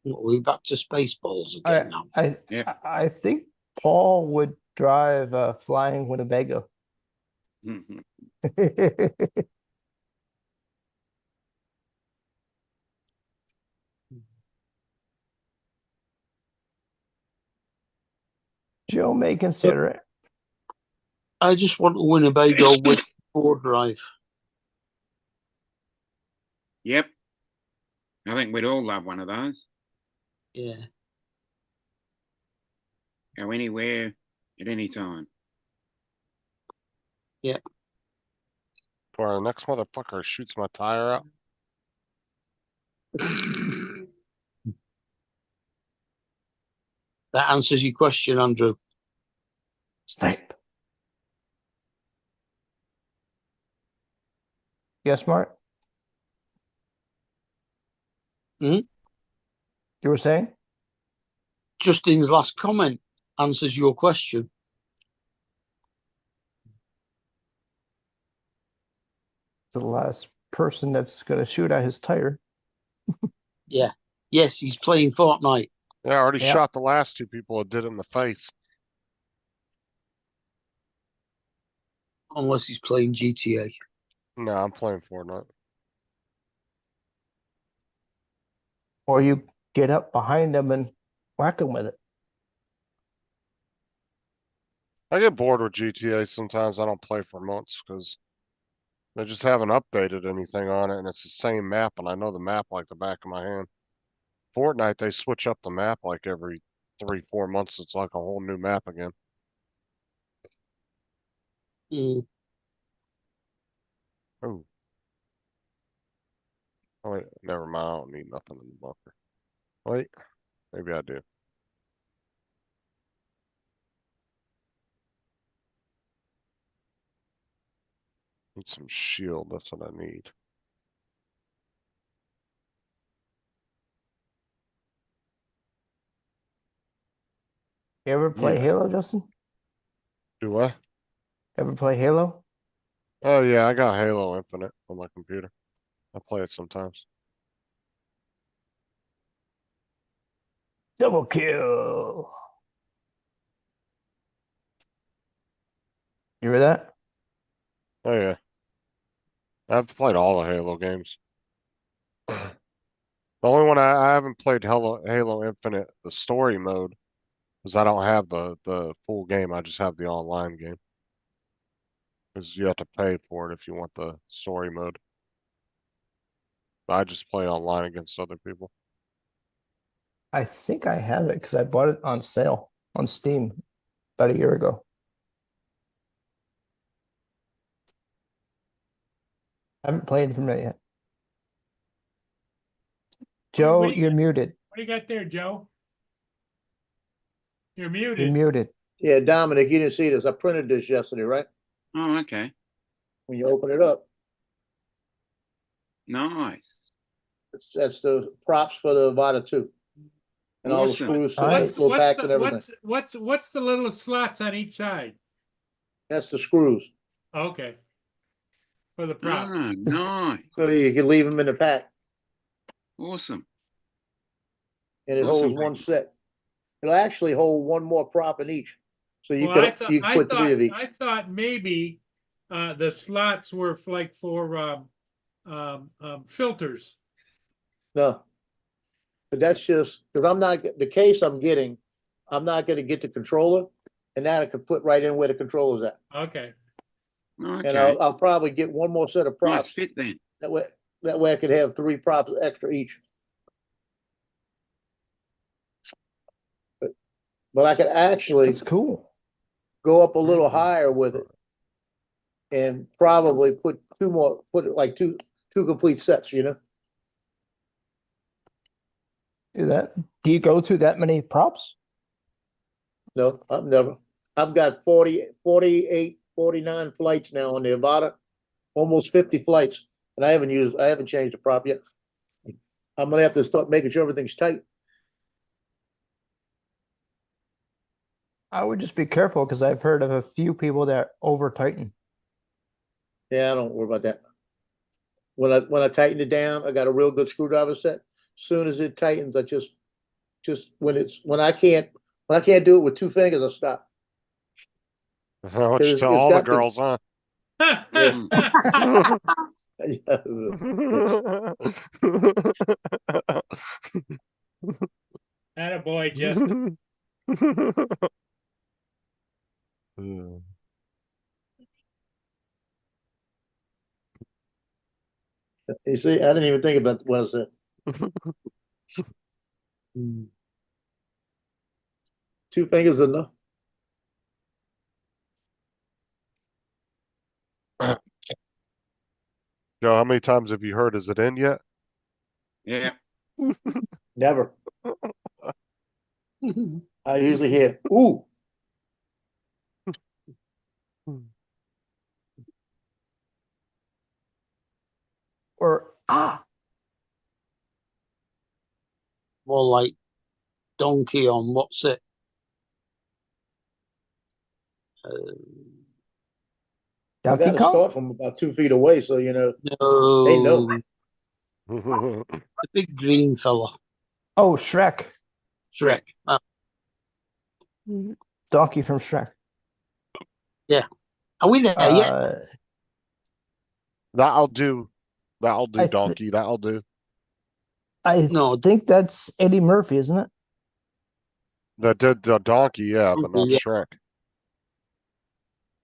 We're back to Spaceballs again now. Yeah. I think Paul would drive flying Winnebago. Mhm. Joe may consider it. I just want a Winnebago with 4-drive. Yep. I think we'd all love one of those. Yeah. Go anywhere at any time. Yep. Before the next motherfucker shoots my tire out. That answers your question, Andrew. Snipe. Yes, Mark? Hmm? You were saying? Justin's last comment answers your question. The last person that's going to shoot at his tire. Yeah. Yes, he's playing Fortnite. Yeah, I already Yeah. shot the last two people that did it in the face. Unless he's playing GTA. No, I'm playing Fortnite. Or you get up behind them and whack them with it. I get bored with GTA sometimes. I don't play for months because they just haven't updated anything on it, and it's the same map, and I know the map like the back of my hand. Fortnite, they switch up the map like every 3-4 months. It's like a whole new map again. Mm. Oh. Oh, wait, never mind. I don't need nothing in the bunker. Wait, maybe I do. Need some shield. That's what I need. You ever play Yeah. Halo, Justin? Do I? Ever play Halo? Oh yeah, I got Halo Infinite on my computer. I play it sometimes. Double kill. You hear that? Oh yeah. I've played all the Halo games. The only one I haven't played Halo Infinite, the story mode, because I don't have the full game. I just have the online game. Because you have to pay for it if you want the story mode. I just play online against other people. I think I have it because I bought it on sale on Steam. about a year ago. I haven't played from it yet. Joe, what do you you're got? muted. What do you got there, Joe? You're You're muted. muted. Yeah, Dominic, you didn't see this. I printed this yesterday, right? Oh, okay. When you open it up, Nice. that's the props for the Avata 2. And all the Awesome. screws, Nice. little packs and everything. What's the little slots on each side? That's the screws. Okay. For the prop. Ah, nice. So you can leave them in the pack Awesome. and it Awesome. holds one set. It'll actually hold one more prop in each. So you Well, could, you could put 3 of each. I thought maybe the slots were like for filters. No. But that's just, because I'm not, the case I'm getting, I'm not gonna get the controller, and that I could put right in where the controller's at. Okay. And Okay. I'll probably get one more set of Nice props. fit then. That way I could have 3 props extra each. But I could actually That's cool. go up a little higher with it. And probably put like two complete sets, you know? Do that. Do you go through that many props? No, I've never. I've got 40, 48, 49 flights now on the Avata, almost 50 flights, and I haven't changed the prop yet. I'm gonna have to start making sure everything's tight. I would just be careful because I've heard of a few people that over tighten. Yeah, I don't worry about that. When I tighten it down, I got a real good screwdriver set. Soon as it tightens, I just when I can't do it with 2 fingers, I stop. Let's It's tell all the got the- girls, huh? Attaboy, Justin. You see, I didn't even think about what I said. 2 fingers is enough. Joe, how many times have you heard, is it in yet? Yeah. Never. I usually hear, ooh. Or More like donkey on what's it? I Donkey gotta Kong? start from about 2 feet away, so you know. No, They know. the big green fella, Oh, Shrek. Shrek. Donkey from Shrek. Are we there yet? That'll do. That'll do, I thi- donkey. That'll do. I No. think that's Eddie Murphy, isn't it? The donkey, yeah, but not Yeah. Shrek.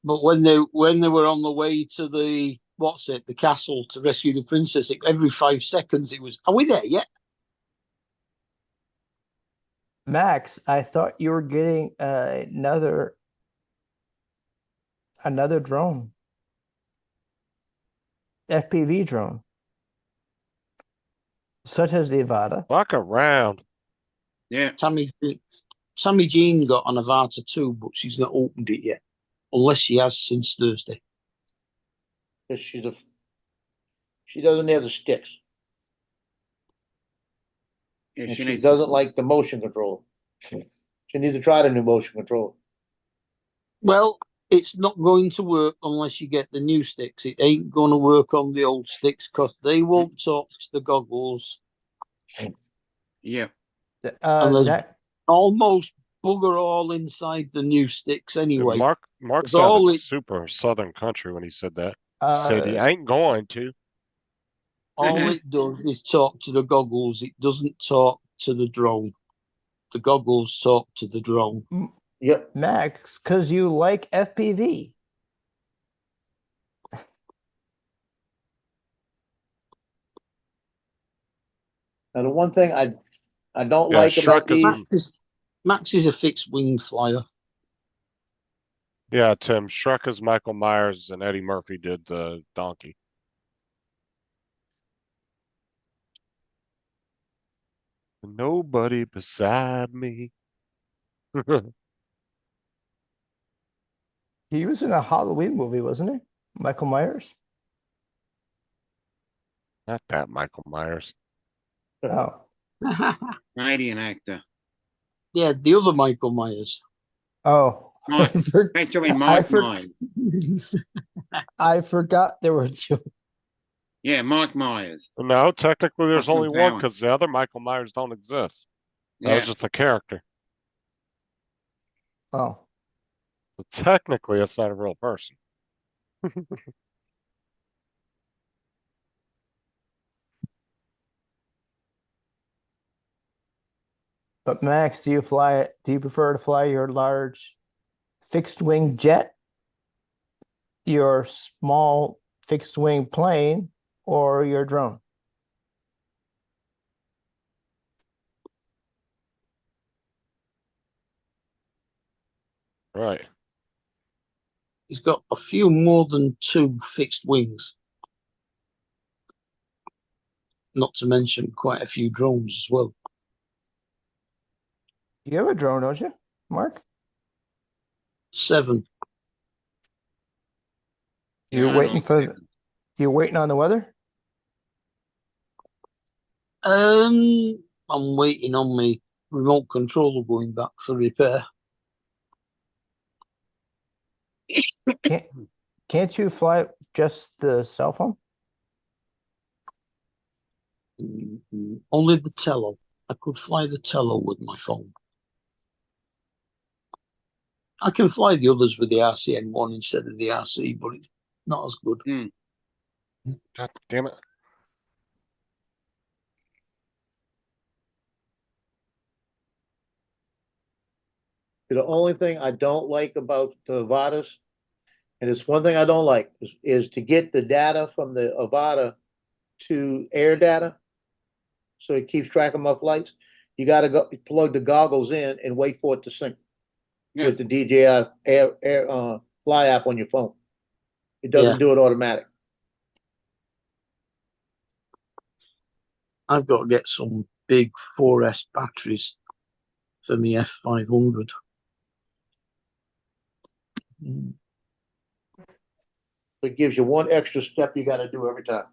But when they were on the way to the the castle to rescue the princess, every 5 seconds it was, are we there yet? Max, I thought you were getting another drone. FPV drone. Such as the Avata. Fuck around. Yeah. Tammy Jean got an Avata too, but she's not opened it yet. Unless she has since Thursday. 'Cause she doesn't have the sticks. Yeah, And she she needs doesn't to- like the motion control. She needs to try the new motion control. Well, it's not going to work unless you get the new sticks. It ain't going to work on the old sticks because they won't talk to the goggles. Yeah. And there's That almost bugger all inside the new sticks anyway. Mark It's all sounded it- super southern country when he said that. Said he uh, ain't going to. All it does is talk to the goggles. It doesn't talk to the drone. The goggles talk to the drone. Yep. Max, because you like FPV. Now the one thing I don't Yeah, like about Shrek is- these, Max is a fixed wing flyer. Yeah, Tim, Shrek is Michael Myers and Eddie Murphy did the donkey. Nobody beside me. He was in a Halloween movie, wasn't he? Michael Myers. Not that Michael Myers. Oh, Canadian actor. Yeah, the other Michael Myers. oh. Mike, actually, Mike for- Myers. I forgot there were two. Yeah, Mike Myers. No, technically there's Austin only one Powers. because the other Michael Myers don't exist. That Yeah, was just a character. Oh, So technically, it's not a real person. but Max, do you prefer to fly your large fixed wing jet, your small fixed wing plane, or your drone? Right. He's got a few more than 2 fixed wings. Not to mention quite a few drones as well. You have a drone, don't you, Mark? 7. You're Yeah, waiting I'm for seven. you're waiting on the weather? I'm waiting on my remote controller going back for repair. Can't you fly just the cell phone? Only the Tello. I could fly the Tello with my phone. I can fly the others with the RCN1 instead of the RC, but it's not as good. God damn it. The only thing I don't like about the Avadas, and it's one thing I don't like, is to get the data from the Avata to air data. So it keeps track of my flights. You gotta go plug the goggles in and wait for it to sync Yeah. with the DJI Air Fly app on your phone. It doesn't Yeah. do it automatic. I've got to get some big 4S batteries for my F500. It gives you one extra step you gotta do every time.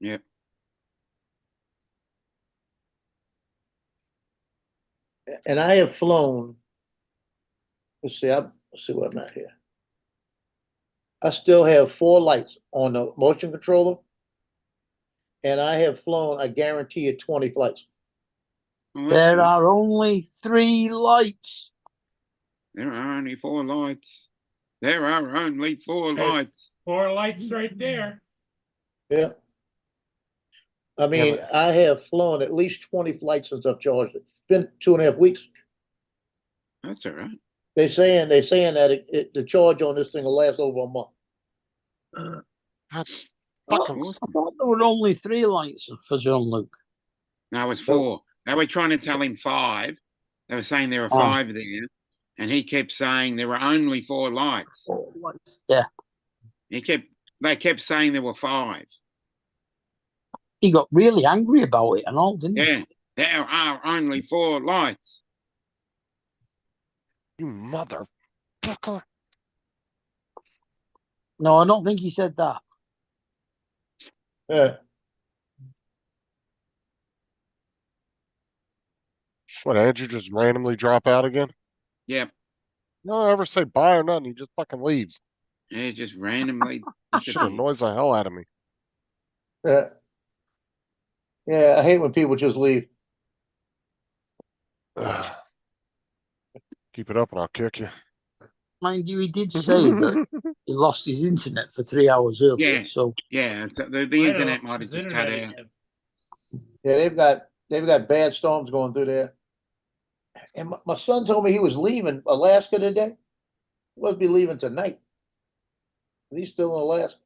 Yeah. And I have flown. Let's see where I'm at here. I still have 4 lights on the motion controller. And I have flown, I guarantee you, 20 flights. Well, that's There good. are only 3 lights. There are only 4 lights. There are only 4 There's- lights. 4 lights right there. Yeah. I mean, I have flown at least 20 flights since I've charged it. It's been 2.5 weeks. That's all right. They're saying that the charge on this thing will last over a month. Fucking I thought there were only 3 lights for Jean-Luc. No, it's 4. They were trying to tell him 5. They were saying there were 5 there. And he kept saying there were only 4 lights. 4 lights. Yeah. They kept saying there were 5. He got really angry about it and all, didn't he? Yeah. There are only 4 lights. you motherfucker. No, I don't think he said that. Yeah. What, Andrew just randomly drop out again? Yep. No, ever say bye or nothing. He just fucking leaves. Yeah, just randomly Shit disappeared. annoys the hell out of me. Yeah. Yeah, I hate when people just leave. Ugh. Keep it up and I'll kick you. Mind you, he did say that he lost his internet for 3 hours earlier. Yeah. So Yeah, so the I don't internet know, might have his just cut internet out. again. Yeah, they've got bad storms going through there. And my son told me he was leaving Alaska today. He must be leaving tonight. He's still in Alaska.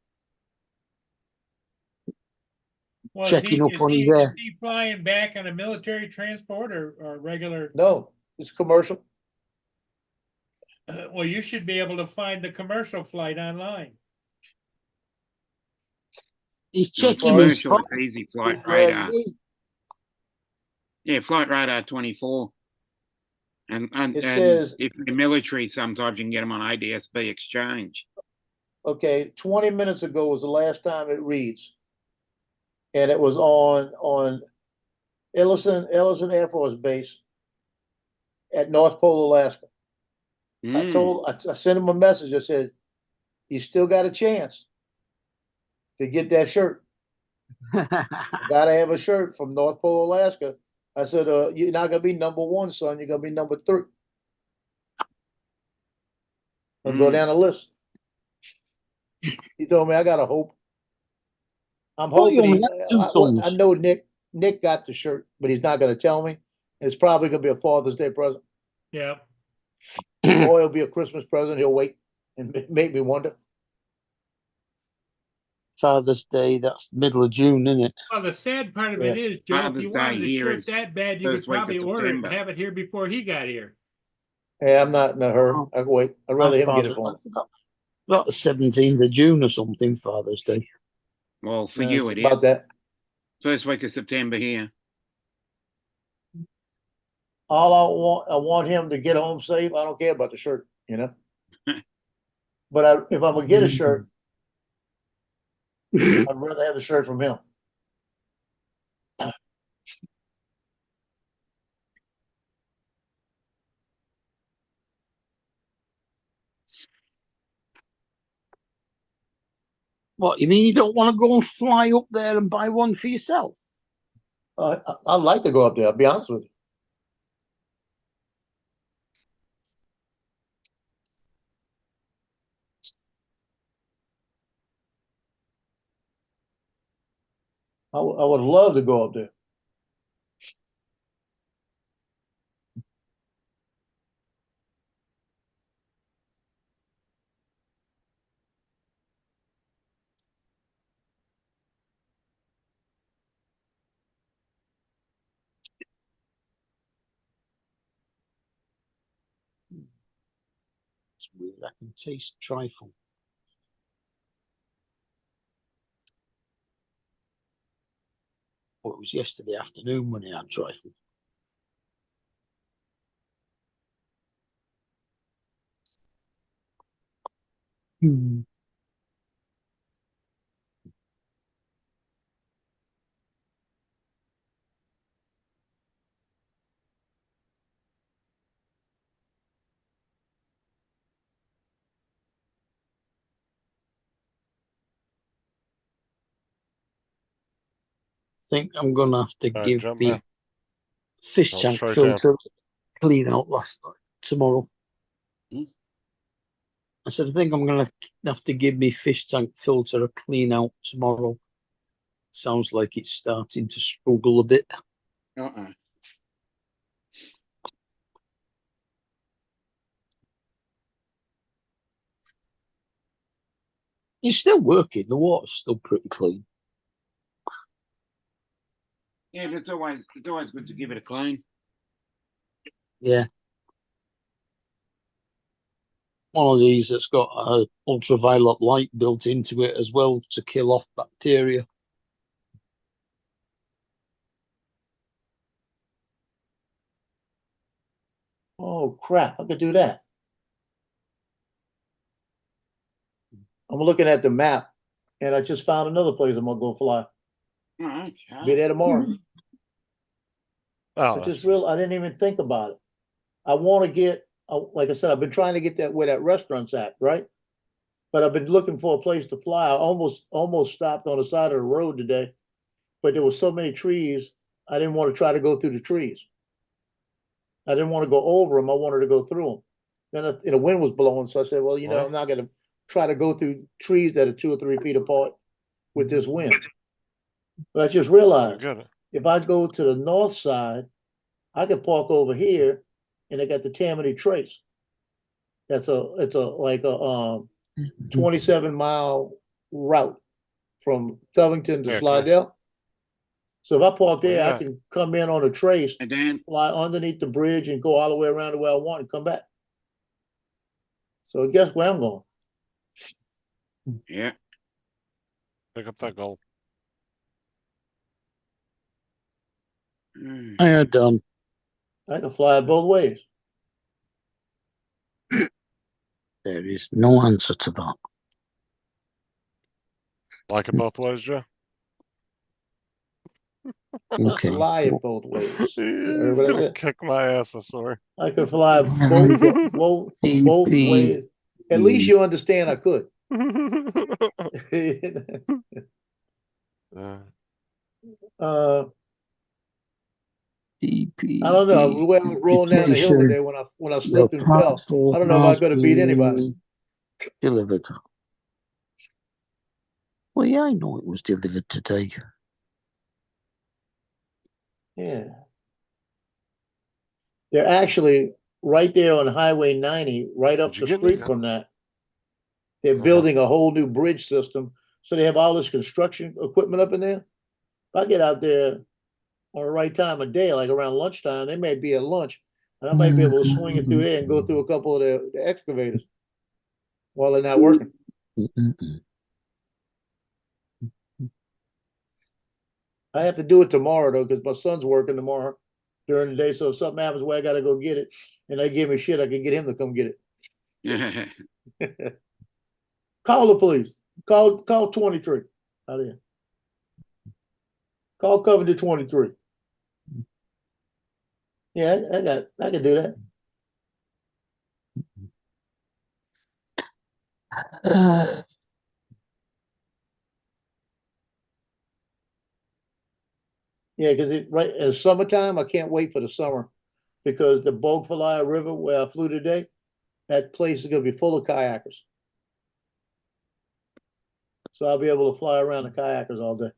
Well, Checking up on his is air. he flying back on a military transport or regular? No, it's commercial. Well, you should be able to find the commercial flight online. He's No, checking his commercial, phone. it's easy flight where radar. it is. Yeah, flight radar 24. And It says- if you're military, sometimes you can get them on ADSB exchange. Okay, 20 minutes ago was the last time it reads. And it was on Ellison Air Force Base at North Pole, Alaska. I sent him a message. I said, you still got a chance to get that shirt. Gotta have a shirt from North Pole, Alaska. I said, you're not gonna be number one, son. You're gonna be number 3. I'll go down the list. He told me I gotta hope. I'm Well, you hoping only have 2 sons. I know Nick got the shirt, but he's not gonna tell me. It's probably gonna be a Father's Day present. Yeah. Or it'll be a Christmas present. He'll wait and make me wonder. Father's Day, that's the middle of June, isn't it? Well, the sad part of it is, Joe, if Father's you Day wanted a here shirt is that bad, you could first week of probably order it and September. have it here before he got here. Hey, I'm not in a hurry. I can wait. I'd rather him get it for me. About the 17th of June or something, Father's Day. Well, for Yeah, you it's it about is. that. First week of September here. All I want him to get home safe. I don't care about the shirt, you know. But if I'm gonna get a shirt, I'd rather have the shirt from him. What, you mean you don't want to go and fly up there and buy one for yourself? I'd like to go up there. I'll be honest with you. I would love to go up there. It's weird. I can taste trifle. Well, it was yesterday afternoon when I had trifle. Think I'm gonna have to All right, give jump me in. fish I'll tank strike filter clean out last night tomorrow. Hmm? I said I think I'm gonna have to give me fish tank filter a clean out tomorrow. Sounds like it's starting to struggle a bit. Uh-uh. It's still working. The water's still pretty clean. Yeah, but it's always good to give it a clean. Yeah. One of these that's got a ultraviolet light built into it as well to kill off bacteria. Oh crap! I could do that. I'm looking at the map, and I just found another place I'm gonna go fly. Okay. Be there tomorrow. Oh, I didn't even think about it. I want to get, like I said, I've been trying to get that where that restaurant's at, right? But I've been looking for a place to fly. I almost stopped on the side of the road today, but there were so many trees. I didn't want to try to go through the trees. I didn't want to go over them. I wanted to go through them. Then the wind was blowing, so I said, "Well, Right. I'm not going to try to go through trees that are 2 or 3 feet apart with this wind." But I just I realized get it. if I go to the north side, I can park over here, and they got the Tammany Trace. It's like a 27-mile route from Covington to Yeah, Slidell. So if I park there, Yeah. I can come in on a trace, And Dan, fly underneath the bridge, and go all the way around to where I want and come back. So guess where I'm going? Yeah. Pick up that gold. Mm. I had I can fly it both ways. there is no answer to that. Like it both ways, Joe? Okay. Fly it both ways. He's You heard what I gonna said? kick my ass, I swear. I could fly both DP. ways. At least you understand I could. uh, DP. I don't know. The way I was rolling down the hill today when I slipped and fell, I don't know if I could have beat anybody. Delivered. Well, yeah, I know it was delivered today. Yeah. They're actually right there on Highway 90, right up Did you the get any street from that. They're Uh-huh. building a whole new bridge system. So they have all this construction equipment up in there. If I get out there on the right time of day, like around lunchtime, they may be at lunch, and I might be able to swing it through there and go through a couple of the excavators while they're not working. I have to do it tomorrow though, because my son's working tomorrow during the day. So if something happens where I got to go get it, and they give me shit, I can get him to come get it. Call the police. Call 23 out there. Call Covington 23. Yeah, I can do that. Yeah, because right in the summertime, I can't wait for the summer because the Bogfalaya River where I flew today, that place is gonna be full of kayakers. So I'll be able to fly around the kayakers all day.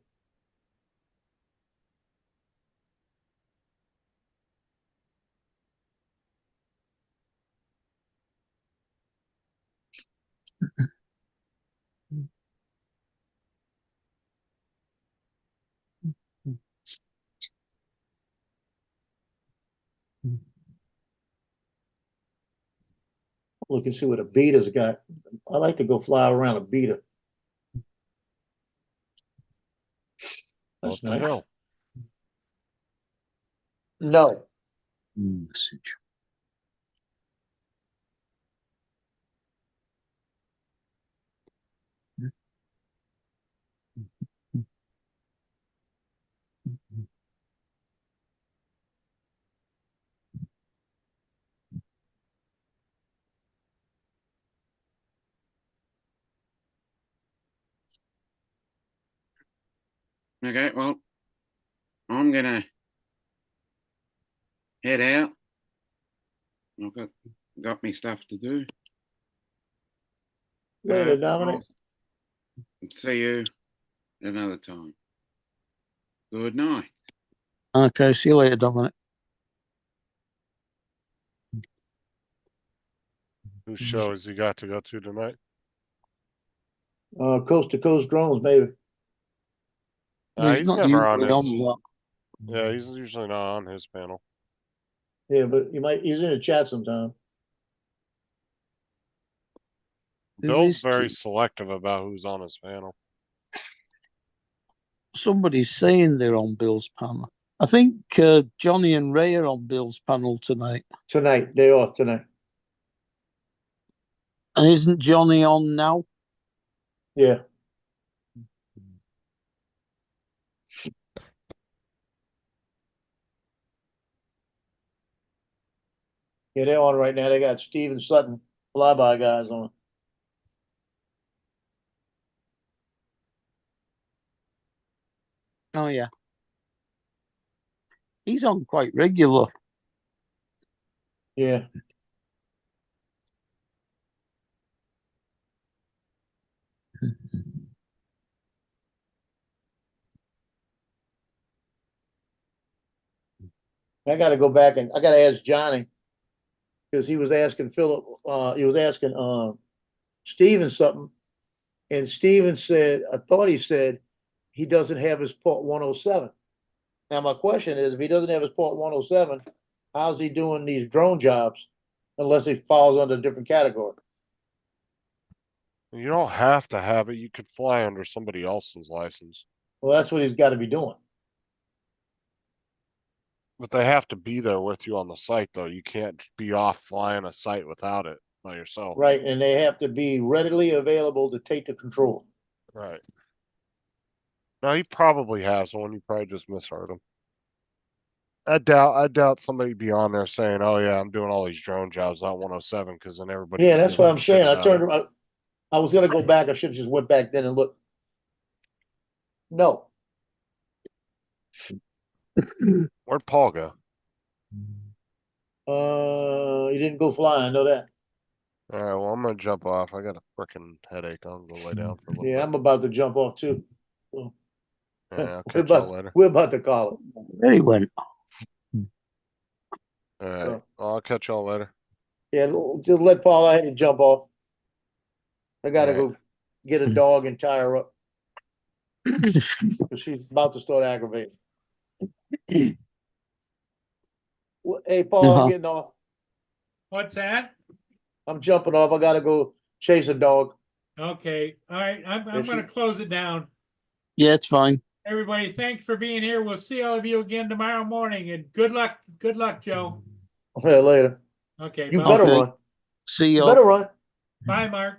Look and see what a beta's got. I like to go fly around a beta. That's What the nice. hell? No. Message. Okay, well, I'm gonna head out. I've got me stuff to do. Later, Dominic. I'll see you another time. Good night. Okay, see you later, Dominic. Whose show has he got to go to tonight? Coast to coast drones, maybe. He's never on his. that. Yeah, he's usually not on his panel. Yeah, but he's in the chat sometime. Bill's is very Jim? selective about who's on his panel. Somebody's saying they're on Bill's panel. I think Johnny and Ray are on Bill's panel tonight. Tonight, they are tonight. And isn't Johnny on now? Yeah. Yeah, they're on right now. They got Steven Sutton, flyby guys on. Oh, yeah. He's on quite regular. Yeah. I got to go back and I got to ask Johnny because he was asking Philip. He was asking Steven something, and Steven said, I thought he said he doesn't have his port 107. Now my question is, if he doesn't have his port 107, how's he doing these drone jobs? Unless he falls under a different category. You don't have to have it. You could fly under somebody else's license, Well, that's what he's gotta be doing. but they have to be there with you on the site though. You can't be off flying a site without it by yourself. Right, and they have to be readily available to take the control. Right. No, he probably has one. You probably just misheard him. I doubt somebody be on there saying, "Oh yeah, I'm doing all these drone jobs out 107," because then everybody. Yeah, would that's give what a I'm shit saying. I about turned it. around. I was gonna go back. I should have just went back then and looked. No, Where'd Paul go? he didn't go flying. I know that. All right, well, I'm gonna jump off. I got a freaking headache. I'll go lay down for a little Yeah, bit. I'm about to jump off too. So, Yeah, I'll we're catch y'all about, later. we're about to call it. Very well. All right, So, I'll catch y'all later. yeah, just let Paul. I had to jump off. I gotta Alright. go get a dog and tie her up. 'Cause she's about to start aggravating. Well, hey, Paul, I'm getting off. What's that? I'm jumping off. I gotta go chase a dog. Okay, all right, I'm Yeah, gonna close it down. Yeah, it's fine. Everybody, thanks for being here. We'll see all of you again tomorrow morning, and good luck, Joe. Yeah, later. Okay, You bye. better Okay. run. See You you. better run. Bye, Mark.